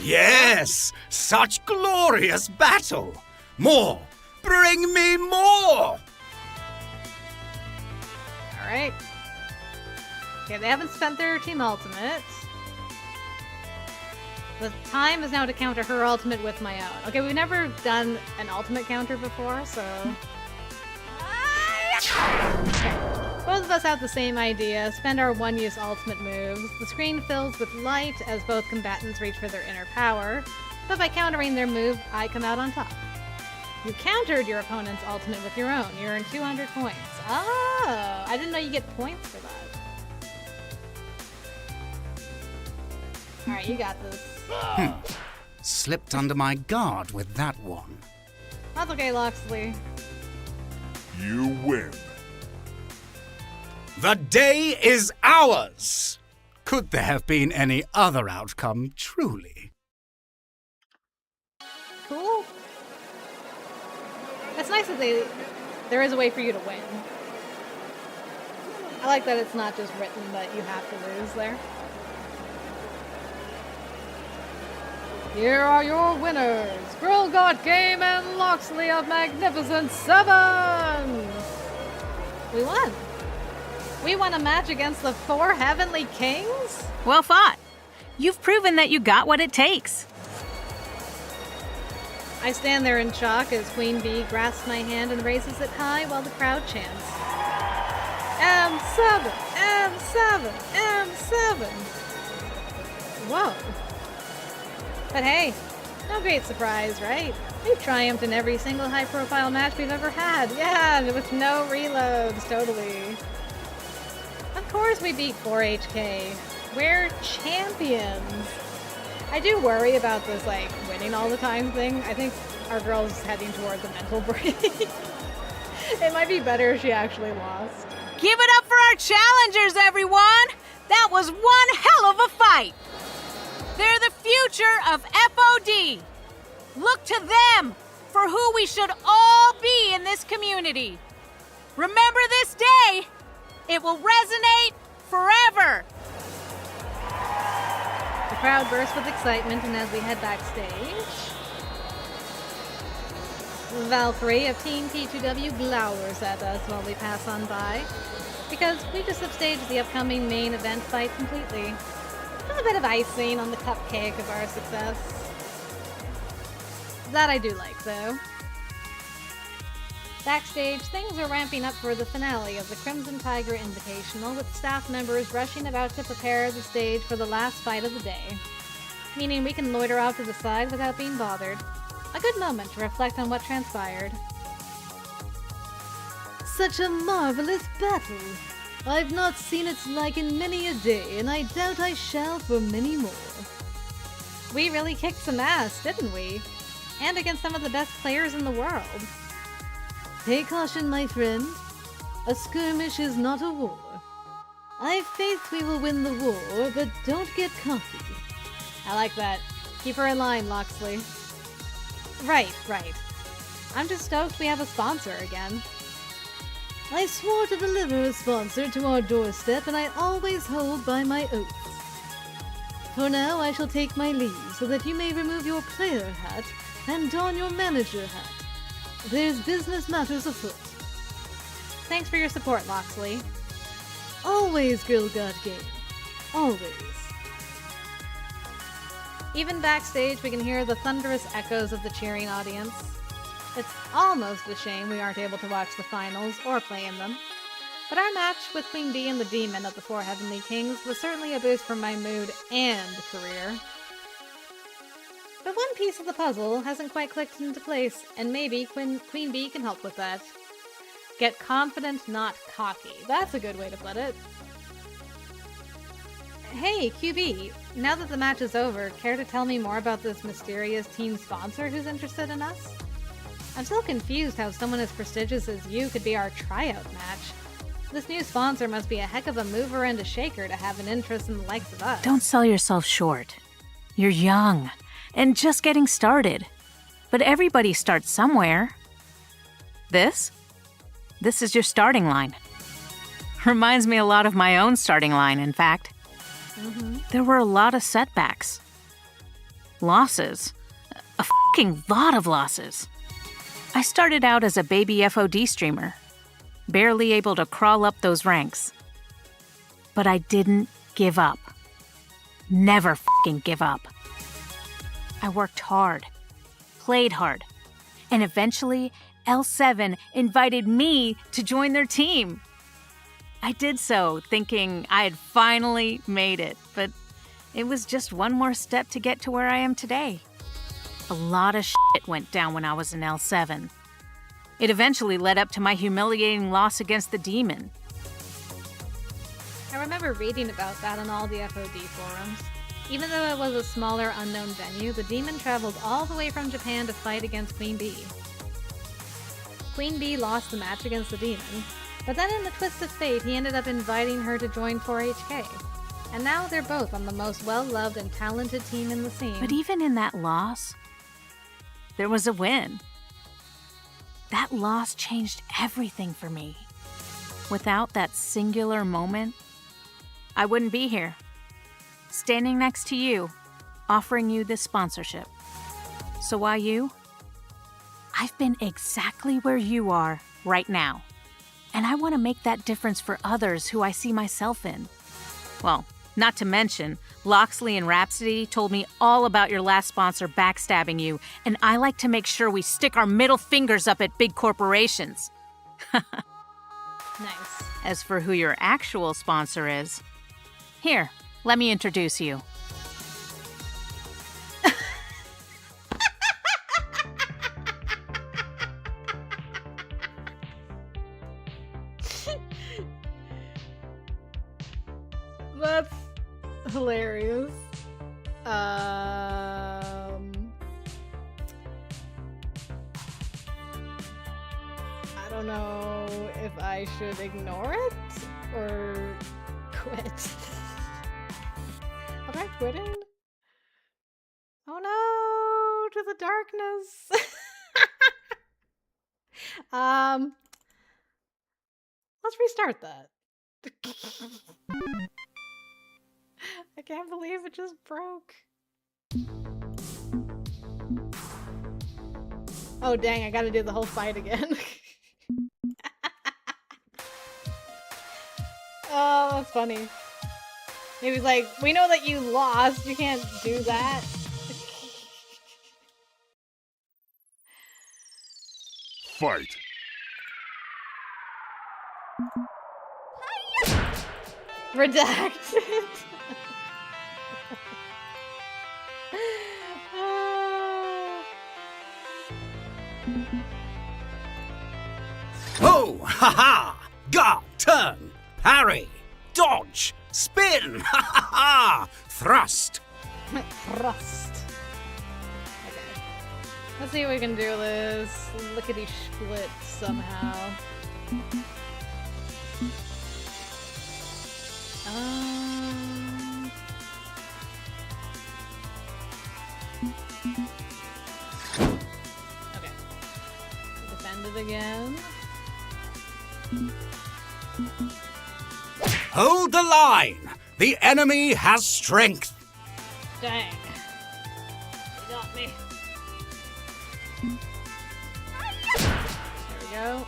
Yes! Such glorious battle! More! Bring me more! Alright. Okay, they haven't spent their team ultimate. The time is now to counter her ultimate with my own. Okay, we've never done an ultimate counter before, so... Okay. Both of us have the same idea, spend our one-use ultimate moves. The screen fills with light as both combatants reach for their inner power, but by countering their move, I come out on top. You countered your opponent's ultimate with your own. You earn 200 points. Oh, I didn't know you get points for that. Alright, you got this. Slipped under my guard with that one. That's okay, Locksley. You win. The day is ours! Could there have been any other outcome, truly? Cool. It's nice that there is a way for you to win. I like that it's not just written that you have to lose there. Here are your winners, Girl Got Game and Locksley of Magnificent Seven! We won. We won a match against the 4 Heavenly Kings? Well fought. You've proven that you got what it takes. I stand there in shock as Queen Bee grasps my hand and raises it high while the crowd chants. M7! M7! M7! Whoa. But hey, no great surprise, right? We've triumphed in every single high-profile match we've ever had. Yeah, with no reloads, totally. Of course we beat 4HK. We're champions. I do worry about this, like, winning all the time thing. I think our girl's heading towards a mental break. It might be better if she actually lost. Give it up for our challengers, everyone! That was one hell of a fight! They're the future of FOD. Look to them for who we should all be in this community. Remember this day. It will resonate forever. The crowd bursts with excitement, and as we head backstage, Valkyrie of Team P2W glowers at us while we pass on by, because we just upstaged the upcoming main event fight completely. Just a bit of icing on the cupcake of our success. That I do like, though. Backstage, things are ramping up for the finale of the Crimson Tiger Invitational, with staff members rushing about to prepare the stage for the last fight of the day. Meaning we can loiter off to the side without being bothered. A good moment to reflect on what transpired. Such a marvelous battle! I've not seen its like in many a day, and I doubt I shall for many more. We really kicked some ass, didn't we? And against some of the best players in the world. Take caution, my friend. A skirmish is not a war. I've faith we will win the war, but don't get cocky. I like that. Keep her in line, Locksley. Right. I'm just stoked we have a sponsor again. I swore to deliver a sponsor to our doorstep, and I always hold by my oaths. For now, I shall take my leave, so that you may remove your player hat and don your manager hat. There's business matters afoot. Thanks for your support, Locksley. Always, Girl Got Game. Always. Even backstage, we can hear the thunderous echoes of the cheering audience. It's almost a shame we aren't able to watch the finals or play in them. But our match with Queen Bee and the Demon of the 4 Heavenly Kings was certainly a boost for my mood and career. But one piece of the puzzle hasn't quite clicked into place, and maybe Queen Bee can help with that. Get confident, not cocky. That's a good way to put it. Hey, QB, now that the match is over, care to tell me more about this mysterious team sponsor who's interested in us? I'm still confused how someone as prestigious as you could be our tryout match. This new sponsor must be a heck of a mover and a shaker to have an interest in the likes of us. Don't sell yourself short. You're young and just getting started. But everybody starts somewhere. This is your starting line. Reminds me a lot of my own starting line, in fact. There were a lot of setbacks. Losses. A fucking lot of losses. I started out as a baby FOD streamer, barely able to crawl up those ranks. But I didn't give up. Never fucking give up. I worked hard, played hard, and eventually L7 invited me to join their team. I did so, thinking I had finally made it, but it was just one more step to get to where I am today. A lot of shit went down when I was in L7. It eventually led up to my humiliating loss against the demon. I remember reading about that on all the FOD forums. Even though it was a smaller, unknown venue, the demon traveled all the way from Japan to fight against Queen Bee. Queen Bee lost the match against the demon, but then in the twist of fate, he ended up inviting her to join 4HK. And now they're both on the most well-loved and talented team in the scene. But even in that loss, there was a win. That loss changed everything for me. Without that singular moment, I wouldn't be here, standing next to you, offering you this sponsorship. So why you? I've been exactly where you are right now, and I want to make that difference for others who I see myself in. Well, not to mention, LOCKSLEY and Rhapsody told me all about your last sponsor backstabbing you, and I like to make sure we stick our middle fingers up at big corporations. Nice. As for who your actual sponsor is, here, let me introduce you. That's hilarious. I don't know if I should ignore it or quit. Am I quitting? Oh no, to the darkness. Let's restart that. I can't believe it just broke. Oh dang, I gotta do the whole fight again. Oh, that's funny. He was like, we know that you lost, you can't do that. Fight. Redacted. Oh, ha-ha! Guard, turn, parry, dodge, spin, ha-ha-ha! Thrust. Thrust. Okay. Let's see if we can do this lickety-split somehow. Okay. Defend it again. Hold the line! The enemy has strength! Dang. You got me. There we go.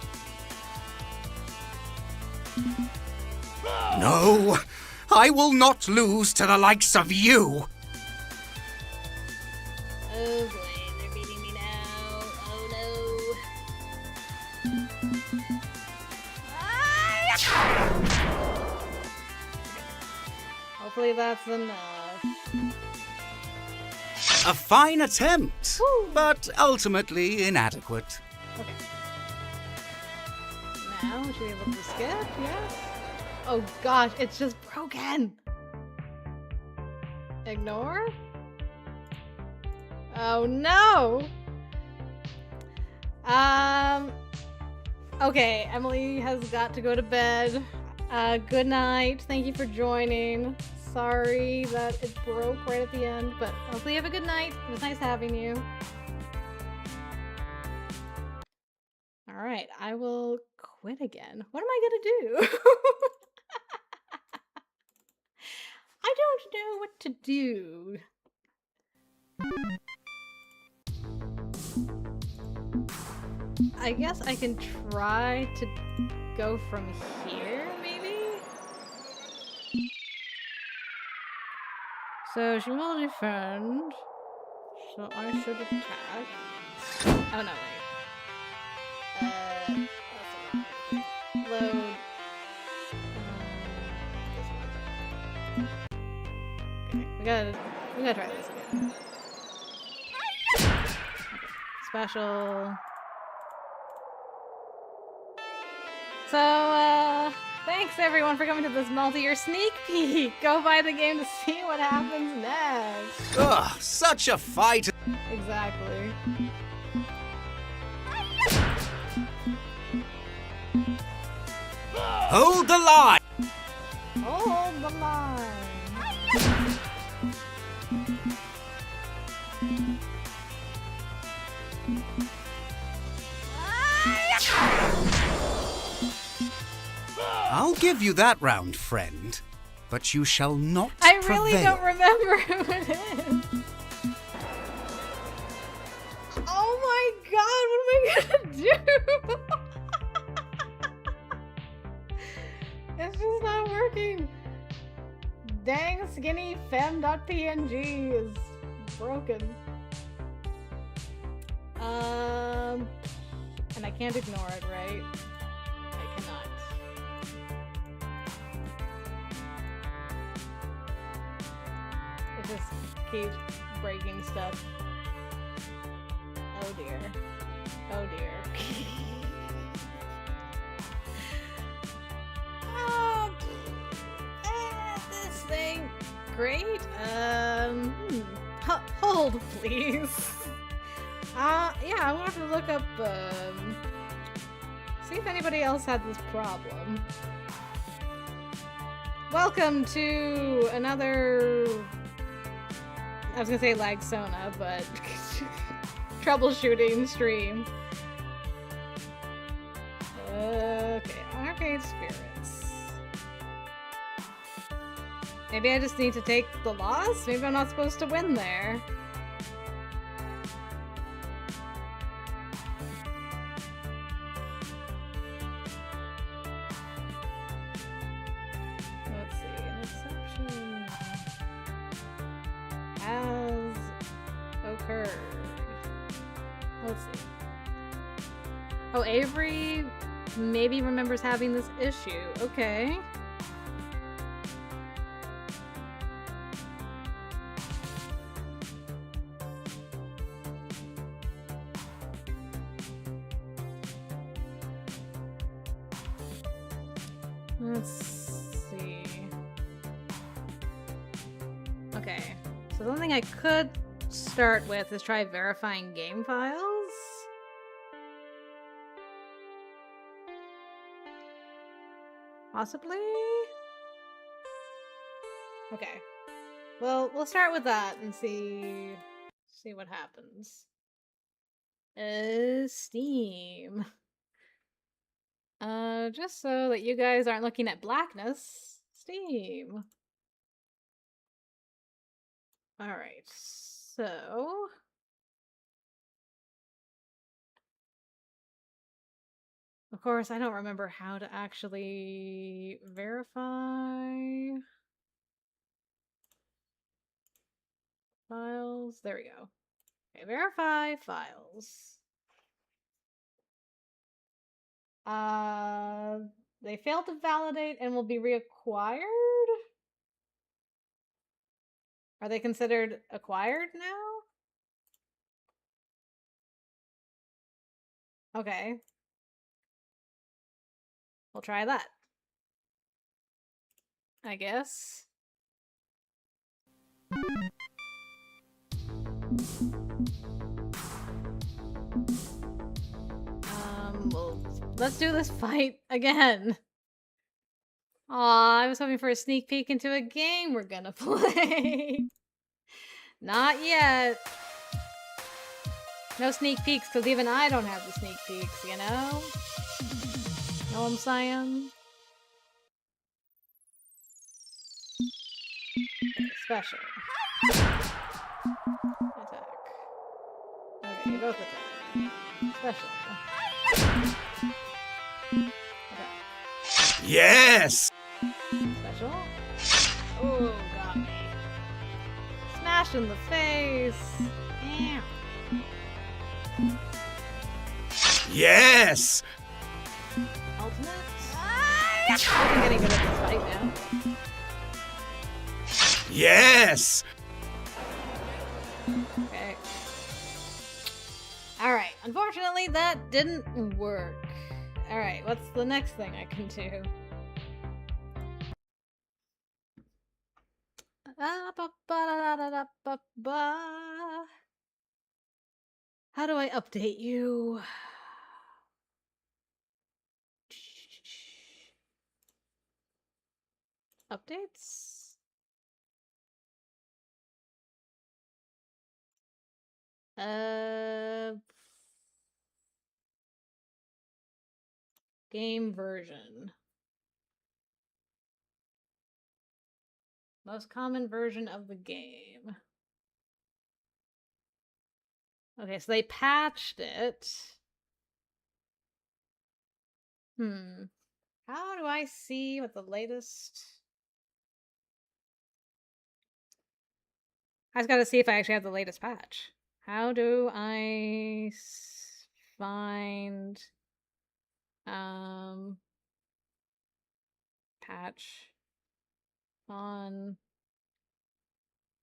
No, I will not lose to the likes of you! Oh boy, they're beating me now. Oh no. Hopefully that's enough. A fine attempt, but ultimately inadequate. Okay. Now we should be able to skip, yeah? Oh gosh, it's just broken! Ignore? Oh no! Okay, Emily has got to go to bed. Good night. Thank you for joining. Sorry that it broke right at the end, but hopefully you have a good night. It was nice having you. Alright, I will quit again. What am I gonna do? I don't know what to do. I guess I can try to go from here, maybe? So she will defend. So I should attack. Oh no, wait. That's a lot. Load. We gotta try this again. Okay. Special. So, thanks everyone for coming to this multi-year sneak peek. Go buy the game to see what happens next. Ugh, such a fight! Exactly. Hold the line! Hold the line. I'll give you that round, friend. But you shall not I really prevail. don't remember who it is. Oh my god, what am I gonna do? It's just not working. Dang skinny femme.png is broken. And I can't ignore it, right? I cannot. It just keeps breaking stuff. Oh dear. Oh dear. This thing. Great. Hold, please. Yeah, I want to look up, see if anybody else had this problem. Welcome to another, I was gonna say Lagsona, but troubleshooting stream. Okay, Arcade Spirits. Maybe I just need to take the loss? Maybe I'm not supposed to win there. Let's see, an exception has occurred. Let's see. Oh, Avery maybe remembers having this issue. Okay. Let's see. Okay, so something I could start with is try verifying game files. Possibly? Okay. Well, we'll start with that and see what happens. Steam. Just so that you guys aren't looking at blackness. Steam. Alright, so... Of course, I don't remember how to actually verify files. There we go. Okay, verify files. They failed to validate and will be reacquired? Are they considered acquired now? Okay. We'll try that. I guess. Well, let's do this fight again. Aw, I was hoping for a sneak peek into a game we're gonna play. Not yet. No sneak peeks, because even I don't have the sneak peeks, you know? Know what I'm saying? Okay, special. Attack. Okay, you both attack. Special. Attack. Yes! Special. Oh, got me. Smash in the face. Ow. Yes! Ultimate? I'm getting good at this fight now. Yes! Okay. Alright, unfortunately that didn't work. Alright, what's the next thing I can do? How do I update you? Updates? Game version. Most common version of the game. Okay, so they patched it. How do I see what the latest... I just gotta see if I actually have the latest patch. How do I find patch on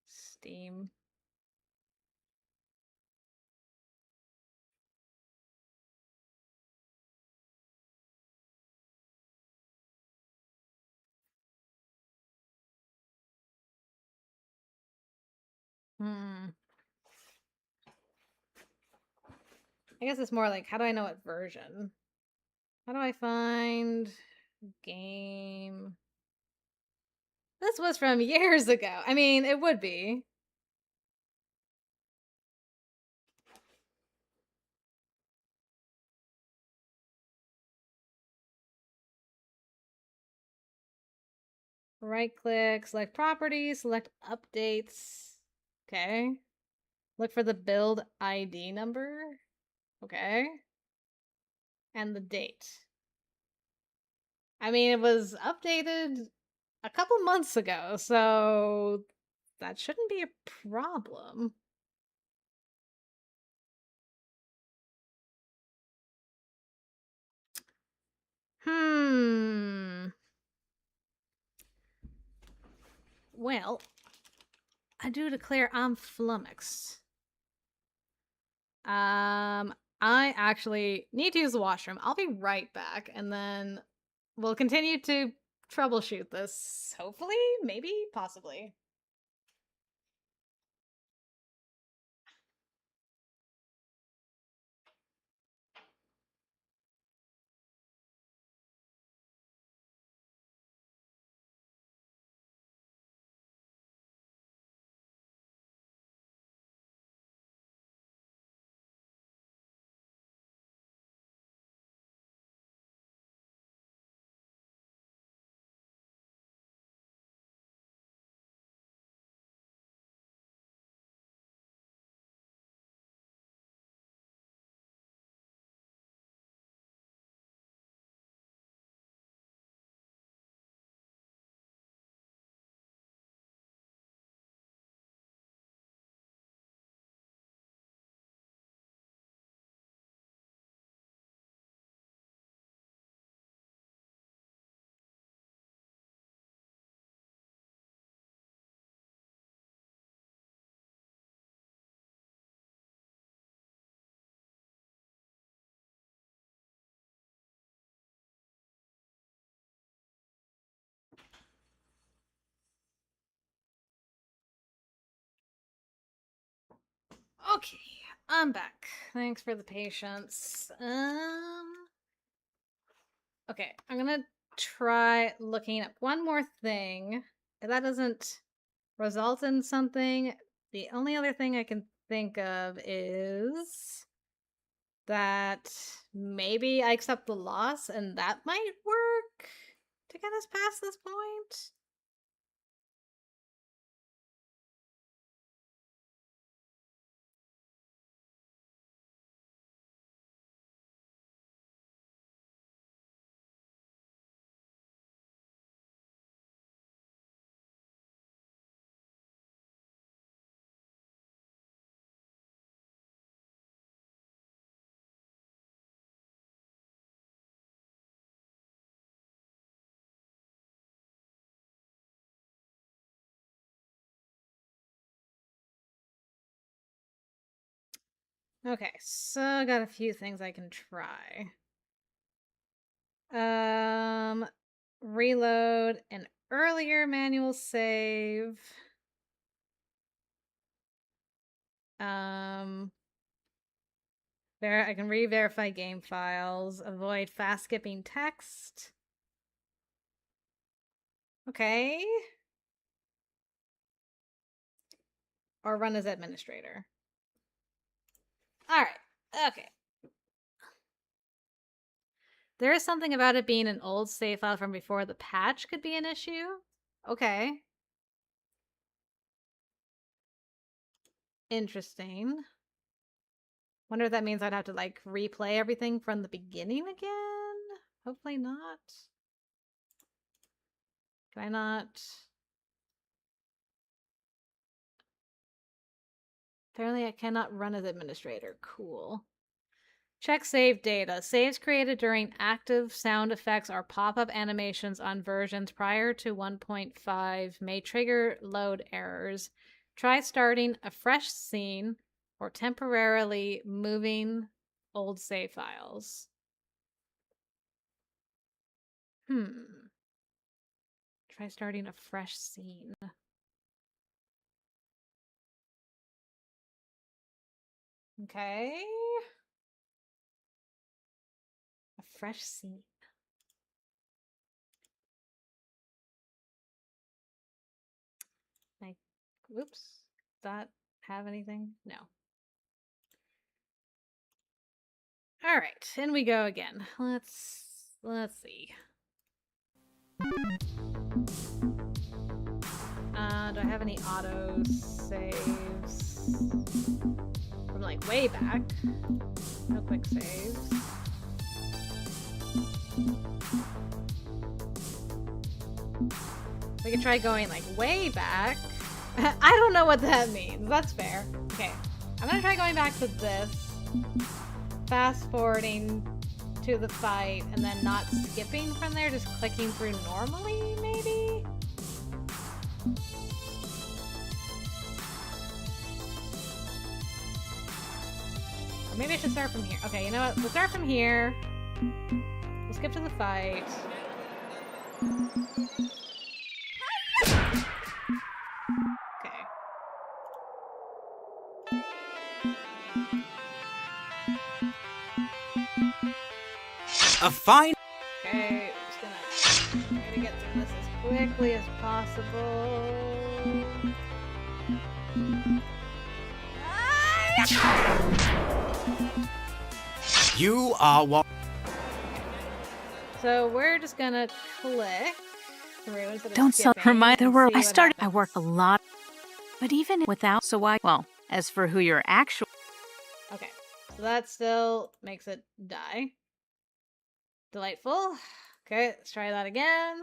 Steam? I guess it's more like, how do I know what version? How do I find game? This was from years ago. I mean, it would be. Right click, select properties, select updates. Okay. Look for the build ID number. Okay. And the date. I mean, it was updated a couple months ago, so that shouldn't be a problem. Well, I do declare I'm flummoxed. I actually need to use the washroom. I'll be right back, and then we'll continue to troubleshoot this. Hopefully, maybe, possibly. Okay, I'm back. Thanks for the patience. Okay, I'm gonna try looking up one more thing. If that doesn't result in something, the only other thing I can think of is that maybe I accept the loss and that might work to get us past this point. Okay, so I got a few things I can try. Reload an earlier manual save. I can re-verify game files, avoid fast skipping text. Okay. Or run as administrator. Alright, okay. There is something about it being an old save file from before the patch could be an issue. Okay. Interesting. Wonder if that means I'd have to, like, replay everything from the beginning again? Hopefully not. Can I not? Apparently I cannot run as administrator. Cool. Check save data. Saves created during active sound effects or pop-up animations on versions prior to 1.5 may trigger load errors. Try starting a fresh scene or temporarily moving old save files. Try starting a fresh scene. Okay. A fresh scene. Whoops. Does that have anything? No. All right, in we go again. Let's see. Do I have any auto saves from like way back? No quick saves. We could try going like way back. I don't know what that means. That's fair. Okay, I'm gonna try going back to this. Fast forwarding to the fight and then not skipping from there, just clicking through normally, maybe? Or maybe I should start from here. Okay, you know what? We'll start from here. We'll skip to the fight. Okay. A fine. Okay, I'm just gonna try to get through this as quickly as possible. You are what? So we're just gonna click through instead of Don't skipping remind there and were. see I what started. I happens. work a lot, but even without. So I. Well, as for who you're actually. Okay, so that still makes it die. Delightful. Okay, let's try that again.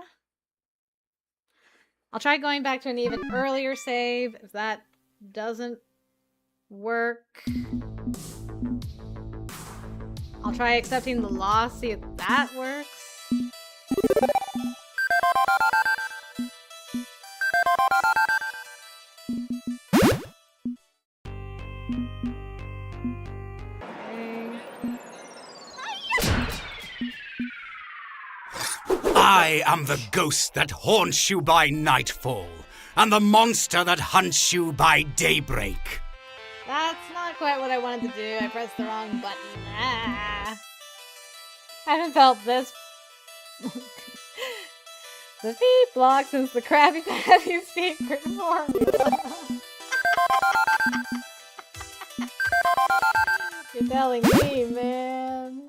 I'll try going back to an even earlier save. If that doesn't work, I'll try accepting the loss, see if that works. I am the ghost that haunts you by nightfall, and the monster that hunts you by daybreak. That's not quite what I wanted to do. I pressed the wrong button. Ah. I haven't felt this the feet block since the Krabby Patty secret formula. You're telling me, man.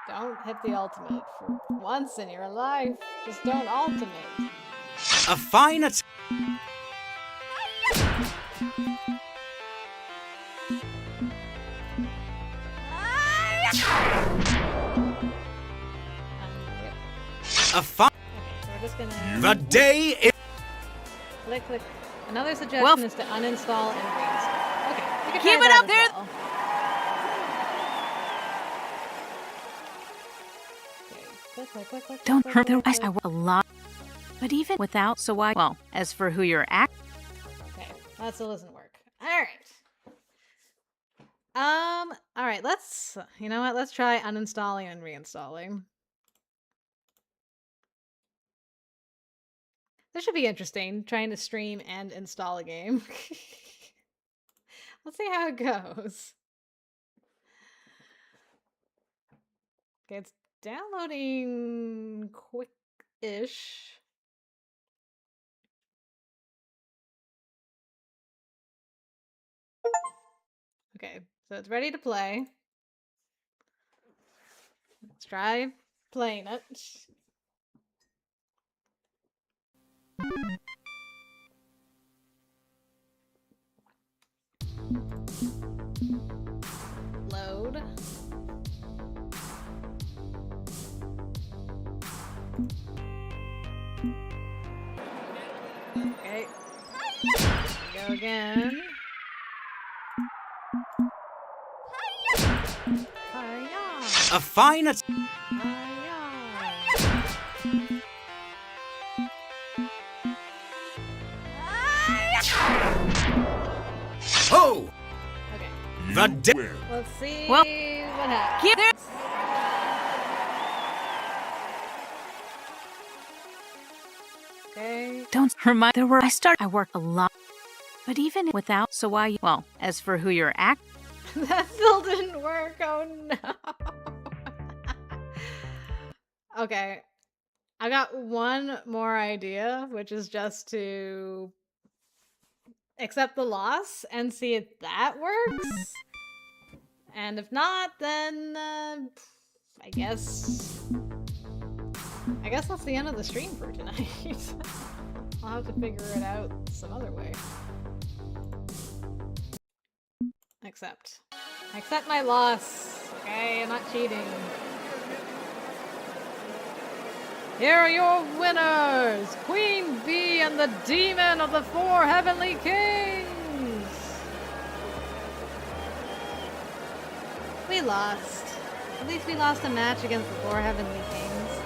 Don't hit the ultimate for once in your life. Just don't ultimate. A fine at. A fine. Okay, so we're just gonna. The day is. Click. Another suggestion is to uninstall and reinstall. Okay, we can try Keep it that up as there. well. Okay, click. Don't hurt the. I work a lot. But even without, so why? Well, as for who you're Okay, that still doesn't work. Alright. Alright, let's, you know what, let's try uninstalling and reinstalling. This should be interesting, trying to stream and install a game. Let's see how it goes. Okay, it's downloading quick-ish. Okay, so it's ready to play. Let's try playing it. Load. Okay. Go again. Hiya! A fine Oh! Okay. The Let's see Well, what happens. Get there. Okay. Don't remind. I worked a lot. But even without, so why? Well, as for who you're That still didn't work. Oh no. Okay. I got one more idea, which is just to accept the loss and see if that works. And if not, then I guess that's the end of the stream for tonight. I'll have to figure it out some other way. Accept my loss. Okay, I'm not cheating. Here are your winners, Queen Bee and the Demon of the Four Heavenly Kings. We lost. At least we lost a match against the Four Heavenly Kings.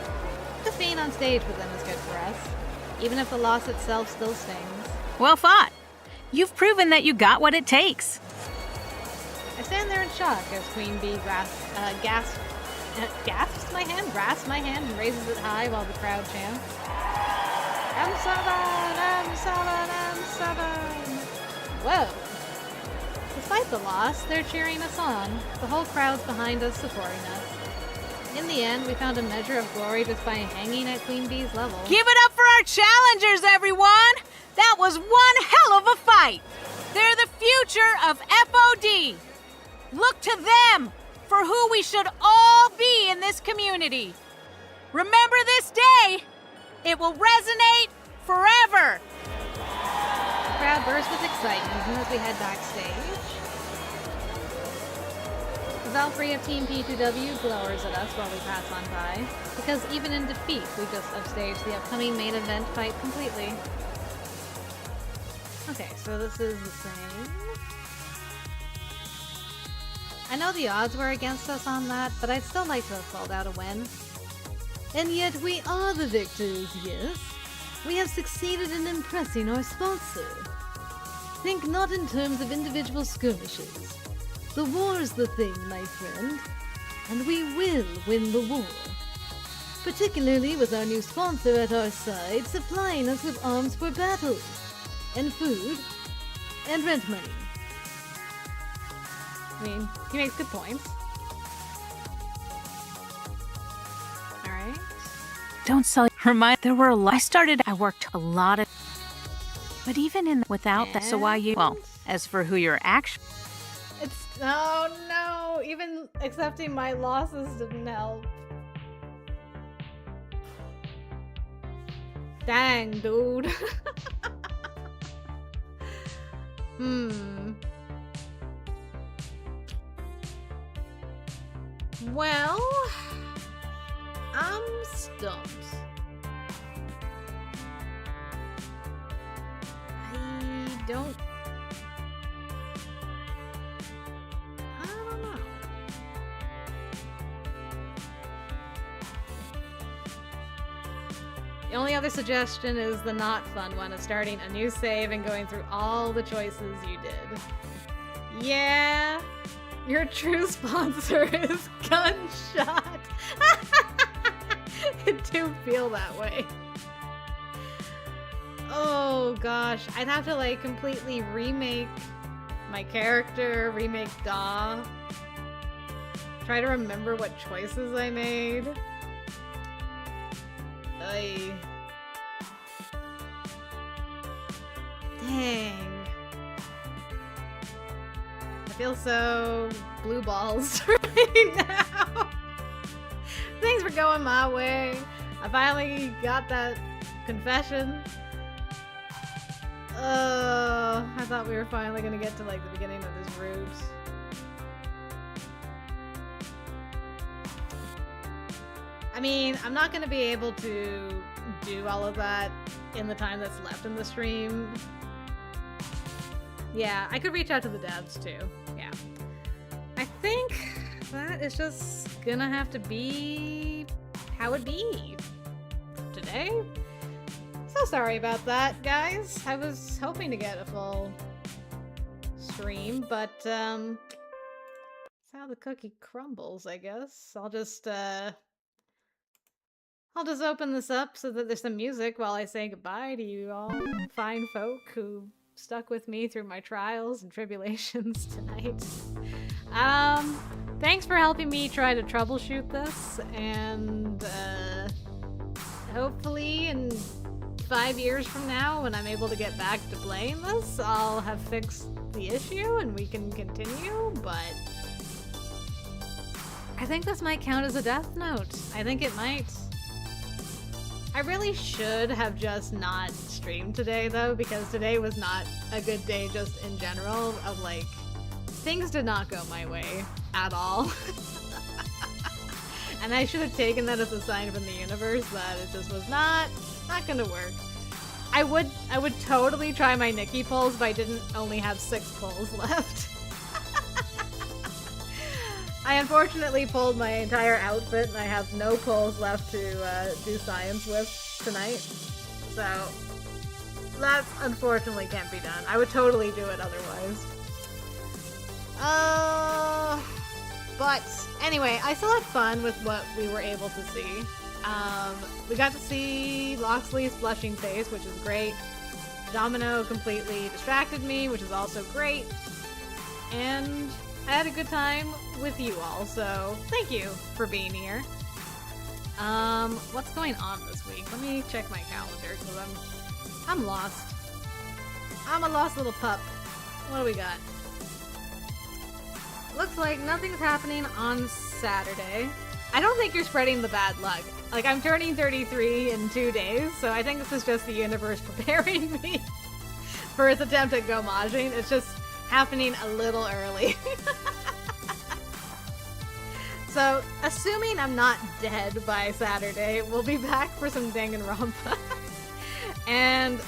Just being on stage with them is good for us, even if the loss itself still stings. Well fought. You've proven that you got what it takes. I stand there in shock as Queen Bee grasps my hand and raises it high while the crowd chants, M7, M7, M7. Whoa. Despite the loss, they're cheering us on. The whole crowd's behind us, supporting us. In the end, we found a measure of glory just by hanging at Queen Bee's level. Give it up for our challengers, everyone! That was one hell of a fight! They're the future of FOD! Look to them for who we should all be in this community. Remember this day, it will resonate forever. The crowd burst with excitement as we head backstage. Valkyrie of Team P2W glowers at us while we pass on by, because even in defeat, we just upstaged the upcoming main event fight completely. Okay, so this is the same. I know the odds were against us on that, but I'd still like to have called out a win. And yet we are the victors, yes? We have succeeded in impressing our sponsor. Think not in terms of individual skirmishes. The war's the thing, my friend. And we will win the war. Particularly with our new sponsor at our side, supplying us with arms for battle, and food, and rent money. I mean, he makes good points. Alright. Don't sell. There were a lot. I worked a lot of. But even without that, so why you? Well, as for who you're actually. Oh no! Even accepting my losses didn't help. Dang, dude. Well, I'm stumped. I don't know. The only other suggestion is the not fun one of starting a new save and going through all the choices you did. Yeah, your true sponsor is Gunshot. It do feel that way. Oh gosh, I'd have to like completely remake my character, remake Daw. Try to remember what choices I made. Dang. I feel so blue balls right now. Things were going my way. I finally got that confession. I thought we were finally gonna get to like the beginning of this route. I mean, I'm not gonna be able to do all of that in the time that's left in the stream. Yeah, I could reach out to the devs too. Yeah. I think that is just gonna have to be how it be today. So sorry about that, guys. I was hoping to get a full stream, but it's how the cookie crumbles, I guess. I'll just open this up so that there's some music while I say goodbye to you all fine folk who stuck with me through my trials and tribulations tonight. Thanks for helping me try to troubleshoot this, and hopefully in 5 years from now, when I'm able to get back to playing this, I'll have fixed the issue and we can continue, but I think this might count as a death note. I think it might. I really should have just not streamed today, though, because today was not a good day just in general of, like, things did not go my way at all. And I should have taken that as a sign from the universe that it just was not gonna work. I would totally try my Nikki pulls, but I didn't only have 6 pulls left. I unfortunately pulled my entire outfit and I have no pulls left to do science with tonight. So that unfortunately can't be done. I would totally do it otherwise. But anyway, I still had fun with what we were able to see. We got to see LOCKSLEY's blushing face, which is great. Domino completely distracted me, which is also great. And I had a good time with you all, so thank you for being here. What's going on this week? Let me check my calendar, because I'm lost. I'm a lost little pup. What do we got? Looks like nothing's happening on Saturday. I don't think you're spreading the bad luck. Like, I'm turning 33 in 2 days, so I think this is just the universe preparing me for its attempt at gomaging. It's just happening a little early. So, assuming I'm not dead by Saturday, we'll be back for some Danganronpa. And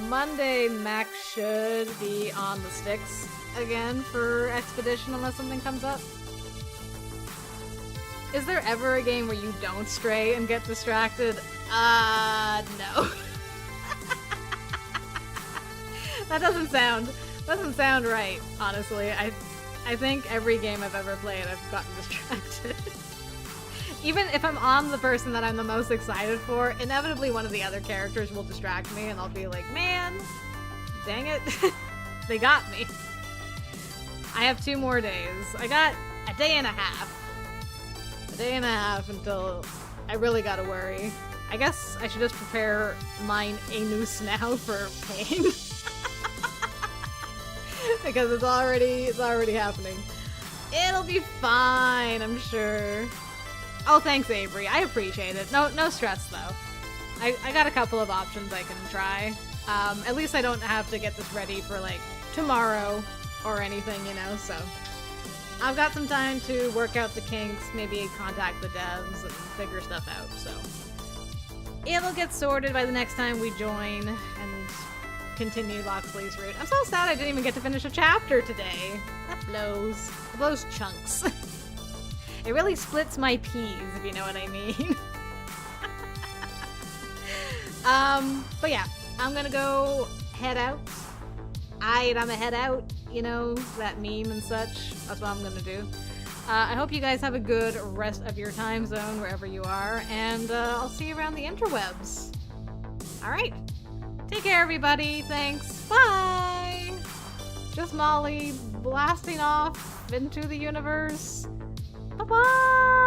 Monday, Max should be on the sticks again for Expedition unless something comes up. Is there ever a game where you don't stray and get distracted? No. That doesn't sound right, honestly. I think every game I've ever played, I've gotten distracted. Even if I'm on the person that I'm the most excited for, inevitably one of the other characters will distract me and I'll be like, man, dang it. They got me. I have 2 more days. I got a day and a half. A day and a half until I really gotta worry. I guess I should just prepare mine anus now for pain. Because it's already happening. It'll be fine, I'm sure. Oh, thanks, Avery. I appreciate it. No stress, though. I got a couple of options I can try. At least I don't have to get this ready for, like, tomorrow or anything, you know, so. I've got some time to work out the kinks, maybe contact the devs and figure stuff out, so. It'll get sorted by the next time we join and continue LOCKSLEY's route. I'm so sad I didn't even get to finish a chapter today. That blows. It blows chunks. It really splits my peas, if you know what I mean. But yeah, I'm gonna go head out. I'ma head out, you know, that meme and such. That's what I'm gonna do. I hope you guys have a good rest of your time zone wherever you are, and I'll see you around the interwebs. Alright. Take care, everybody. Thanks. Bye! Just Molly blasting off into the universe. Bye-bye!